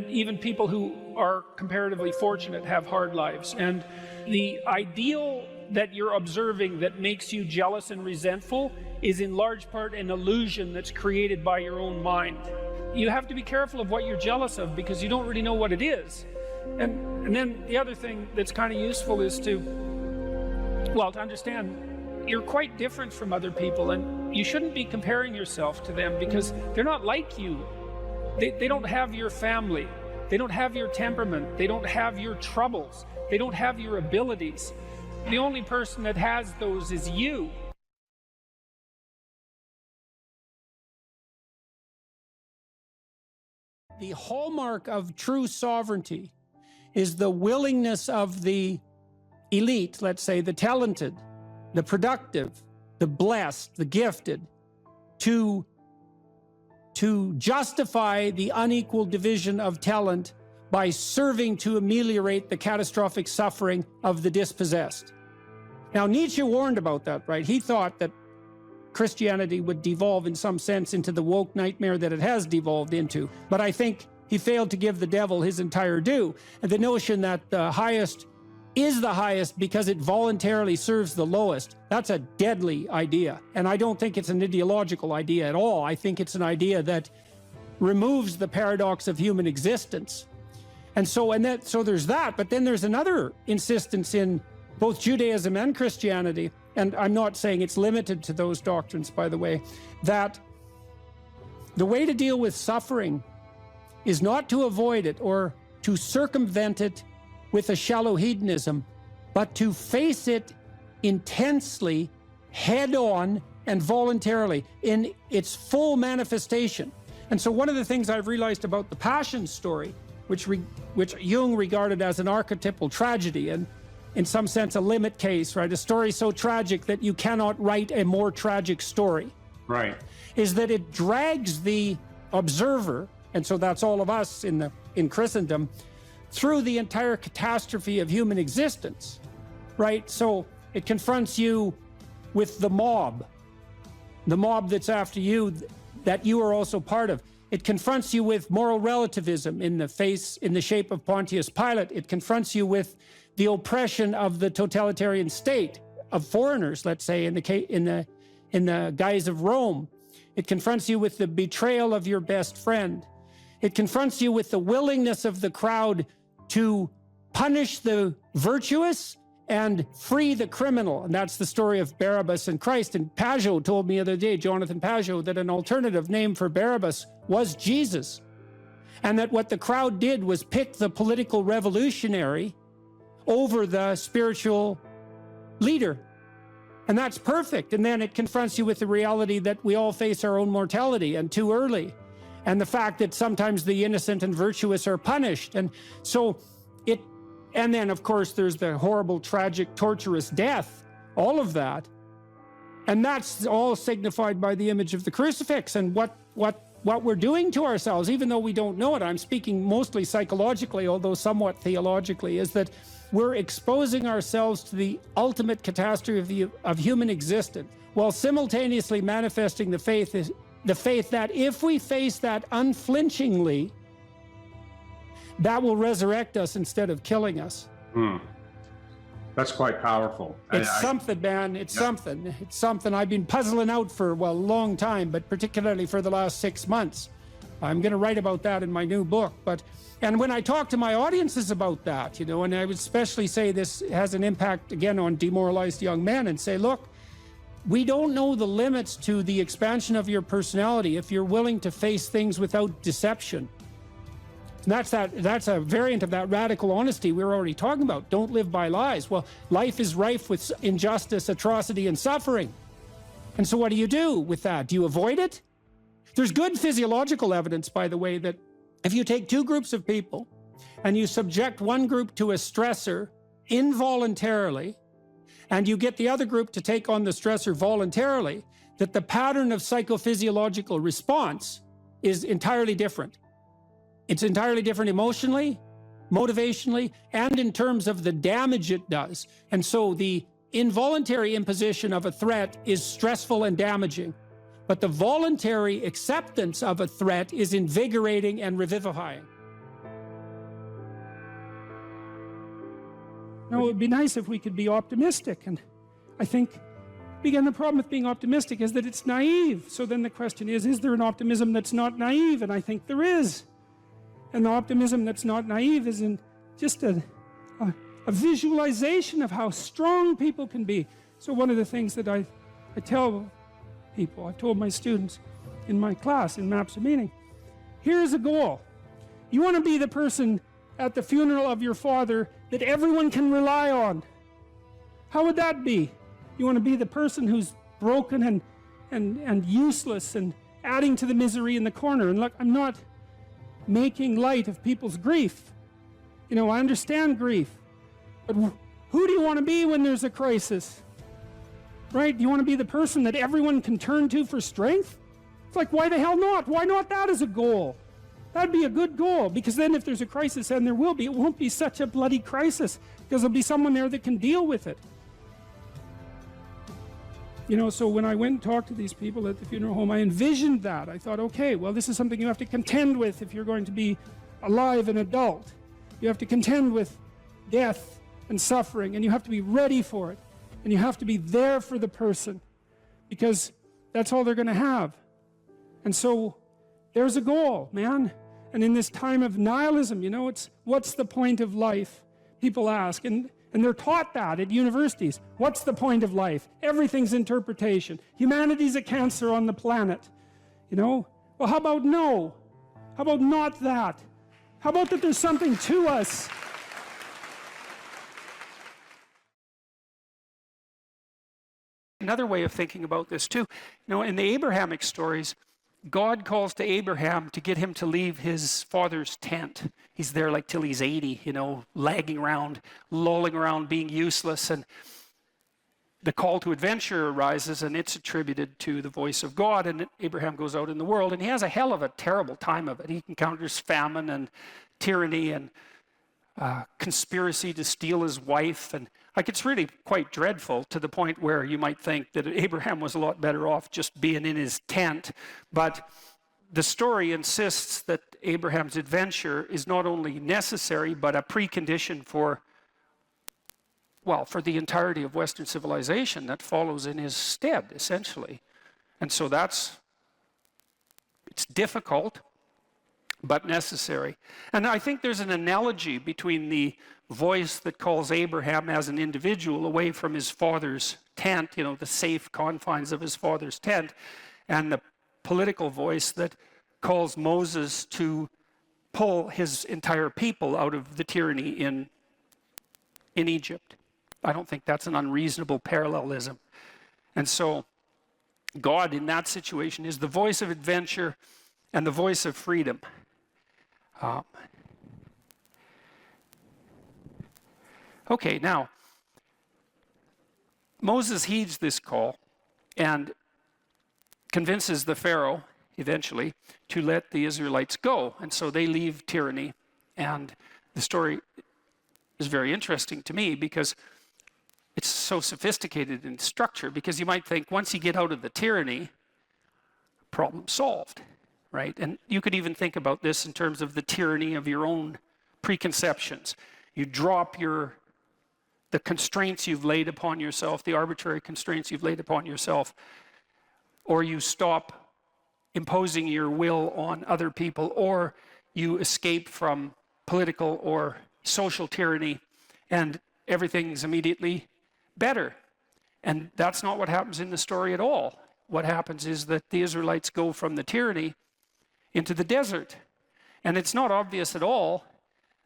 even people who are comparatively fortunate have hard lives. And the ideal that you're observing that makes you jealous and resentful is in large part an illusion that's created by your own mind. You have to be careful of what you're jealous of because you don't really know what it is. And then the other thing that's kind of useful is to understand you're quite different from other people, and you shouldn't be comparing yourself to them because they're not like you. They don't have your family. They don't have your temperament. They don't have your troubles. They don't have your abilities. The only person that has those is you. The hallmark of true sovereignty is the willingness of the elite, let's say the talented, the productive, the blessed, the gifted, to justify the unequal division of talent by serving to ameliorate the catastrophic suffering of the dispossessed. Now, Nietzsche warned about that, right? He thought that Christianity would devolve in some sense into the woke nightmare that it has devolved into. But I think he failed to give the devil his entire due. And the notion that the highest is the highest because it voluntarily serves the lowest, that's a deadly idea. And I don't think it's an ideological idea at all. I think it's an idea that removes the paradox of human existence. And so there's that, but then there's another insistence in both Judaism and Christianity, and I'm not saying it's limited to those doctrines, by the way, that the way to deal with suffering is not to avoid it or to circumvent it with a shallow hedonism, but to face it intensely, head-on, and voluntarily in its full manifestation. And so one of the things I've realized about the Passion story, which Jung regarded as an archetypal tragedy, and in some sense a limit case, right? A story so tragic that you cannot write a more tragic story. Right. Is that it drags the observer, and so that's all of us in Christendom, through the entire catastrophe of human existence, right? So it confronts you with the mob that's after you, that you are also part of. It confronts you with moral relativism in the shape of Pontius Pilate. It confronts you with the oppression of the totalitarian state of foreigners, let's say, in the guise of Rome. It confronts you with the betrayal of your best friend. It confronts you with the willingness of the crowd to punish the virtuous and free the criminal. And that's the story of Barabbas and Christ. And Pajot told me the other day, Jonathan Pajot, that an alternative name for Barabbas was Jesus. And that what the crowd did was pick the political revolutionary over the spiritual leader. And that's perfect. And then it confronts you with the reality that we all face our own mortality, and too early. And the fact that sometimes the innocent and virtuous are punished. And so and then of course there's the horrible, tragic, torturous death, all of that. And that's all signified by the image of the crucifix and what we're doing to ourselves, even though we don't know it. I'm speaking mostly psychologically, although somewhat theologically, is that we're exposing ourselves to the ultimate catastrophe of human existence, while simultaneously manifesting the faith that if we face that unflinchingly, that will resurrect us instead of killing us. That's quite powerful. It's something, man. It's something. It's something I've been puzzling out for, well, a long time, but particularly for the last 6 months. I'm going to write about that in my new book. And when I talk to my audiences about that, you know, and I would especially say this has an impact, again, on demoralized young men, and say, look, we don't know the limits to the expansion of your personality if you're willing to face things without deception. And that's a variant of that radical honesty we were already talking about. Don't live by lies. Well, life is rife with injustice, atrocity, and suffering. And so what do you do with that? Do you avoid it? There's good physiological evidence, by the way, that if you take two groups of people and you subject one group to a stressor involuntarily, and you get the other group to take on the stressor voluntarily, that the pattern of psychophysiological response is entirely different. It's entirely different emotionally, motivationally, and in terms of the damage it does. And so the involuntary imposition of a threat is stressful and damaging, but the voluntary acceptance of a threat is invigorating and revivifying. Now, it would be nice if we could be optimistic, and I think, again, the problem with being optimistic is that it's naive. So then the question is there an optimism that's not naive? And I think there is. And the optimism that's not naive is in just a visualization of how strong people can be. So one of the things that I tell people, I've told my students in my class, in Maps of Meaning, here's a goal. You want to be the person at the funeral of your father that everyone can rely on. How would that be? You want to be the person who's broken and useless and adding to the misery in the corner. And look, I'm not making light of people's grief. You know, I understand grief. But who do you want to be when there's a crisis? Right? Do you want to be the person that everyone can turn to for strength? It's like, why the hell not? Why not that as a goal? That'd be a good goal, because then if there's a crisis, and there will be, it won't be such a bloody crisis, because there'll be someone there that can deal with it. You know, so when I went and talked to these people at the funeral home, I envisioned that. I thought, okay, well, this is something you have to contend with if you're going to be alive and adult. You have to contend with death and suffering, and you have to be ready for it. And you have to be there for the person, because that's all they're going to have. And so there's a goal, man. And in this time of nihilism, you know, it's what's the point of life? People ask, and they're taught that at universities. What's the point of life? Everything's interpretation. Humanity's a cancer on the planet. You know? Well, how about no? How about not that? How about that there's something to us? Another way of thinking about this too, you know, in the Abrahamic stories, God calls to Abraham to get him to leave his father's tent. He's there like till he's 80, you know, lagging around, lolling around, being useless. And the call to adventure arises, and it's attributed to the voice of God. And Abraham goes out in the world, and he has a hell of a terrible time of it. He encounters famine and tyranny and conspiracy to steal his wife. And like, it's really quite dreadful, to the point where you might think that Abraham was a lot better off just being in his tent. But the story insists that Abraham's adventure is not only necessary, but a precondition for, well, for the entirety of Western civilization that follows in his stead, essentially. And so it's difficult, but necessary. And I think there's an analogy between the voice that calls Abraham as an individual away from his father's tent, you know, the safe confines of his father's tent, and the political voice that calls Moses to pull his entire people out of the tyranny in Egypt. I don't think that's an unreasonable parallelism. And so God in that situation is the voice of adventure and the voice of freedom. Okay, now, Moses heeds this call and convinces the Pharaoh, eventually, to let the Israelites go. And so they leave tyranny. And the story is very interesting to me because it's so sophisticated in structure, because you might think once you get out of the tyranny, problem solved, right? And you could even think about this in terms of the tyranny of your own preconceptions. You drop the constraints you've laid upon yourself, the arbitrary constraints you've laid upon yourself, or you stop imposing your will on other people, or you escape from political or social tyranny, and everything's immediately better. And that's not what happens in the story at all. What happens is that the Israelites go from the tyranny into the desert. And it's not obvious at all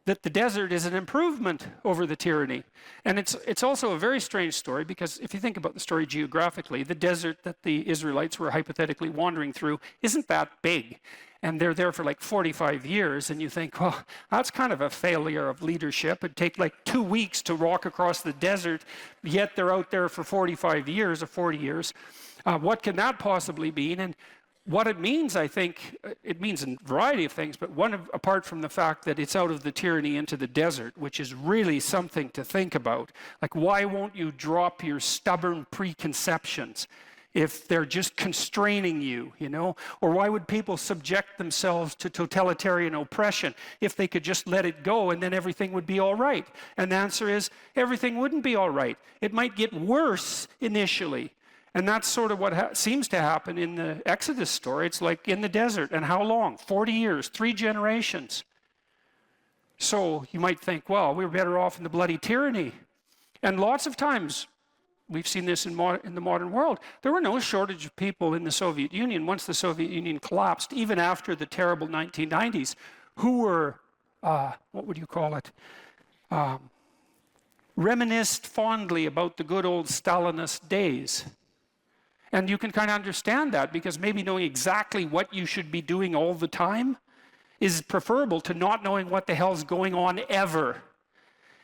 that the desert is an improvement over the tyranny. And it's also a very strange story, because if you think about the story geographically, the desert that the Israelites were hypothetically wandering through isn't that big. And they're there for like 45 years, and you think, well, that's kind of a failure of leadership. It'd take like 2 weeks to walk across the desert, yet they're out there for 45 years or 40 years. What can that possibly mean? And what it means, I think, it means a variety of things, but apart from the fact that it's out of the tyranny into the desert, which is really something to think about. Like, why won't you drop your stubborn preconceptions if they're just constraining you, you know? Or why would people subject themselves to totalitarian oppression if they could just let it go and then everything would be all right? And the answer is, everything wouldn't be all right. It might get worse initially. And that's sort of what seems to happen in the Exodus story. It's like in the desert. And how long? 40 years, 3 generations. So you might think, well, we're better off in the bloody tyranny. And lots of times, we've seen this in the modern world, there were no shortage of people in the Soviet Union once the Soviet Union collapsed, even after the terrible 1990s, who were, what would you call it? Reminisced fondly about the good old Stalinist days. And you can kind of understand that, because maybe knowing exactly what you should be doing all the time is preferable to not knowing what the hell's going on ever.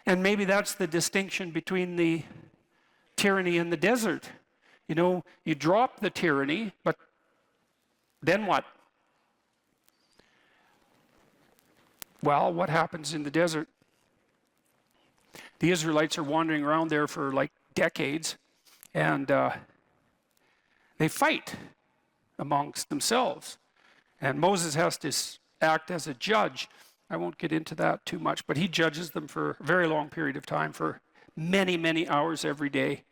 And maybe that's the distinction between the tyranny and the desert. You know, you drop the tyranny, but then what? Well, what happens in the desert? The Israelites are wandering around there for like decades, and they fight amongst themselves. And Moses has to act as a judge. I won't get into that too much, but he judges them for a very long period of time, for many, many hours every day,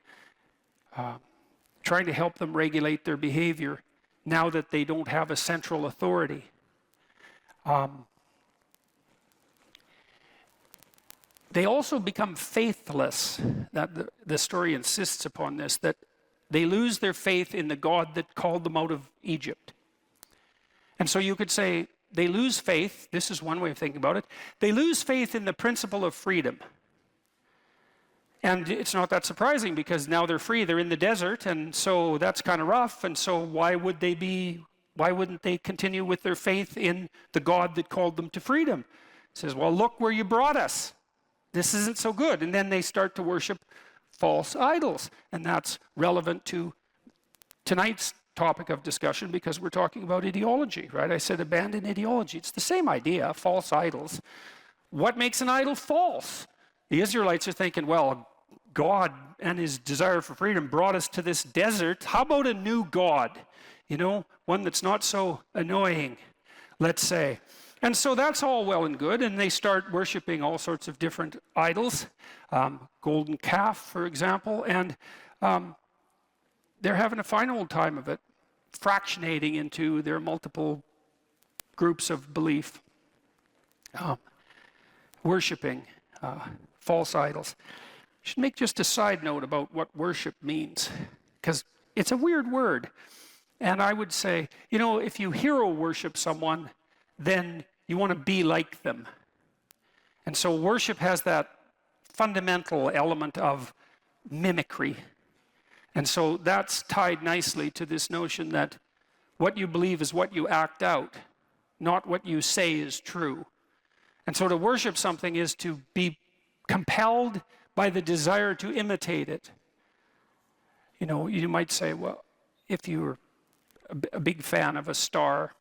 trying to help them regulate their behavior now that they don't have a central authority. They also become faithless. That the story insists upon this, that they lose their faith in the God that called them out of Egypt. And so you could say they lose faith. This is one way of thinking about it. They lose faith in the principle of freedom. And it's not that surprising, because now they're free. They're in the desert, and so that's kind of rough. And so why wouldn't they continue with their faith in the God that called them to freedom? It says, well, look where you brought us. This isn't so good. And then they start to worship false idols. And that's relevant to tonight's topic of discussion, because we're talking about ideology, right? I said abandon ideology. It's the same idea, false idols. What makes an idol false? The Israelites are thinking, well, God and his desire for freedom brought us to this desert. How about a new God? You know, one that's not so annoying, let's say. And so that's all well and good, and they start worshiping all sorts of different idols, golden calf, for example, and they're having a fine old time of it, fractionating into their multiple groups of belief, worshiping false idols. I should make just a side note about what worship means, because it's a weird word. And I would say, you know, if you hero worship someone, then you want to be like them. And so worship has that fundamental element of mimicry. And so that's tied nicely to this notion that what you believe is what you act out, not what you say is true. And so to worship something is to be compelled by the desire to imitate it. You know, you might say, well, if you're a big fan of a star,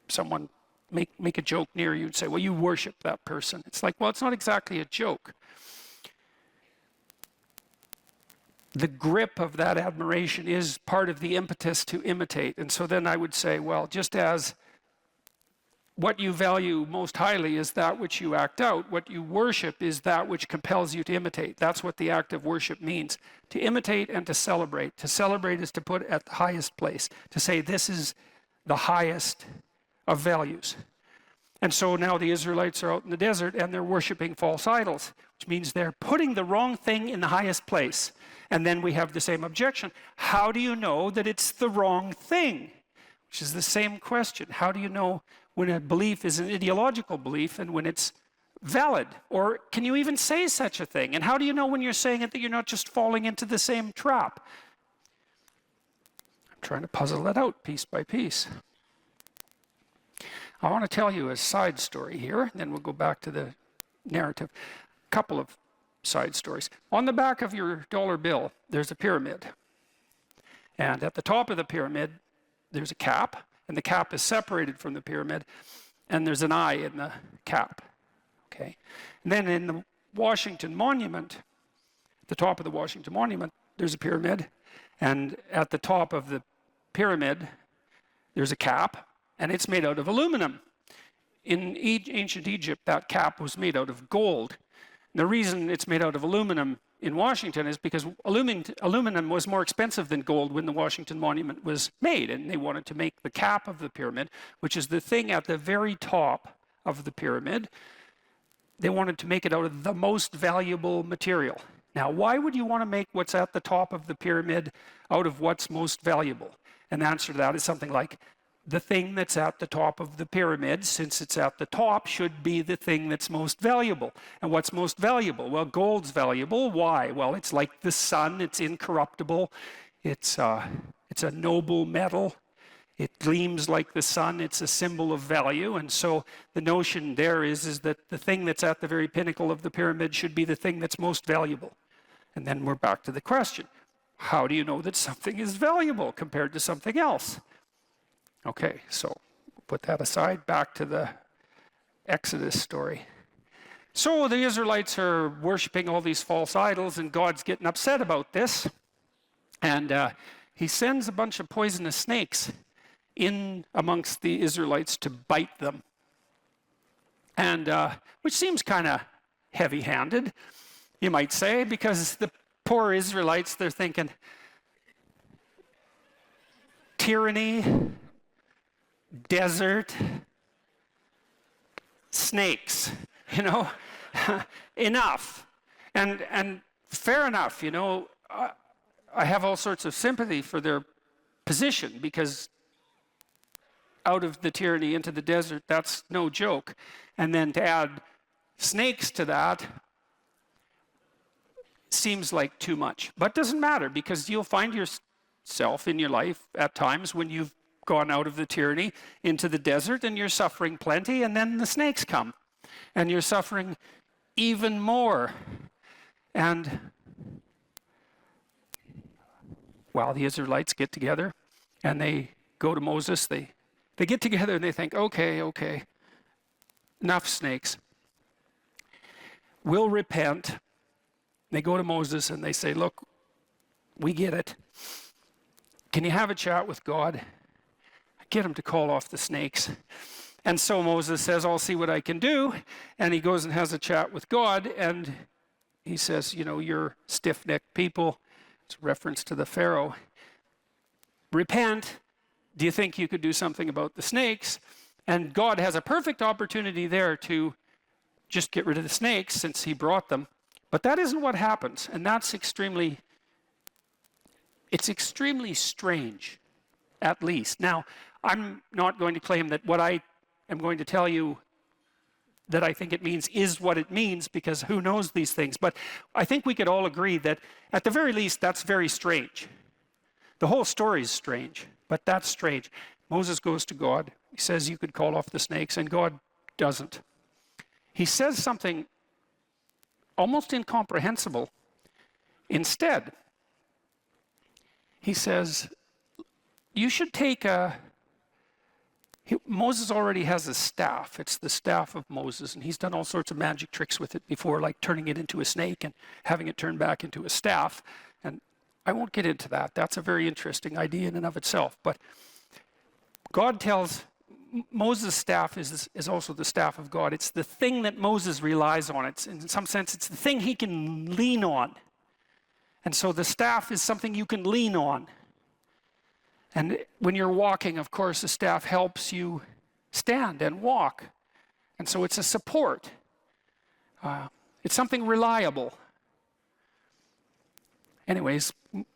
someone make a joke near you and say, well, you worship that person. It's like, well, it's not exactly a joke. The grip of that admiration is part of the impetus to imitate. And so then I would say, well, just as what you value most highly is that which you act out. What you worship is that which compels you to imitate. That's what the act of worship means. To imitate and to celebrate. To celebrate is to put at the highest place. To say this is the highest of values. And so now the Israelites are out in the desert and they're worshiping false idols, which means they're putting the wrong thing in the highest place. And then we have the same objection. How do you know that it's the wrong thing? Which is the same question. How do you know when a belief is an ideological belief and when it's valid? Or can you even say such a thing? And how do you know when you're saying it that you're not just falling into the same trap? I'm trying to puzzle that out piece by piece. I want to tell you a side story here, then we'll go back to the narrative. A couple of side stories. On the back of your dollar bill, there's a pyramid. And at the top of the pyramid, there's a cap, and the cap is separated from the pyramid, and there's an eye in the cap. Okay. And then in the Washington Monument, at the top of the Washington Monument, there's a pyramid, and at the top of the pyramid, there's a cap, and it's made out of aluminum. In ancient Egypt, that cap was made out of gold. And the reason it's made out of aluminum in Washington is because aluminum was more expensive than gold when the Washington Monument was made, and they wanted to make the cap of the pyramid, which is the thing at the very top of the pyramid. They wanted to make it out of the most valuable material. Now, why would you want to make what's at the top of the pyramid out of what's most valuable? And the answer to that is something like, the thing that's at the top of the pyramid, since it's at the top, should be the thing that's most valuable. And what's most valuable? Well, gold's valuable. Why? Well, it's like the sun. It's incorruptible. It's a noble metal. It gleams like the sun. It's a symbol of value. And so the notion there is that the thing that's at the very pinnacle of the pyramid should be the thing that's most valuable. And then we're back to the question. How do you know that something is valuable compared to something else? Okay, so put that aside, back to the Exodus story. So the Israelites are worshiping all these false idols, and God's getting upset about this. And he sends a bunch of poisonous snakes in amongst the Israelites to bite them. And which seems kind of heavy-handed, you might say, because the poor Israelites, they're thinking, tyranny, desert, snakes, you know, enough. And fair enough, you know, I have all sorts of sympathy for their position, because out of the tyranny into the desert, that's no joke. And then to add snakes to that seems like too much. But doesn't matter, because you'll find yourself in your life at times when you've gone out of the tyranny into the desert and you're suffering plenty, and then the snakes come and you're suffering even more. And well, the Israelites get together and they go to Moses. They get together and they think, okay, enough snakes. We'll repent. They go to Moses and they say, look, we get it. Can you have a chat with God? Get him to call off the snakes. And so Moses says, I'll see what I can do. And he goes and has a chat with God. And he says, you know, you're stiff-necked people. It's a reference to the Pharaoh. Repent. Do you think you could do something about the snakes? And God has a perfect opportunity there to just get rid of the snakes since he brought them. But that isn't what happens. And that's extremely strange, at least. Now, I'm not going to claim that what I am going to tell you that I think it means is what it means, because who knows these things. But I think we could all agree that at the very least, that's very strange. The whole story is strange, but that's strange. Moses goes to God. He says you could call off the snakes, and God doesn't. He says something almost incomprehensible. Instead, he says, you should take Moses already has a staff. It's the staff of Moses, and he's done all sorts of magic tricks with it before, like turning it into a snake and having it turn back into a staff. And I won't get into that. That's a very interesting idea in and of itself. But God tells Moses' staff is also the staff of God. It's the thing that Moses relies on. It's, in some sense, it's the thing he can lean on. And so the staff is something you can lean on. And when you're walking, of course, the staff helps you stand and walk. And so it's a support. It's something reliable. Anyways,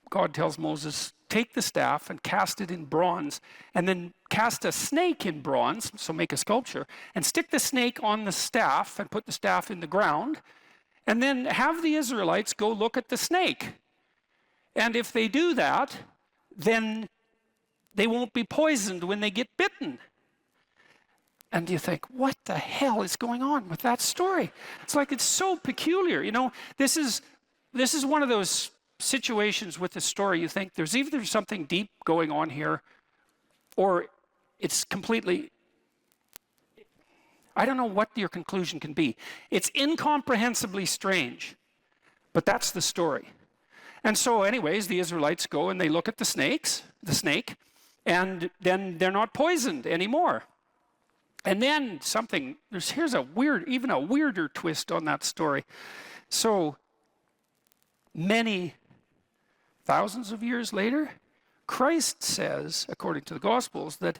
God tells Moses, take the staff and cast it in bronze, and then cast a snake in bronze, so make a sculpture, and stick the snake on the staff and put the staff in the ground, and then have the Israelites go look at the snake. And if they do that, then they won't be poisoned when they get bitten. And you think, what the hell is going on with that story? It's like, it's so peculiar. You know, this is one of those situations with the story you think there's either something deep going on here, or it's completely, I don't know what your conclusion can be. It's incomprehensibly strange, but that's the story. And so anyways, the Israelites go and they look at the snake, and then they're not poisoned anymore. And then here's even a weirder twist on that story. So many thousands of years later, Christ says, according to the Gospels, that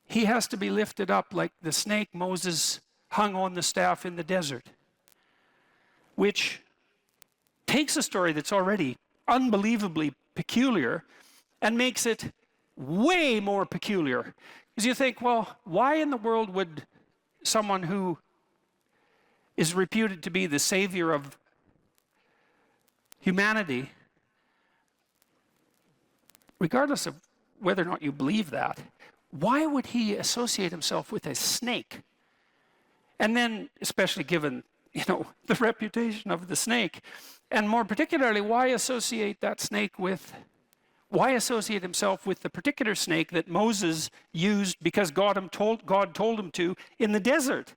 he has to be lifted up like the snake Moses hung on the staff in the desert, which takes a story that's already unbelievably peculiar and makes it way more peculiar. Because you think, well, why in the world would someone who is reputed to be the savior of humanity, regardless of whether or not you believe that, why would he associate himself with a snake? And then, especially given, the reputation of the snake, and more particularly, why associate himself with the particular snake that Moses used because God told him to in the desert?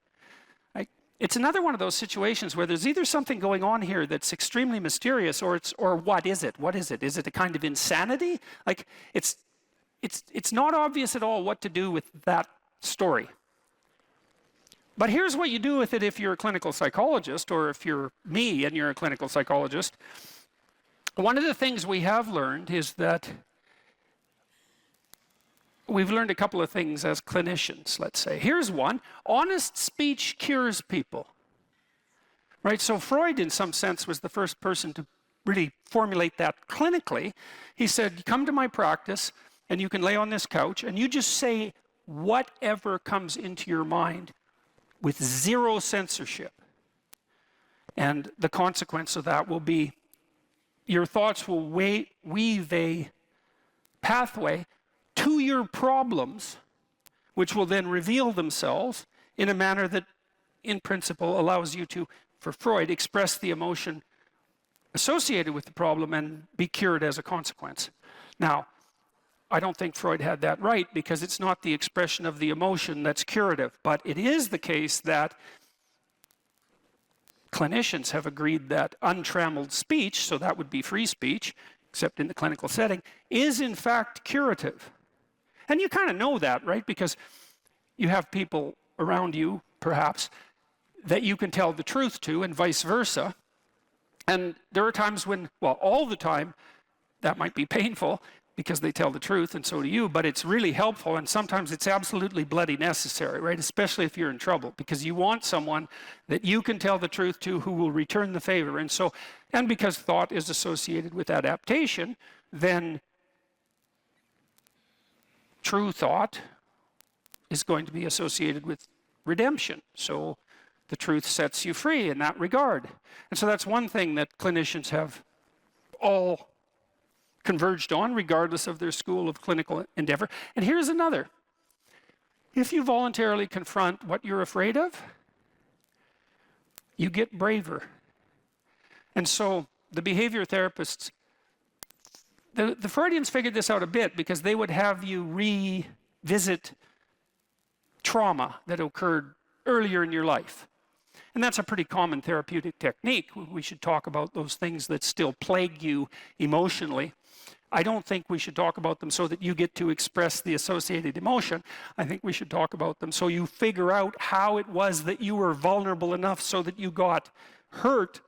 It's another one of those situations where there's either something going on here that's extremely mysterious, or what is it? What is it? Is it a kind of insanity? Like, it's not obvious at all what to do with that story. But here's what you do with it if you're a clinical psychologist, or if you're me and you're a clinical psychologist. One of the things we have learned is that we've learned a couple of things as clinicians, let's say. Here's one: honest speech cures people. Right? So Freud, in some sense, was the first person to really formulate that clinically. He said, come to my practice, and you can lay on this couch, and you just say whatever comes into your mind with zero censorship. And the consequence of that will be your thoughts will weave a pathway to your problems, which will then reveal themselves in a manner that, in principle, allows you to, for Freud, express the emotion associated with the problem and be cured as a consequence. Now, I don't think Freud had that right, because it's not the expression of the emotion that's curative, but it is the case that clinicians have agreed that untrammeled speech, so that would be free speech, except in the clinical setting, is in fact curative. And you kind of know that, right? Because you have people around you, perhaps, that you can tell the truth to, and vice versa. And there are times when, well, all the time, that might be painful because they tell the truth, and so do you, but it's really helpful, and sometimes it's absolutely bloody necessary, right? Especially if you're in trouble, because you want someone that you can tell the truth to who will return the favor. And because thought is associated with adaptation, then true thought is going to be associated with redemption. So the truth sets you free in that regard. And so that's one thing that clinicians have all converged on, regardless of their school of clinical endeavor. And here's another. If you voluntarily confront what you're afraid of, you get braver. And so the behavior therapists, the Freudians figured this out a bit, because they would have you revisit trauma that occurred earlier in your life. And that's a pretty common therapeutic technique. We should talk about those things that still plague you emotionally. I don't think we should talk about them so that you get to express the associated emotion. I think we should talk about them so you figure out how it was that you were vulnerable enough so that you got hurt,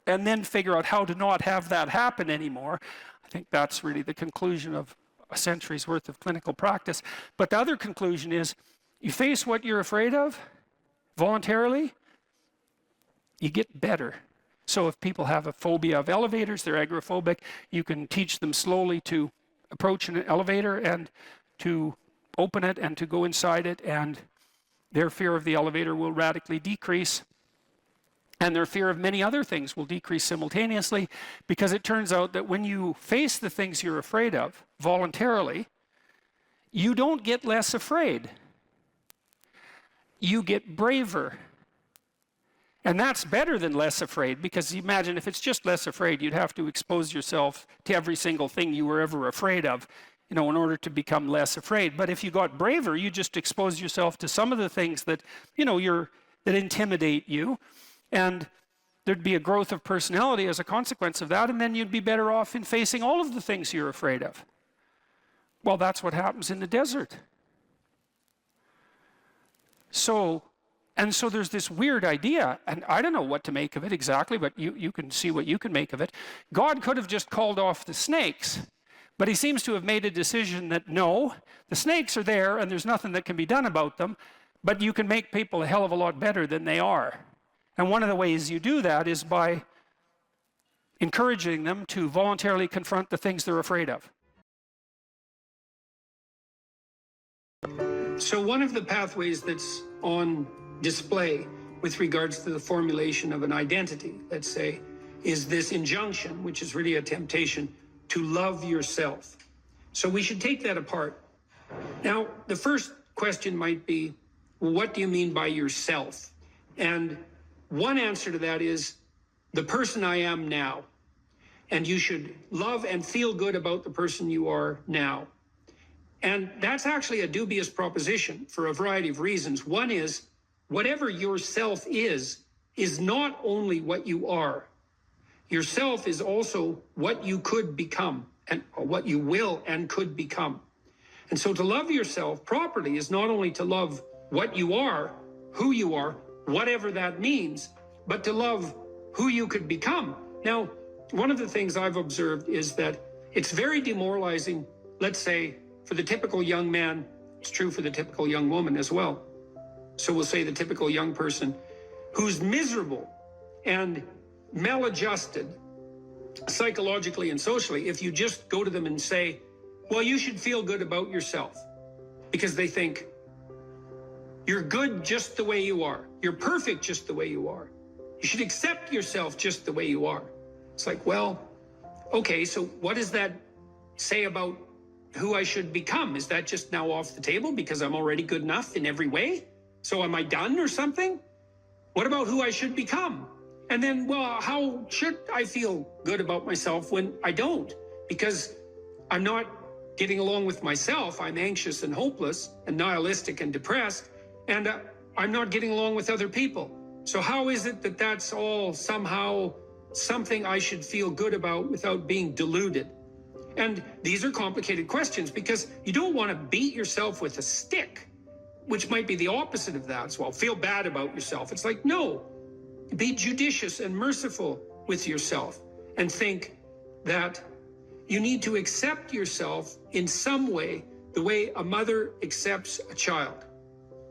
and then figure out how to not have that happen anymore. I think that's really the conclusion of a century's worth of clinical practice. But the other conclusion is, you face what you're afraid of voluntarily, you get better. So if people have a phobia of elevators, they're agoraphobic, you can teach them slowly to approach an elevator and to open it and to go inside it, and their fear of the elevator will radically decrease. And their fear of many other things will decrease simultaneously, because it turns out that when you face the things you're afraid of voluntarily, you don't get less afraid. You get braver. And that's better than less afraid, because imagine if it's just less afraid, you'd have to expose yourself to every single thing you were ever afraid of, in order to become less afraid. But if you got braver, you just expose yourself to some of the things that, that intimidate you, and there'd be a growth of personality as a consequence of that, and then you'd be better off in facing all of the things you're afraid of. Well, that's what happens in the desert. So there's this weird idea, and I don't know what to make of it exactly, but you can see what you can make of it. God could have just called off the snakes, but he seems to have made a decision that no, the snakes are there and there's nothing that can be done about them, but you can make people a hell of a lot better than they are. And one of the ways you do that is by encouraging them to voluntarily confront the things they're afraid of. So one of the pathways that's on display with regards to the formulation of an identity, let's say, is this injunction, which is really a temptation, to love yourself. So we should take that apart. Now, the first question might be, well, what do you mean by yourself? And one answer to that is the person I am now. And you should love and feel good about the person you are now. And that's actually a dubious proposition for a variety of reasons. One is, whatever yourself is not only what you are. Yourself is also what you could become, and what you will and could become. And so to love yourself properly is not only to love what you are, who you are, whatever that means, but to love who you could become. Now, one of the things I've observed is that it's very demoralizing, let's say, for the typical young man. It's true for the typical young woman as well. So we'll say the typical young person who's miserable and maladjusted psychologically and socially, if you just go to them and say, well, you should feel good about yourself, because they think you're good just the way you are. You're perfect just the way you are. You should accept yourself just the way you are. It's like, well, okay, so what does that say about who I should become? Is that just now off the table because I'm already good enough in every way? So am I done or something? What about who I should become? And then, well, how should I feel good about myself when I don't? Because I'm not getting along with myself. I'm anxious and hopeless and nihilistic and depressed, and I'm not getting along with other people. So how is it that that's all somehow something I should feel good about without being deluded? And these are complicated questions, because you don't want to beat yourself with a stick, which might be the opposite of that. So, well, feel bad about yourself. It's like, no, be judicious and merciful with yourself, and think that you need to accept yourself in some way, the way a mother accepts a child.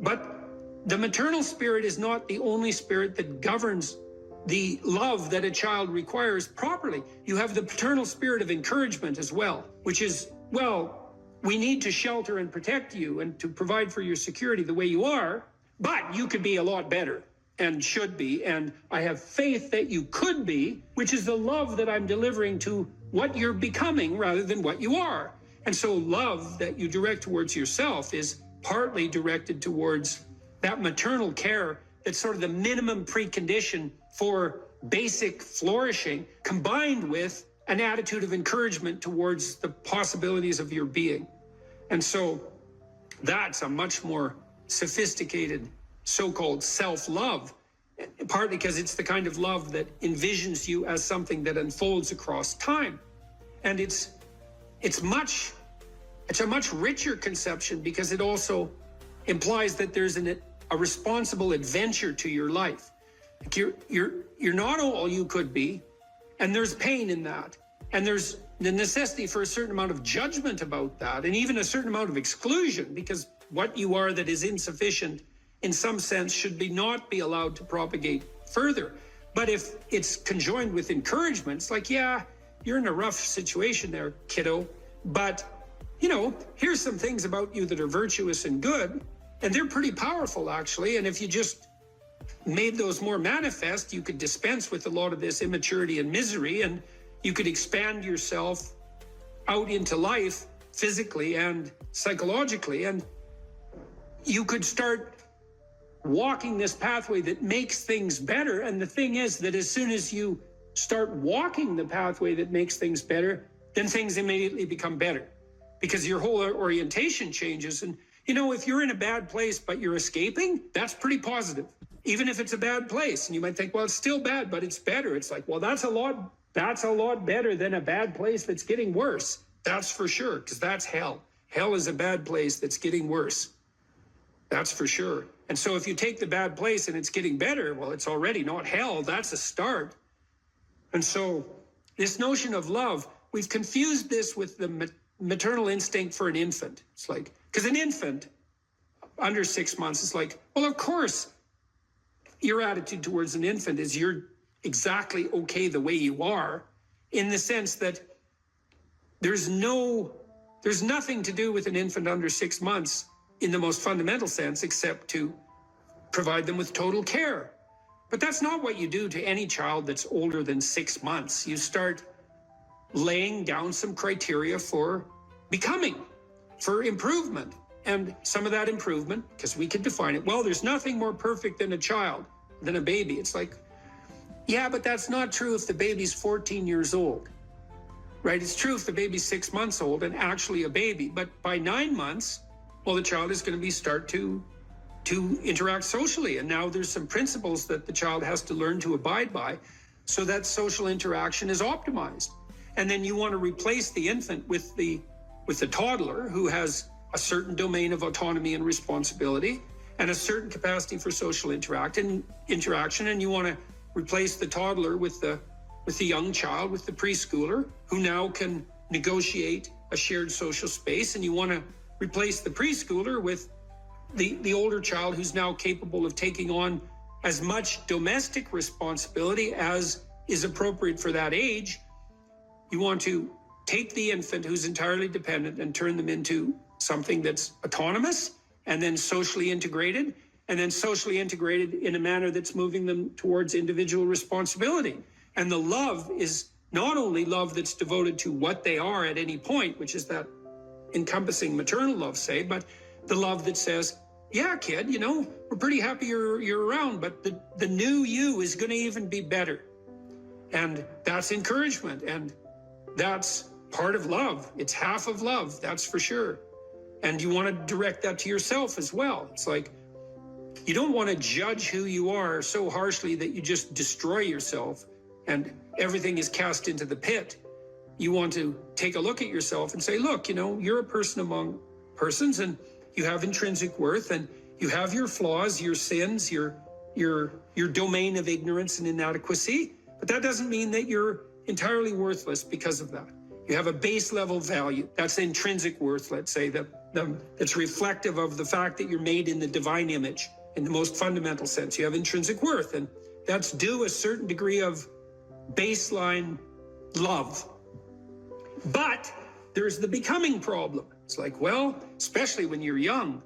But the maternal spirit is not the only spirit that governs the love that a child requires properly. You have the paternal spirit of encouragement as well, which is, well, we need to shelter and protect you and to provide for your security the way you are, but you could be a lot better and should be, and I have faith that you could be, which is the love that I'm delivering to what you're becoming rather than what you are. And so love that you direct towards yourself is partly directed towards that maternal care that's sort of the minimum precondition for basic flourishing, combined with an attitude of encouragement towards the possibilities of your being. And so that's a much more sophisticated so-called self-love, partly because it's the kind of love that envisions you as something that unfolds across time. And it's it's a much richer conception because it also implies that there's a responsible adventure to your life. Like you're not all you could be, and there's pain in that, and there's the necessity for a certain amount of judgment about that, and even a certain amount of exclusion, because what you are that is insufficient in some sense should not be allowed to propagate further. But if it's conjoined with encouragement, it's like, yeah, you're in a rough situation there, kiddo, but here's some things about you that are virtuous and good, and they're pretty powerful actually, and if you just made those more manifest, you could dispense with a lot of this immaturity and misery, and you could expand yourself out into life physically and psychologically, and you could start walking this pathway that makes things better. And the thing is that as soon as you start walking the pathway that makes things better, then things immediately become better because your whole orientation changes. And if you're in a bad place but you're escaping, that's pretty positive, even if it's a bad place. And you might think, well, it's still bad, but it's better. It's like, well, that's a lot better than a bad place that's getting worse. That's for sure, because that's hell. Hell is a bad place that's getting worse. That's for sure. And so if you take the bad place and it's getting better, well, it's already not hell. That's a start. And so this notion of love, we've confused this with the maternal instinct for an infant. It's like, because an infant under 6 months is like, well, of course, your attitude towards an infant is you're exactly okay the way you are, in the sense that there's nothing to do with an infant under 6 months in the most fundamental sense, except to provide them with total care. But that's not what you do to any child that's older than 6 months. You start laying down some criteria for becoming, for improvement. And some of that improvement, because we can define it, well, there's nothing more perfect than a child, than a baby. It's like, yeah, but that's not true if the baby's 14 years old, right? It's true if the baby's 6 months old and actually a baby. But by 9 months, well, the child is going to start to interact socially. And now there's some principles that the child has to learn to abide by so that social interaction is optimized. And then you want to replace the infant with the toddler who has a certain domain of autonomy and responsibility and a certain capacity for social interaction. And you want to replace the toddler with the young child, with the preschooler, who now can negotiate a shared social space. And you want to replace the preschooler with the older child who's now capable of taking on as much domestic responsibility as is appropriate for that age. You want to take the infant who's entirely dependent and turn them into something that's autonomous and then socially integrated in a manner that's moving them towards individual responsibility. And the love is not only love that's devoted to what they are at any point, which is that encompassing maternal love, say, but the love that says, yeah, kid, we're pretty happy you're around, but the new you is going to even be better. And that's encouragement. And that's part of love. It's half of love, that's for sure. And you want to direct that to yourself as well. It's like, you don't want to judge who you are so harshly that you just destroy yourself and everything is cast into the pit. You want to take a look at yourself and say, look, you're a person among persons and you have intrinsic worth and you have your flaws, your sins, your domain of ignorance and inadequacy. But that doesn't mean that you're entirely worthless because of that. You have a base level value. That's intrinsic worth, let's say, that's reflective of the fact that you're made in the divine image in the most fundamental sense. You have intrinsic worth, and that's due a certain degree of baseline love. But there's the becoming problem. It's like, well, especially when you're young,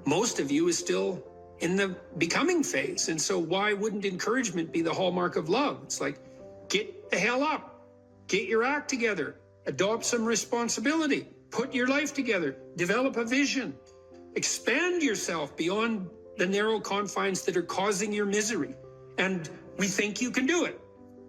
most of you is still in the becoming phase. And so why wouldn't encouragement be the hallmark of love? It's like, get the hell up, get your act together, adopt some responsibility, put your life together, develop a vision, expand yourself beyond the narrow confines that are causing your misery. And we think you can do it.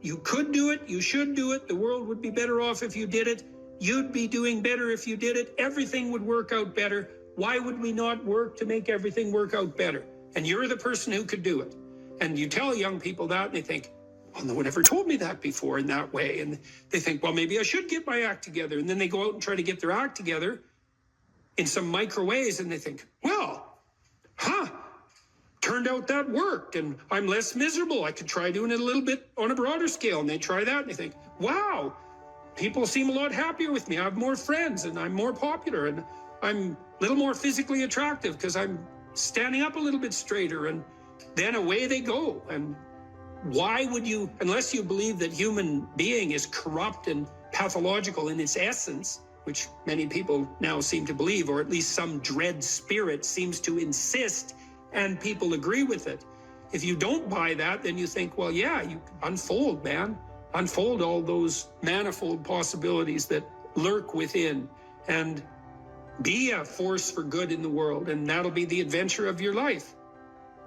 You could do it. You should do it. The world would be better off if you did it. You'd be doing better if you did it. Everything would work out better. Why would we not work to make everything work out better? And you're the person who could do it. And you tell young people that and they think, well, no one ever told me that before in that way. And they think, well, maybe I should get my act together. And then they go out and try to get their act together in some micro ways. And they think, well, turned out that worked. And I'm less miserable. I could try doing it a little bit on a broader scale. And they try that and they think, wow, people seem a lot happier with me. I have more friends and I'm more popular and I'm a little more physically attractive because I'm standing up a little bit straighter. And then away they go. And why would you, unless you believe that human being is corrupt and pathological in its essence, which many people now seem to believe, or at least some dread spirit seems to insist, and people agree with it. If you don't buy that, then you think, well, yeah, you unfold, man. Unfold all those manifold possibilities that lurk within and be a force for good in the world, and that'll be the adventure of your life.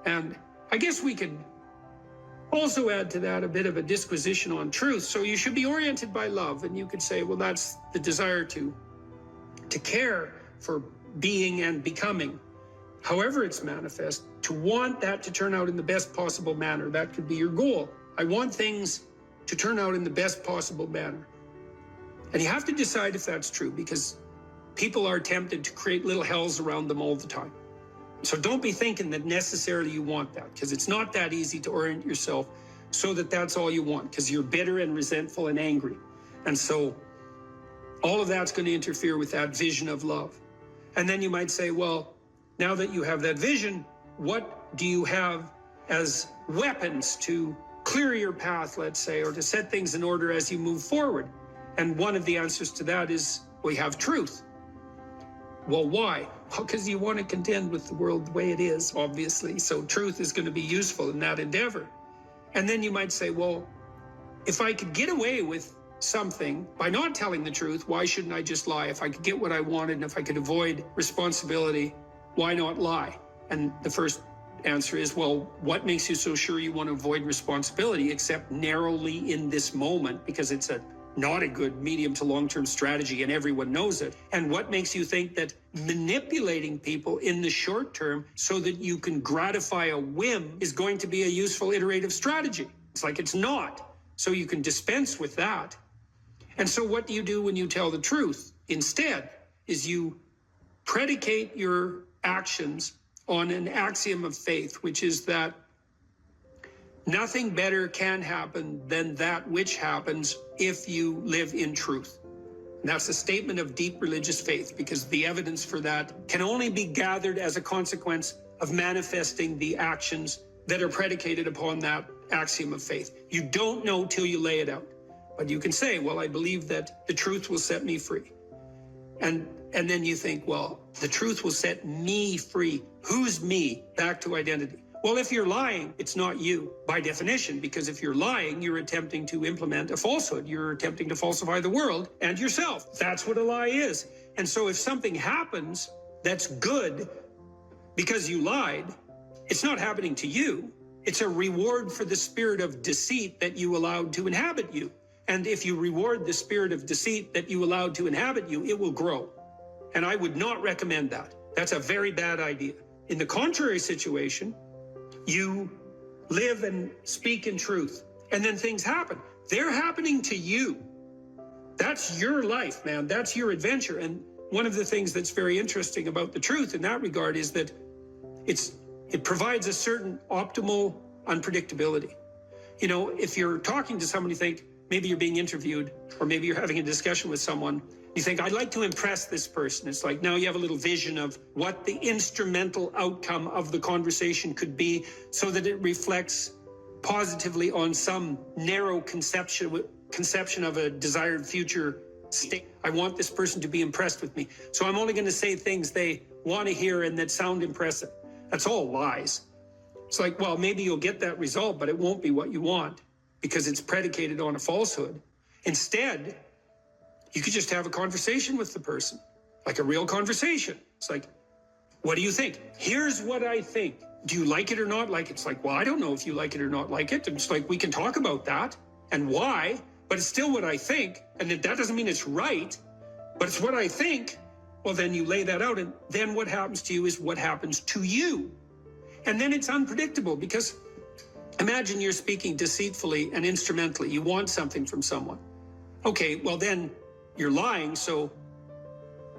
And I guess we could also add to that a bit of a disquisition on truth. So you should be oriented by love, and you could say, well, that's the desire to care for being and becoming, however it's manifest, to want that to turn out in the best possible manner. That could be your goal. I want things to turn out in the best possible manner. And you have to decide if that's true, because people are tempted to create little hells around them all the time. So don't be thinking that necessarily you want that, because it's not that easy to orient yourself so that that's all you want, because you're bitter and resentful and angry. And so all of that's going to interfere with that vision of love. And then you might say, well, now that you have that vision, what do you have as weapons to clear your path, let's say, or to set things in order as you move forward? And one of the answers to that is we have truth. Well, why? Well, because you want to contend with the world the way it is, obviously. So truth is going to be useful in that endeavor. And then you might say, well, if I could get away with something by not telling the truth, why shouldn't I just lie? If I could get what I wanted and if I could avoid responsibility, why not lie? And the first answer is, well, what makes you so sure you want to avoid responsibility except narrowly in this moment, because it's not a good medium to long-term strategy and everyone knows it. And what makes you think that manipulating people in the short term so that you can gratify a whim is going to be a useful iterative strategy? It's like it's not. So you can dispense with that. And so what do you do when you tell the truth? Instead, is you predicate your actions on an axiom of faith, which is that nothing better can happen than that which happens if you live in truth. And that's a statement of deep religious faith, because the evidence for that can only be gathered as a consequence of manifesting the actions that are predicated upon that axiom of faith. You don't know till you lay it out. But you can say, well, I believe that the truth will set me free. And then you think, well, the truth will set me free. Who's me? Back to identity. Well, if you're lying, it's not you by definition, because if you're lying, you're attempting to implement a falsehood. You're attempting to falsify the world and yourself. That's what a lie is. And so if something happens that's good because you lied, it's not happening to you. It's a reward for the spirit of deceit that you allowed to inhabit you. And if you reward the spirit of deceit that you allowed to inhabit you, it will grow. And I would not recommend that. That's a very bad idea. In the contrary situation, you live and speak in truth, and then things happen. They're happening to you. That's your life, man. That's your adventure. And one of the things that's very interesting about the truth in that regard is that it provides a certain optimal unpredictability. You know, if you're talking to somebody, you think maybe you're being interviewed, or maybe you're having a discussion with someone, you think, I'd like to impress this person. It's like now you have a little vision of what the instrumental outcome of the conversation could be so that it reflects positively on some narrow conception of a desired future state. I want this person to be impressed with me. So I'm only going to say things they want to hear and that sound impressive. That's all lies. It's like, well, maybe you'll get that result, but it won't be what you want because it's predicated on a falsehood. Instead, you could just have a conversation with the person, like a real conversation. It's like, what do you think? Here's what I think. Do you like it or not like it? It's like, well, I don't know if you like it or not like it. It's like, we can talk about that and why, but it's still what I think. And that doesn't mean it's right, but it's what I think. Well, then you lay that out, and then what happens to you is what happens to you. And then it's unpredictable because Imagine you're speaking deceitfully and instrumentally. You want something from someone. Okay, well then you're lying, so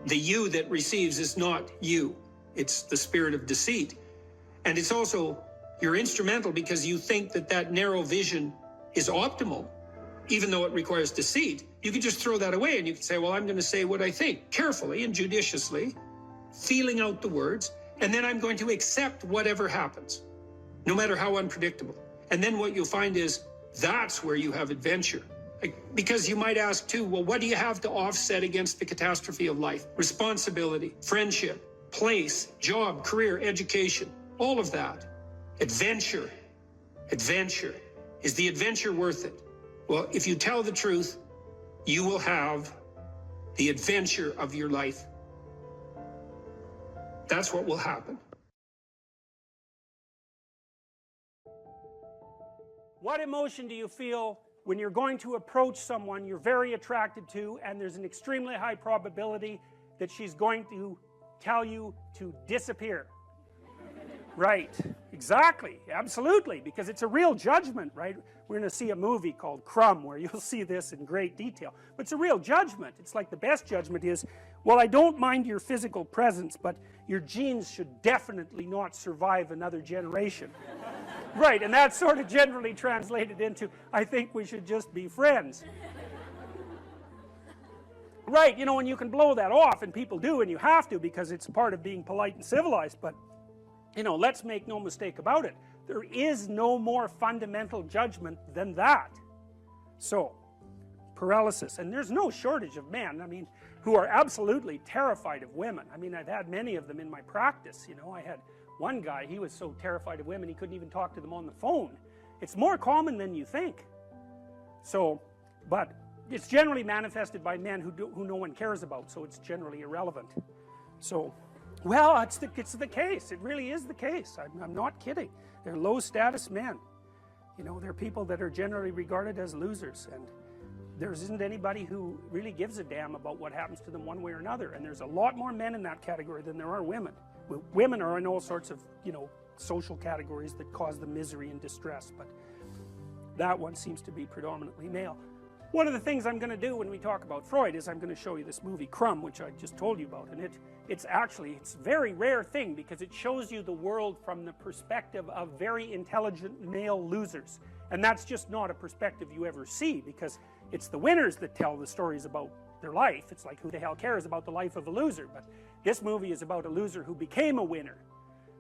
the you that receives is not you. It's the spirit of deceit. And it's also, you're instrumental because you think that that narrow vision is optimal, even though it requires deceit. You can just throw that away and you can say, well, I'm going to say what I think, carefully and judiciously, feeling out the words, and then I'm going to accept whatever happens, no matter how unpredictable. And then what you'll find is that's where you have adventure. Because you might ask too, well, what do you have to offset against the catastrophe of life? Responsibility, friendship, place, job, career, education, all of that. Adventure. Adventure. Is the adventure worth it? Well, if you tell the truth, you will have the adventure of your life. That's what will happen. What emotion do you feel when you're going to approach someone you're very attracted to and there's an extremely high probability that she's going to tell you to disappear? Right, exactly, absolutely, because it's a real judgment, right? We're going to see a movie called Crumb where you'll see this in great detail. But it's a real judgment. It's like the best judgment is, well, I don't mind your physical presence, but your genes should definitely not survive another generation. Right, and that's sort of generally translated into, I think we should just be friends. Right, you know, and you can blow that off, and people do, and you have to, because it's part of being polite and civilized, but, you know, let's make no mistake about it. There is no more fundamental judgment than that. So, paralysis, and there's no shortage of men, I mean, who are absolutely terrified of women. I mean, I've had many of them in my practice, you know. I had one guy, he was so terrified of women he couldn't even talk to them on the phone. It's more common than you think. So, but it's generally manifested by men who no one cares about, so it's generally irrelevant. So, well, it's the case. It really is the case. I'm not kidding. They're low status men. You know, they're people that are generally regarded as losers, and there isn't anybody who really gives a damn about what happens to them one way or another, and there's a lot more men in that category than there are women. Women are in all sorts of, you know, social categories that cause them misery and distress, but that one seems to be predominantly male. One of the things I'm going to do when we talk about Freud is I'm going to show you this movie Crumb, which I just told you about, and it's a very rare thing because it shows you the world from the perspective of very intelligent male losers, and that's just not a perspective you ever see, because it's the winners that tell the stories about their life. It's like, who the hell cares about the life of a loser? But this movie is about a loser who became a winner,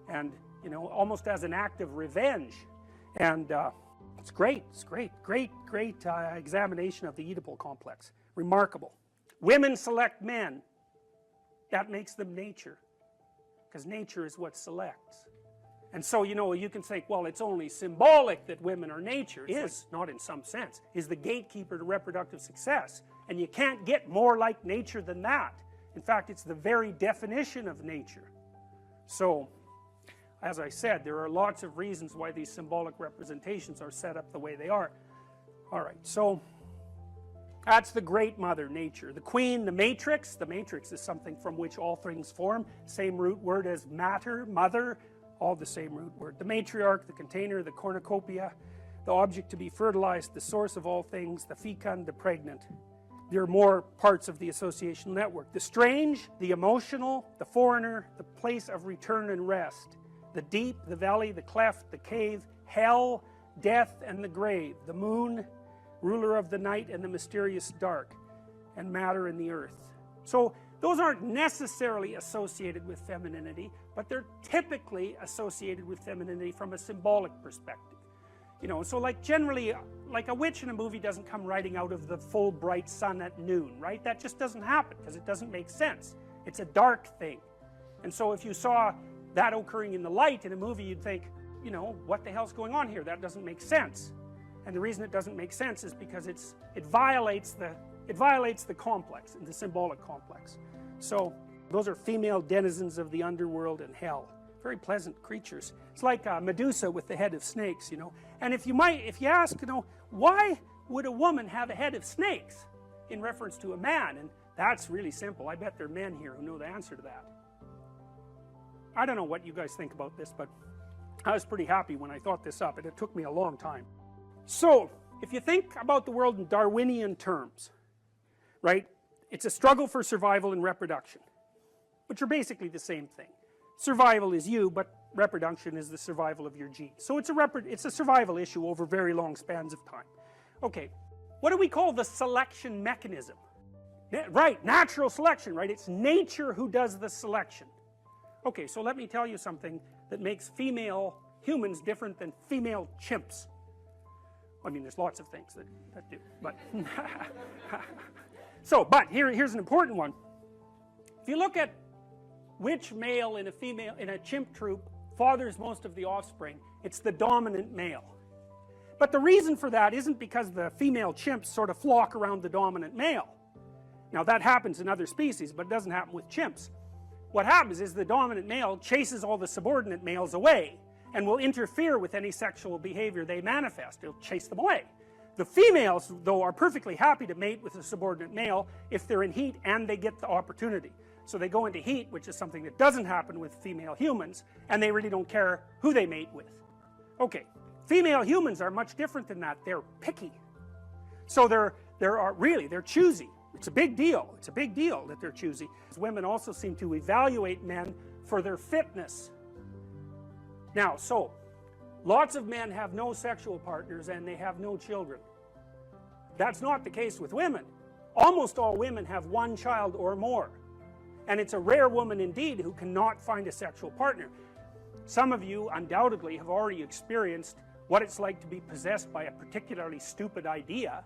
and, you know, almost as an act of revenge. And it's great. It's great examination of the Oedipal complex. Remarkable. Women select men. That makes them nature, because nature is what selects. And so, you know, you can say, well, it's only symbolic that women are nature. It is, not in some sense, is the gatekeeper to reproductive success. And you can't get more like nature than that. In fact, it's the very definition of nature. So, as I said, there are lots of reasons why these symbolic representations are set up the way they are. Alright, so that's the great mother, nature. The queen, the matrix. The matrix is something from which all things form. Same root word as matter, mother, all the same root word. The matriarch, the container, the cornucopia, the object to be fertilized, the source of all things, the fecund, the pregnant. There are more parts of the associational network. The strange, the emotional, the foreigner, the place of return and rest. The deep, the valley, the cleft, the cave, hell, death, and the grave. The moon, ruler of the night and the mysterious dark, and matter and the earth. So those aren't necessarily associated with femininity, but they're typically associated with femininity from a symbolic perspective. You know, so like generally, like a witch in a movie doesn't come riding out of the full bright sun at noon, right? That just doesn't happen because it doesn't make sense. It's a dark thing. And so if you saw that occurring in the light in a movie, you'd think, you know, what the hell's going on here? That doesn't make sense. And the reason it doesn't make sense is because it violates the complex, the symbolic complex. So those are female denizens of the underworld and hell. Very pleasant creatures. It's like Medusa with the head of snakes, you know. And if you ask, you know, why would a woman have a head of snakes in reference to a man? And that's really simple. I bet there are men here who know the answer to that. I don't know what you guys think about this, but I was pretty happy when I thought this up, and it took me a long time. So, if you think about the world in Darwinian terms, right, it's a struggle for survival and reproduction, which are basically the same thing. Survival is you, but reproduction is the survival of your genes. So it's a survival issue over very long spans of time. Okay, what do we call the selection mechanism? Right, natural selection, right? It's nature who does the selection. Okay, so let me tell you something that makes female humans different than female chimps. I mean, there's lots of things that do, but so, but here's an important one. If you look at which male in a chimp troop fathers most of the offspring, it's the dominant male. But the reason for that isn't because the female chimps sort of flock around the dominant male. Now that happens in other species, but it doesn't happen with chimps. What happens is the dominant male chases all the subordinate males away and will interfere with any sexual behavior they manifest. He'll chase them away. The females, though, are perfectly happy to mate with a subordinate male if they're in heat and they get the opportunity. So they go into heat, which is something that doesn't happen with female humans, and they really don't care who they mate with. Okay, female humans are much different than that. They're picky. So they're choosy. It's a big deal. It's a big deal that they're choosy. Women also seem to evaluate men for their fitness. Now, so, lots of men have no sexual partners and they have no children. That's not the case with women. Almost all women have one child or more. And it's a rare woman indeed who cannot find a sexual partner. Some of you undoubtedly have already experienced what it's like to be possessed by a particularly stupid idea.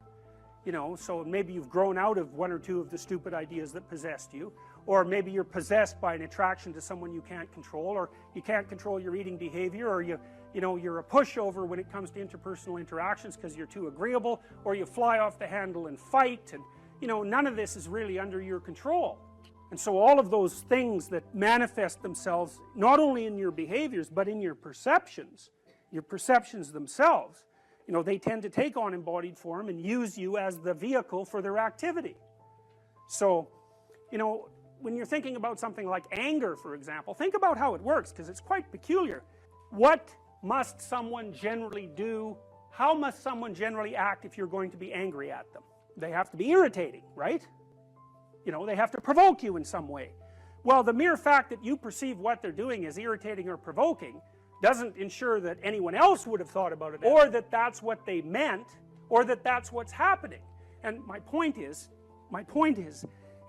You know, so maybe you've grown out of one or two of the stupid ideas that possessed you, or maybe you're possessed by an attraction to someone you can't control, or you can't control your eating behavior, or you're a pushover when it comes to interpersonal interactions because you're too agreeable, or you fly off the handle and fight, and none of this is really under your control. And so all of those things that manifest themselves not only in your behaviors but in your perceptions themselves, they tend to take on embodied form and use you as the vehicle for their activity. So, when you're thinking about something like anger, for example, think about how it works, because it's quite peculiar. What must someone generally do? How must someone generally act if you're going to be angry at them? They have to be irritating, right? They have to provoke you in some way. Well, the mere fact that you perceive what they're doing as irritating or provoking doesn't ensure that anyone else would have thought about it, or that that's what they meant, or that that's what's happening. And my point is,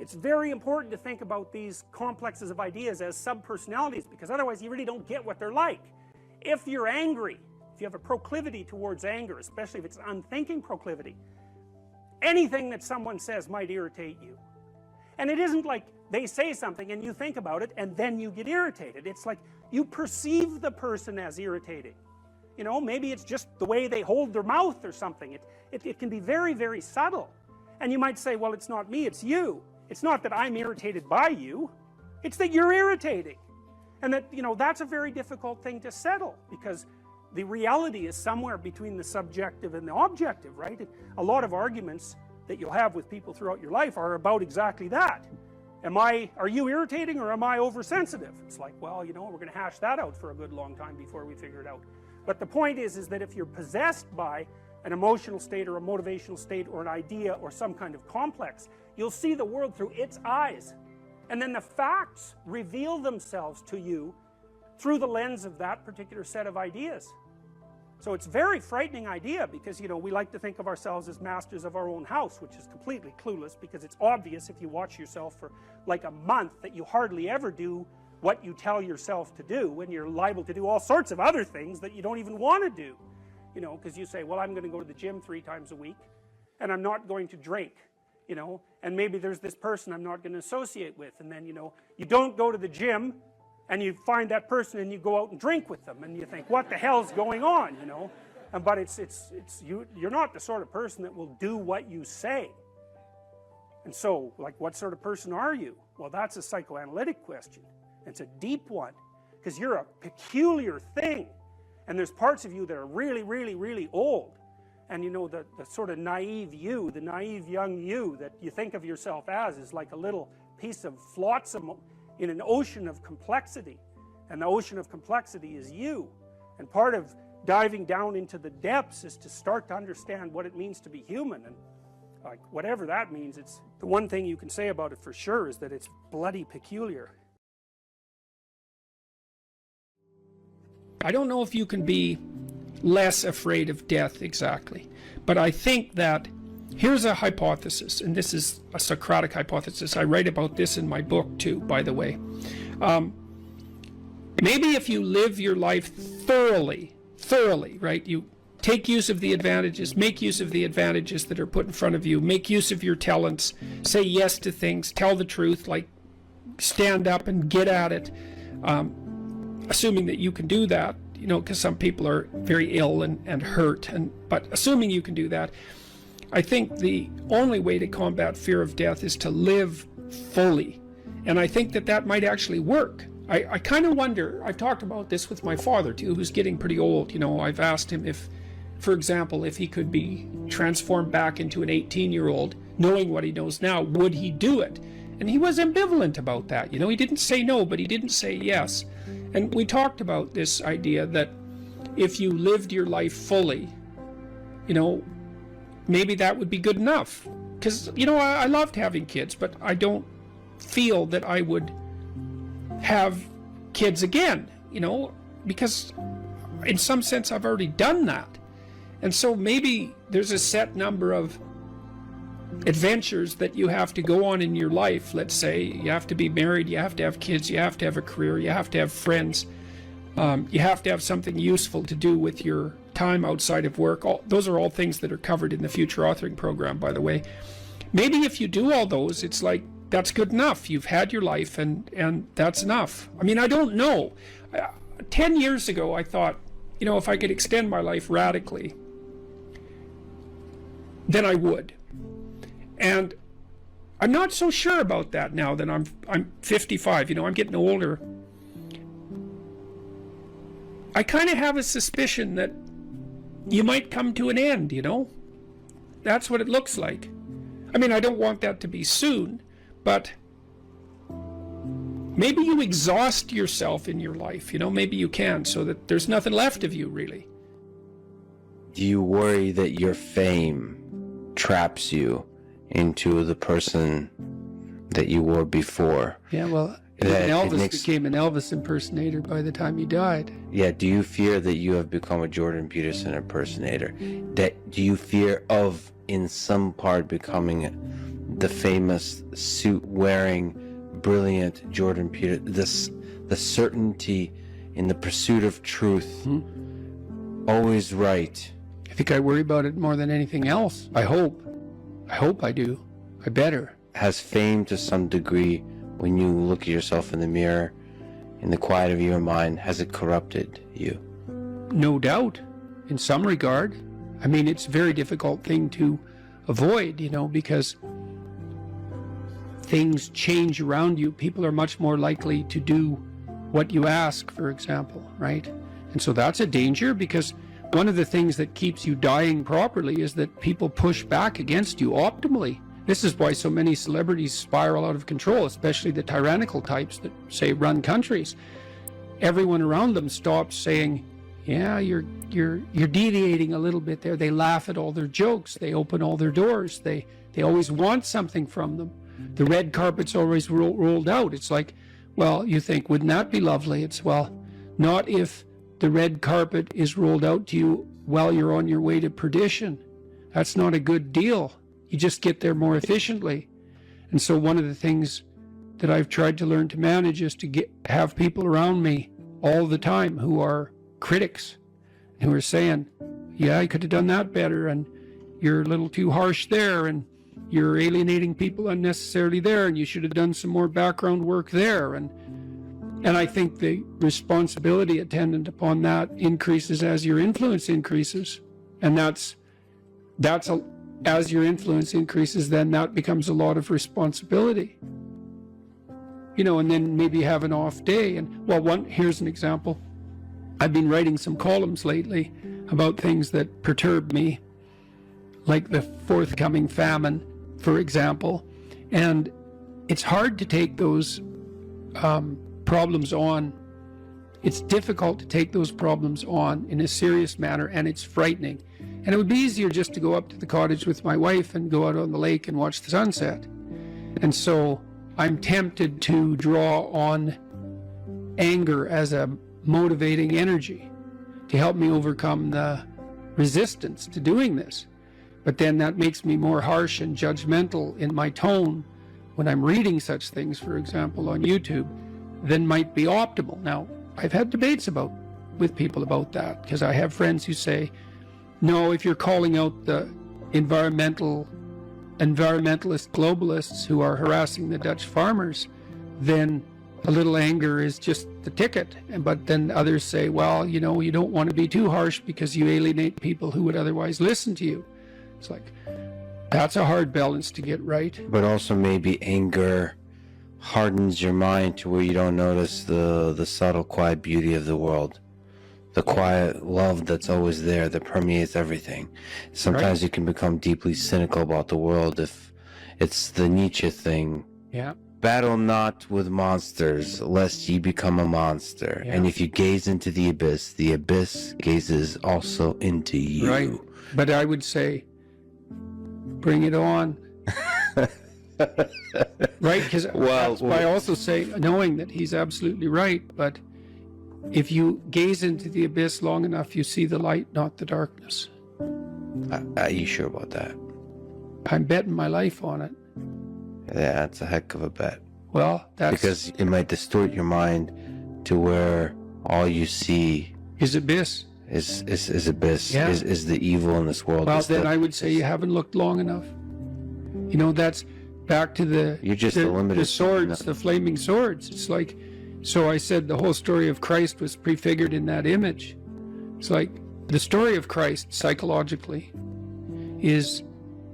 it's very important to think about these complexes of ideas as sub-personalities, because otherwise you really don't get what they're like. If you're angry, if you have a proclivity towards anger, especially if it's an unthinking proclivity, anything that someone says might irritate you. And it isn't like they say something and you think about it and then you get irritated. It's like you perceive the person as irritating. Maybe it's just the way they hold their mouth or something. It can be very, very subtle. And you might say, well, it's not me, it's you. It's not that I'm irritated by you. It's that you're irritating. And that, that's a very difficult thing to settle, because the reality is somewhere between the subjective and the objective, right? A lot of arguments that you'll have with people throughout your life are about exactly that. Are you irritating or am I oversensitive? It's like, well, we're going to hash that out for a good long time before we figure it out. But the point is that if you're possessed by an emotional state or a motivational state or an idea or some kind of complex, you'll see the world through its eyes. And then the facts reveal themselves to you through the lens of that particular set of ideas. So it's a very frightening idea, because we like to think of ourselves as masters of our own house, which is completely clueless, because it's obvious if you watch yourself for like a month that you hardly ever do what you tell yourself to do, when you're liable to do all sorts of other things that you don't even want to do. Because you say, well, I'm going to go to the gym 3 times a week and I'm not going to drink, and maybe there's this person I'm not going to associate with, and then you don't go to the gym and you find that person and you go out and drink with them, and you think, what the hell's going on, But you're not the sort of person that will do what you say. And so, like, what sort of person are you? Well, that's a psychoanalytic question. It's a deep one, because you're a peculiar thing. And there's parts of you that are really, really, really old. And the sort of naive you, the naive young you that you think of yourself as, is like a little piece of flotsam in an ocean of complexity. And the ocean of complexity is you. And part of diving down into the depths is to start to understand what it means to be human. And like whatever that means, it's the one thing you can say about it for sure is that it's bloody peculiar. I don't know if you can be less afraid of death exactly, but I think that here's a hypothesis, and this is a Socratic hypothesis. I write about this in my book too, by the way. Maybe if you live your life thoroughly, right? You take use of the advantages, make use of the advantages that are put in front of you, make use of your talents, say yes to things, tell the truth, like stand up and get at it, assuming that you can do that, you know, because some people are very ill and hurt, but assuming you can do that, I think the only way to combat fear of death is to live fully. And I think that that might actually work. I kind of wonder, I've talked about this with my father too, who's getting pretty old. You know, I've asked him if, for example, if he could be transformed back into an 18-year-old, knowing what he knows now, would he do it? And he was ambivalent about that. You know, he didn't say no, but he didn't say yes. And we talked about this idea that if you lived your life fully, you know, maybe that would be good enough. Because, you know, I loved having kids, but I don't feel that I would have kids again, you know, because in some sense I've already done that. And so maybe there's a set number of adventures that you have to go on in your life. Let's say you have to be married, you have to have kids, you have to have a career, you have to have friends, you have to have something useful to do with your time outside of work. Those are all things that are covered in the future authoring program, by the way. Maybe if you do all those, it's like, that's good enough. You've had your life and that's enough. I mean, I don't know. 10 years ago, I thought, you know, if I could extend my life radically, then I would. And I'm not so sure about that now that I'm 55, you know, I'm getting older. I kind of have a suspicion that you might come to an end, you know? That's what it looks like. I mean, I don't want that to be soon, but maybe you exhaust yourself in your life, you know, maybe you can, so that there's nothing left of you, really. Do you worry that your fame traps you into the person that you were before? Yeah, well, Elvis became an Elvis impersonator by the time he died. Yeah, do you fear that you have become a Jordan Peterson impersonator? Do you fear of, in some part, becoming the famous suit-wearing, brilliant Jordan Peterson, the certainty in the pursuit of truth, always right? I think I worry about it more than anything else. I hope I do. I better. Has fame to some degree, when you look at yourself in the mirror, in the quiet of your mind, has it corrupted you? No doubt, in some regard. I mean, it's a very difficult thing to avoid, you know, because things change around you. People are much more likely to do what you ask, for example, right? And so that's a danger, because one of the things that keeps you dying properly is that people push back against you optimally. This is why so many celebrities spiral out of control, especially the tyrannical types that, say, run countries. Everyone around them stops saying, yeah, you're deviating a little bit there. They laugh at all their jokes. They open all their doors. They always want something from them. The red carpet's always rolled out. It's like, well, you think, wouldn't that be lovely? It's, well, not if the red carpet is rolled out to you while you're on your way to perdition. That's not a good deal. You just get there more efficiently. And so one of the things that I've tried to learn to manage is to have people around me all the time who are critics, who are saying, yeah, I could have done that better, and you're a little too harsh there, and you're alienating people unnecessarily there, and you should have done some more background work there. And I think the responsibility attendant upon that increases as your influence increases. And as your influence increases, then that becomes a lot of responsibility. You know, and then maybe you have an off day. And, well, here's an example. I've been writing some columns lately about things that perturb me, like the forthcoming famine, for example. And it's hard to take those problems on It's difficult to take those problems on in a serious manner, and it's frightening. And it would be easier just to go up to the cottage with my wife and go out on the lake and watch the sunset. And so I'm tempted to draw on anger as a motivating energy to help me overcome the resistance to doing this. But then that makes me more harsh and judgmental in my tone when I'm reading such things, for example, on YouTube, than might be optimal. Now, I've had debates with people about that, because I have friends who say, no, if you're calling out the environmentalist globalists who are harassing the Dutch farmers, then a little anger is just the ticket. But then others say, well, you know, you don't want to be too harsh because you alienate people who would otherwise listen to you. It's like, that's a hard balance to get right. But also maybe anger hardens your mind to where you don't notice the subtle, quiet beauty of the world. The quiet love that's always there, that permeates everything. Sometimes you can become deeply cynical about the world if it's the Nietzsche thing. Yeah. Battle not with monsters, lest ye become a monster. Yeah. And if you gaze into the abyss gazes also into you. Right. But I would say, bring it on. Right? Because I also say, knowing that he's absolutely right, but if you gaze into the abyss long enough, you see the light, not the darkness. Are you sure about that? I'm betting my life on it. Yeah, that's a heck of a bet. Well, that's... Because it might distort your mind to where all you see is abyss. Is abyss. Yeah. Is the evil in this world. Well, then I would say you haven't looked long enough. You know, that's back to the... You're just a limited... The swords, the flaming swords. It's like... So I said the whole story of Christ was prefigured in that image. It's like the story of Christ, psychologically, is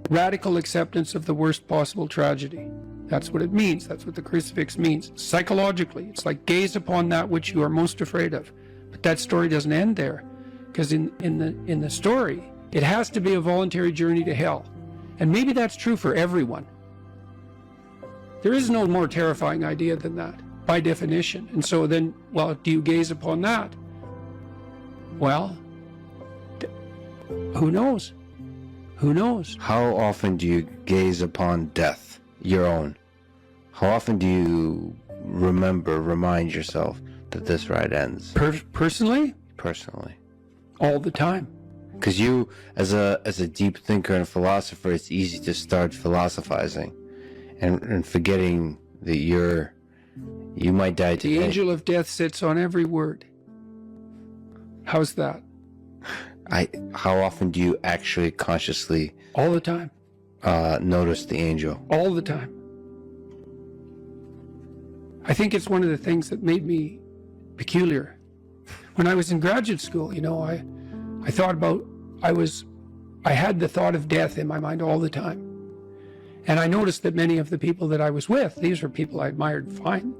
radical acceptance of the worst possible tragedy. That's what it means. That's what the crucifix means. Psychologically, it's like gaze upon that which you are most afraid of. But that story doesn't end there, because in the story, it has to be a voluntary journey to hell. And maybe that's true for everyone. There is no more terrifying idea than that, by definition. And so then, well, do you gaze upon that? Well, who knows? Who knows? How often do you gaze upon death, your own? How often do you remind yourself that this ride ends? Personally? Personally. All the time. Because you, as a deep thinker and philosopher, it's easy to start philosophizing and forgetting that you might die today. The angel of death sits on every word. How's that? How often do you actually consciously... All the time. Notice the angel? All the time. I think it's one of the things that made me peculiar. When I was in graduate school, you know, I thought about... I had the thought of death in my mind all the time. And I noticed that many of the people that I was with, these were people I admired fine.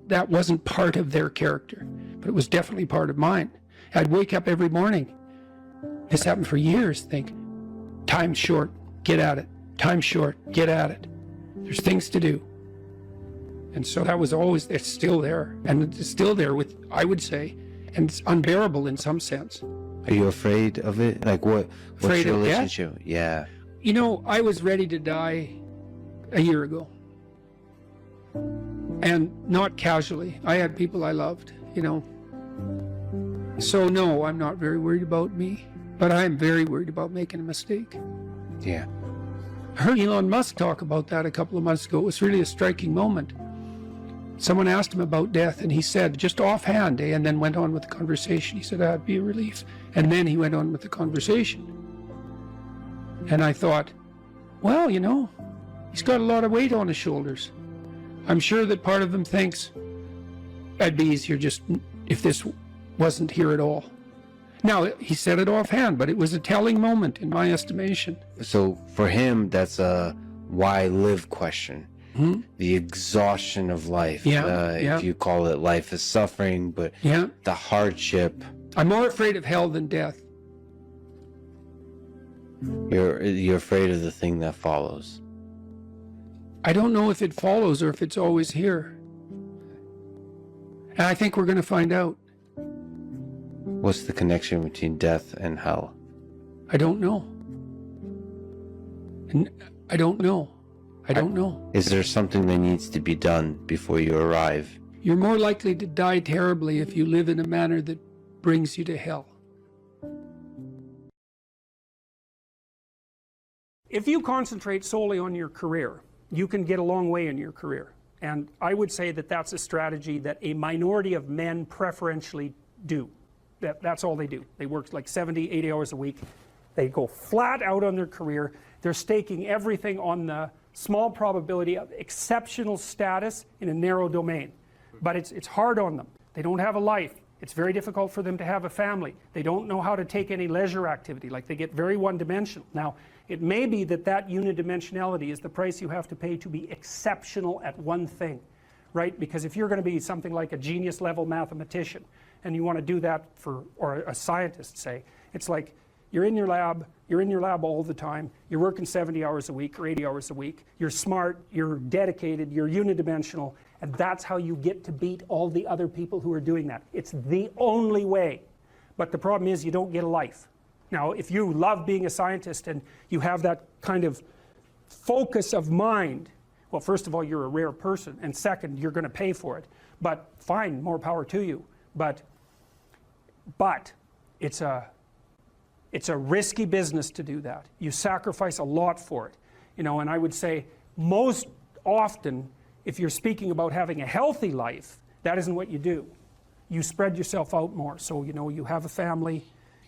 That wasn't part of their character, but it was definitely part of mine. I'd wake up every morning. This happened for years. Think, time's short, get at it. Time's short, get at it. There's things to do. And so that was always, it's still there. And it's still there with, I would say, and it's unbearable in some sense. Are you afraid of it? Like what's Afraid your of death? relationship? Yeah. You know, I was ready to die a year ago. And not casually. I had people I loved, you know. So no, I'm not very worried about me, but I am very worried about making a mistake. Yeah. I heard Elon Musk talk about that a couple of months ago. It was really a striking moment. Someone asked him about death, and he said, just offhand, and then went on with the conversation. He said, that'd be a relief. And then he went on with the conversation. And I thought, well, you know, he's got a lot of weight on his shoulders. I'm sure that part of him thinks it'd be easier just if this wasn't here at all. Now, he said it offhand, but it was a telling moment in my estimation. So for him, that's a why live question. Hmm? The exhaustion of life. Yeah, yeah. If you call it life is suffering, but Yeah. the hardship. I'm more afraid of hell than death. You're afraid of the thing that follows. I don't know if it follows or if it's always here. And I think we're going to find out. What's the connection between death and hell? I don't know. I don't know. I don't know. Is there something that needs to be done before you arrive? You're more likely to die terribly if you live in a manner that brings you to hell. If you concentrate solely on your career, you can get a long way in your career. And I would say that that's a strategy that a minority of men preferentially do. That's all they do. They work like 70, 80 hours a week. They go flat out on their career. They're staking everything on the small probability of exceptional status in a narrow domain. But it's hard on them. They don't have a life. It's very difficult for them to have a family. They don't know how to take any leisure activity. Like, they get very one-dimensional. Now, it may be that that unidimensionality is the price you have to pay to be exceptional at one thing, right? Because if you're going to be something like a genius level mathematician and you want to do that for, or a scientist, say, it's like you're in your lab all the time, you're working 70 hours a week or 80 hours a week, you're smart, you're dedicated, you're unidimensional, and that's how you get to beat all the other people who are doing that. It's the only way. But the problem is you don't get a life. Now, if you love being a scientist and you have that kind of focus of mind, well, first of all, you're a rare person, and second, you're going to pay for it. But fine, more power to you. But it's a risky business to do that. You sacrifice a lot for it. You know, and I would say most often, if you're speaking about having a healthy life, that isn't what you do. You spread yourself out more. So, you know, you have a family,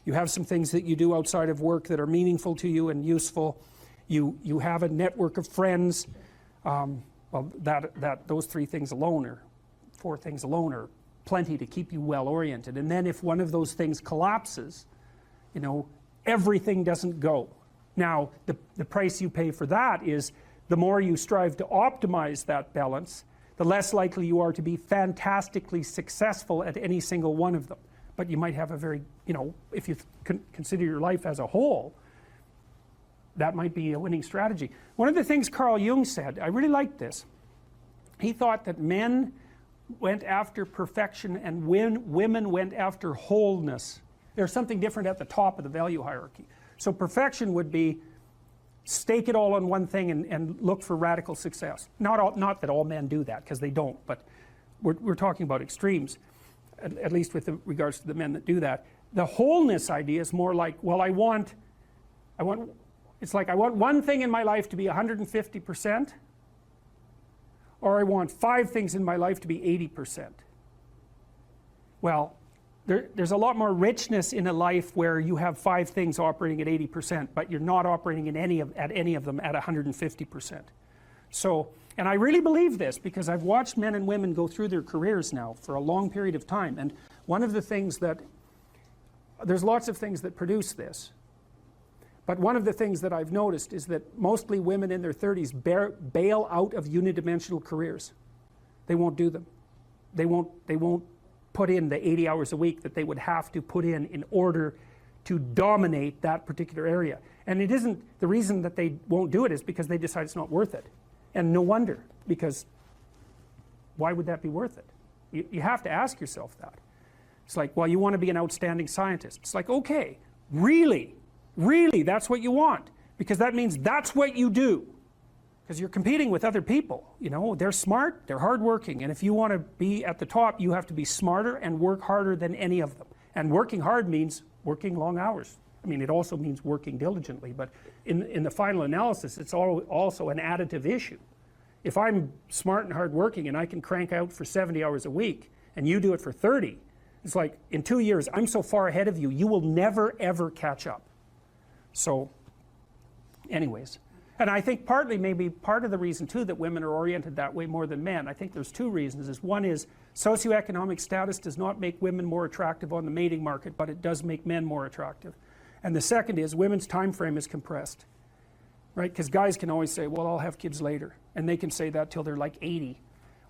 you have some things that you do outside of work that are meaningful to you and useful. You have a network of friends. Well, those 3 things alone, or 4 things alone, are plenty to keep you well oriented. And then if one of those things collapses, you know, everything doesn't go. Now, the price you pay for that is the more you strive to optimize that balance, the less likely you are to be fantastically successful at any single one of them. But you might have a very, you know, if you consider your life as a whole, that might be a winning strategy. One of the things Carl Jung said, I really liked this. He thought that men went after perfection and women went after wholeness. There's something different at the top of the value hierarchy. So perfection would be stake it all on one thing and look for radical success. Not that all men do that, because they don't, but we're talking about extremes, at least with regards to the men that do that. The wholeness idea is more like, well, it's like I want one thing in my life to be 150%, or I want 5 things in my life to be 80%. Well, there's a lot more richness in a life where you have 5 things operating at 80%, but you're not operating at any of them at 150%. So, and I really believe this because I've watched men and women go through their careers now for a long period of time, and one of the things that, there's lots of things that produce this, but one of the things that I've noticed is that mostly women in their 30s bail out of unidimensional careers. They won't do them. They won't put in the 80 hours a week that they would have to put in order to dominate that particular area. And it isn't, the reason that they won't do it is because they decide it's not worth it. And no wonder, because why would that be worth it? You have to ask yourself that. It's like, well, you want to be an outstanding scientist. It's like, okay, really, that's what you want, because that means that's what you do. Because you're competing with other people, you know, they're smart, they're hardworking, and if you want to be at the top, you have to be smarter and work harder than any of them. And working hard means working long hours. I mean, it also means working diligently, but in the final analysis, it's also an additive issue. If I'm smart and hardworking and I can crank out for 70 hours a week, and you do it for 30, it's like, in 2 years, I'm so far ahead of you, you will never, ever catch up. So, anyways. And I think partly, maybe part of the reason too that women are oriented that way more than men, I think there's 2 reasons. One is socioeconomic status does not make women more attractive on the mating market, but it does make men more attractive. And the second is women's time frame is compressed, right? Because guys can always say, well, I'll have kids later, and they can say that till they're like 80.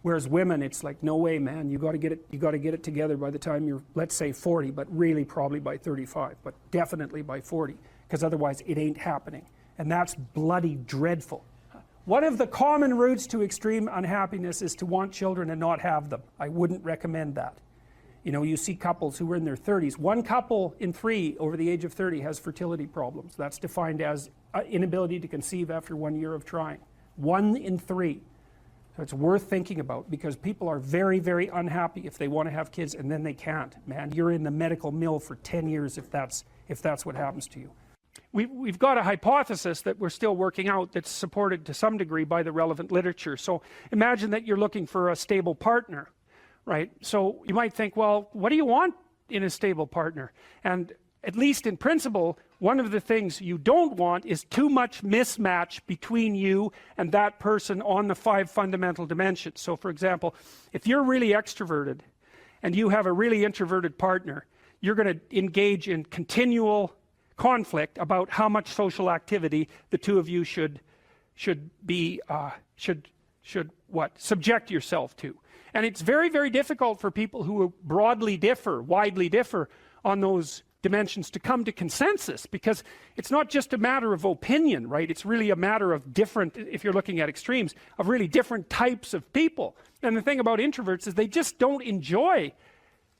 Whereas women, it's like, no way, man, you got to get it together by the time you're, let's say 40, but really probably by 35, but definitely by 40, because otherwise it ain't happening. And that's bloody dreadful. One of the common routes to extreme unhappiness is to want children and not have them. I wouldn't recommend that. You know, you see couples who are in their 30s. 1 couple in 3 over the age of 30 has fertility problems. That's defined as inability to conceive after 1 year of trying. 1 in 3. So it's worth thinking about, because people are very, very unhappy if they want to have kids and then they can't. Man, you're in the medical mill for 10 years if that's what happens to you. We've got a hypothesis that we're still working out that's supported to some degree by the relevant literature. So imagine that you're looking for a stable partner, right? So you might think, well, what do you want in a stable partner? And at least in principle, one of the things you don't want is too much mismatch between you and that person on the 5 fundamental dimensions. So for example, if you're really extroverted and you have a really introverted partner, you're going to engage in continual conflict about how much social activity the two of you should subject yourself to. And it's very, very difficult for people who widely differ on those dimensions to come to consensus, because it's not just a matter of opinion, right? It's really a matter of different, if you're looking at extremes, of really different types of people. And the thing about introverts is they just don't enjoy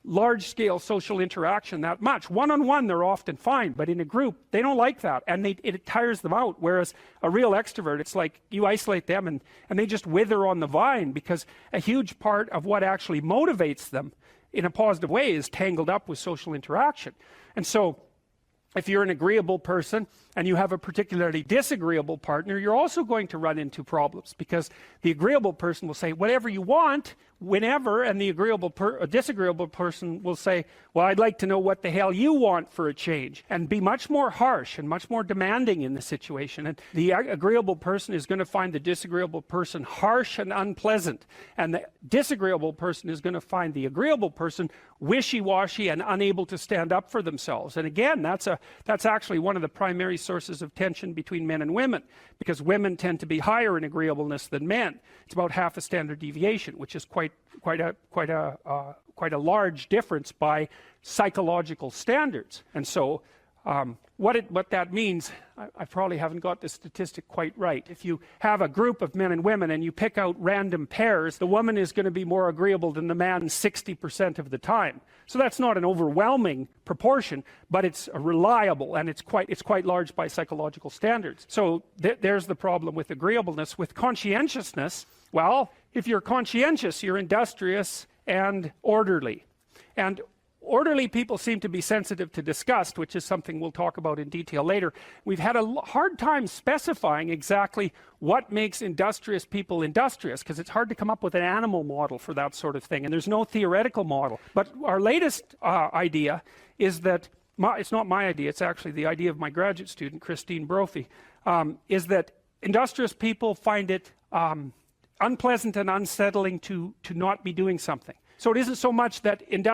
large-scale social interaction that much. One-on-one they're often fine, but in a group they don't like that, and it tires them out. Whereas a real extrovert, it's like you isolate them and they just wither on the vine, because a huge part of what actually motivates them in a positive way is tangled up with social interaction. And so if you're an agreeable person and you have a particularly disagreeable partner, you're also going to run into problems, because the agreeable person will say whatever you want whenever, and the disagreeable person will say, well, I'd like to know what the hell you want for a change, and be much more harsh and much more demanding in the situation. And the agreeable person is going to find the disagreeable person harsh and unpleasant, and the disagreeable person is going to find the agreeable person wishy-washy and unable to stand up for themselves. And again, that's actually one of the primary sources of tension between men and women, because women tend to be higher in agreeableness than men. It's about half a standard deviation, which is quite a large difference by psychological standards. And so what that means, I probably haven't got the statistic quite right. If you have a group of men and women and you pick out random pairs, the woman is going to be more agreeable than the man 60% of the time. So that's not an overwhelming proportion, but it's reliable, and it's quite large by psychological standards. So there's the problem with agreeableness. With conscientiousness, well, if you're conscientious, you're industrious and orderly. And orderly people seem to be sensitive to disgust, which is something we'll talk about in detail later. We've had a hard time specifying exactly what makes industrious people industrious, because it's hard to come up with an animal model for that sort of thing, and there's no theoretical model. But our latest idea is that, it's not my idea, it's actually the idea of my graduate student, Christine Brophy, is that industrious people find it unpleasant and unsettling to not be doing something. So it isn't so much that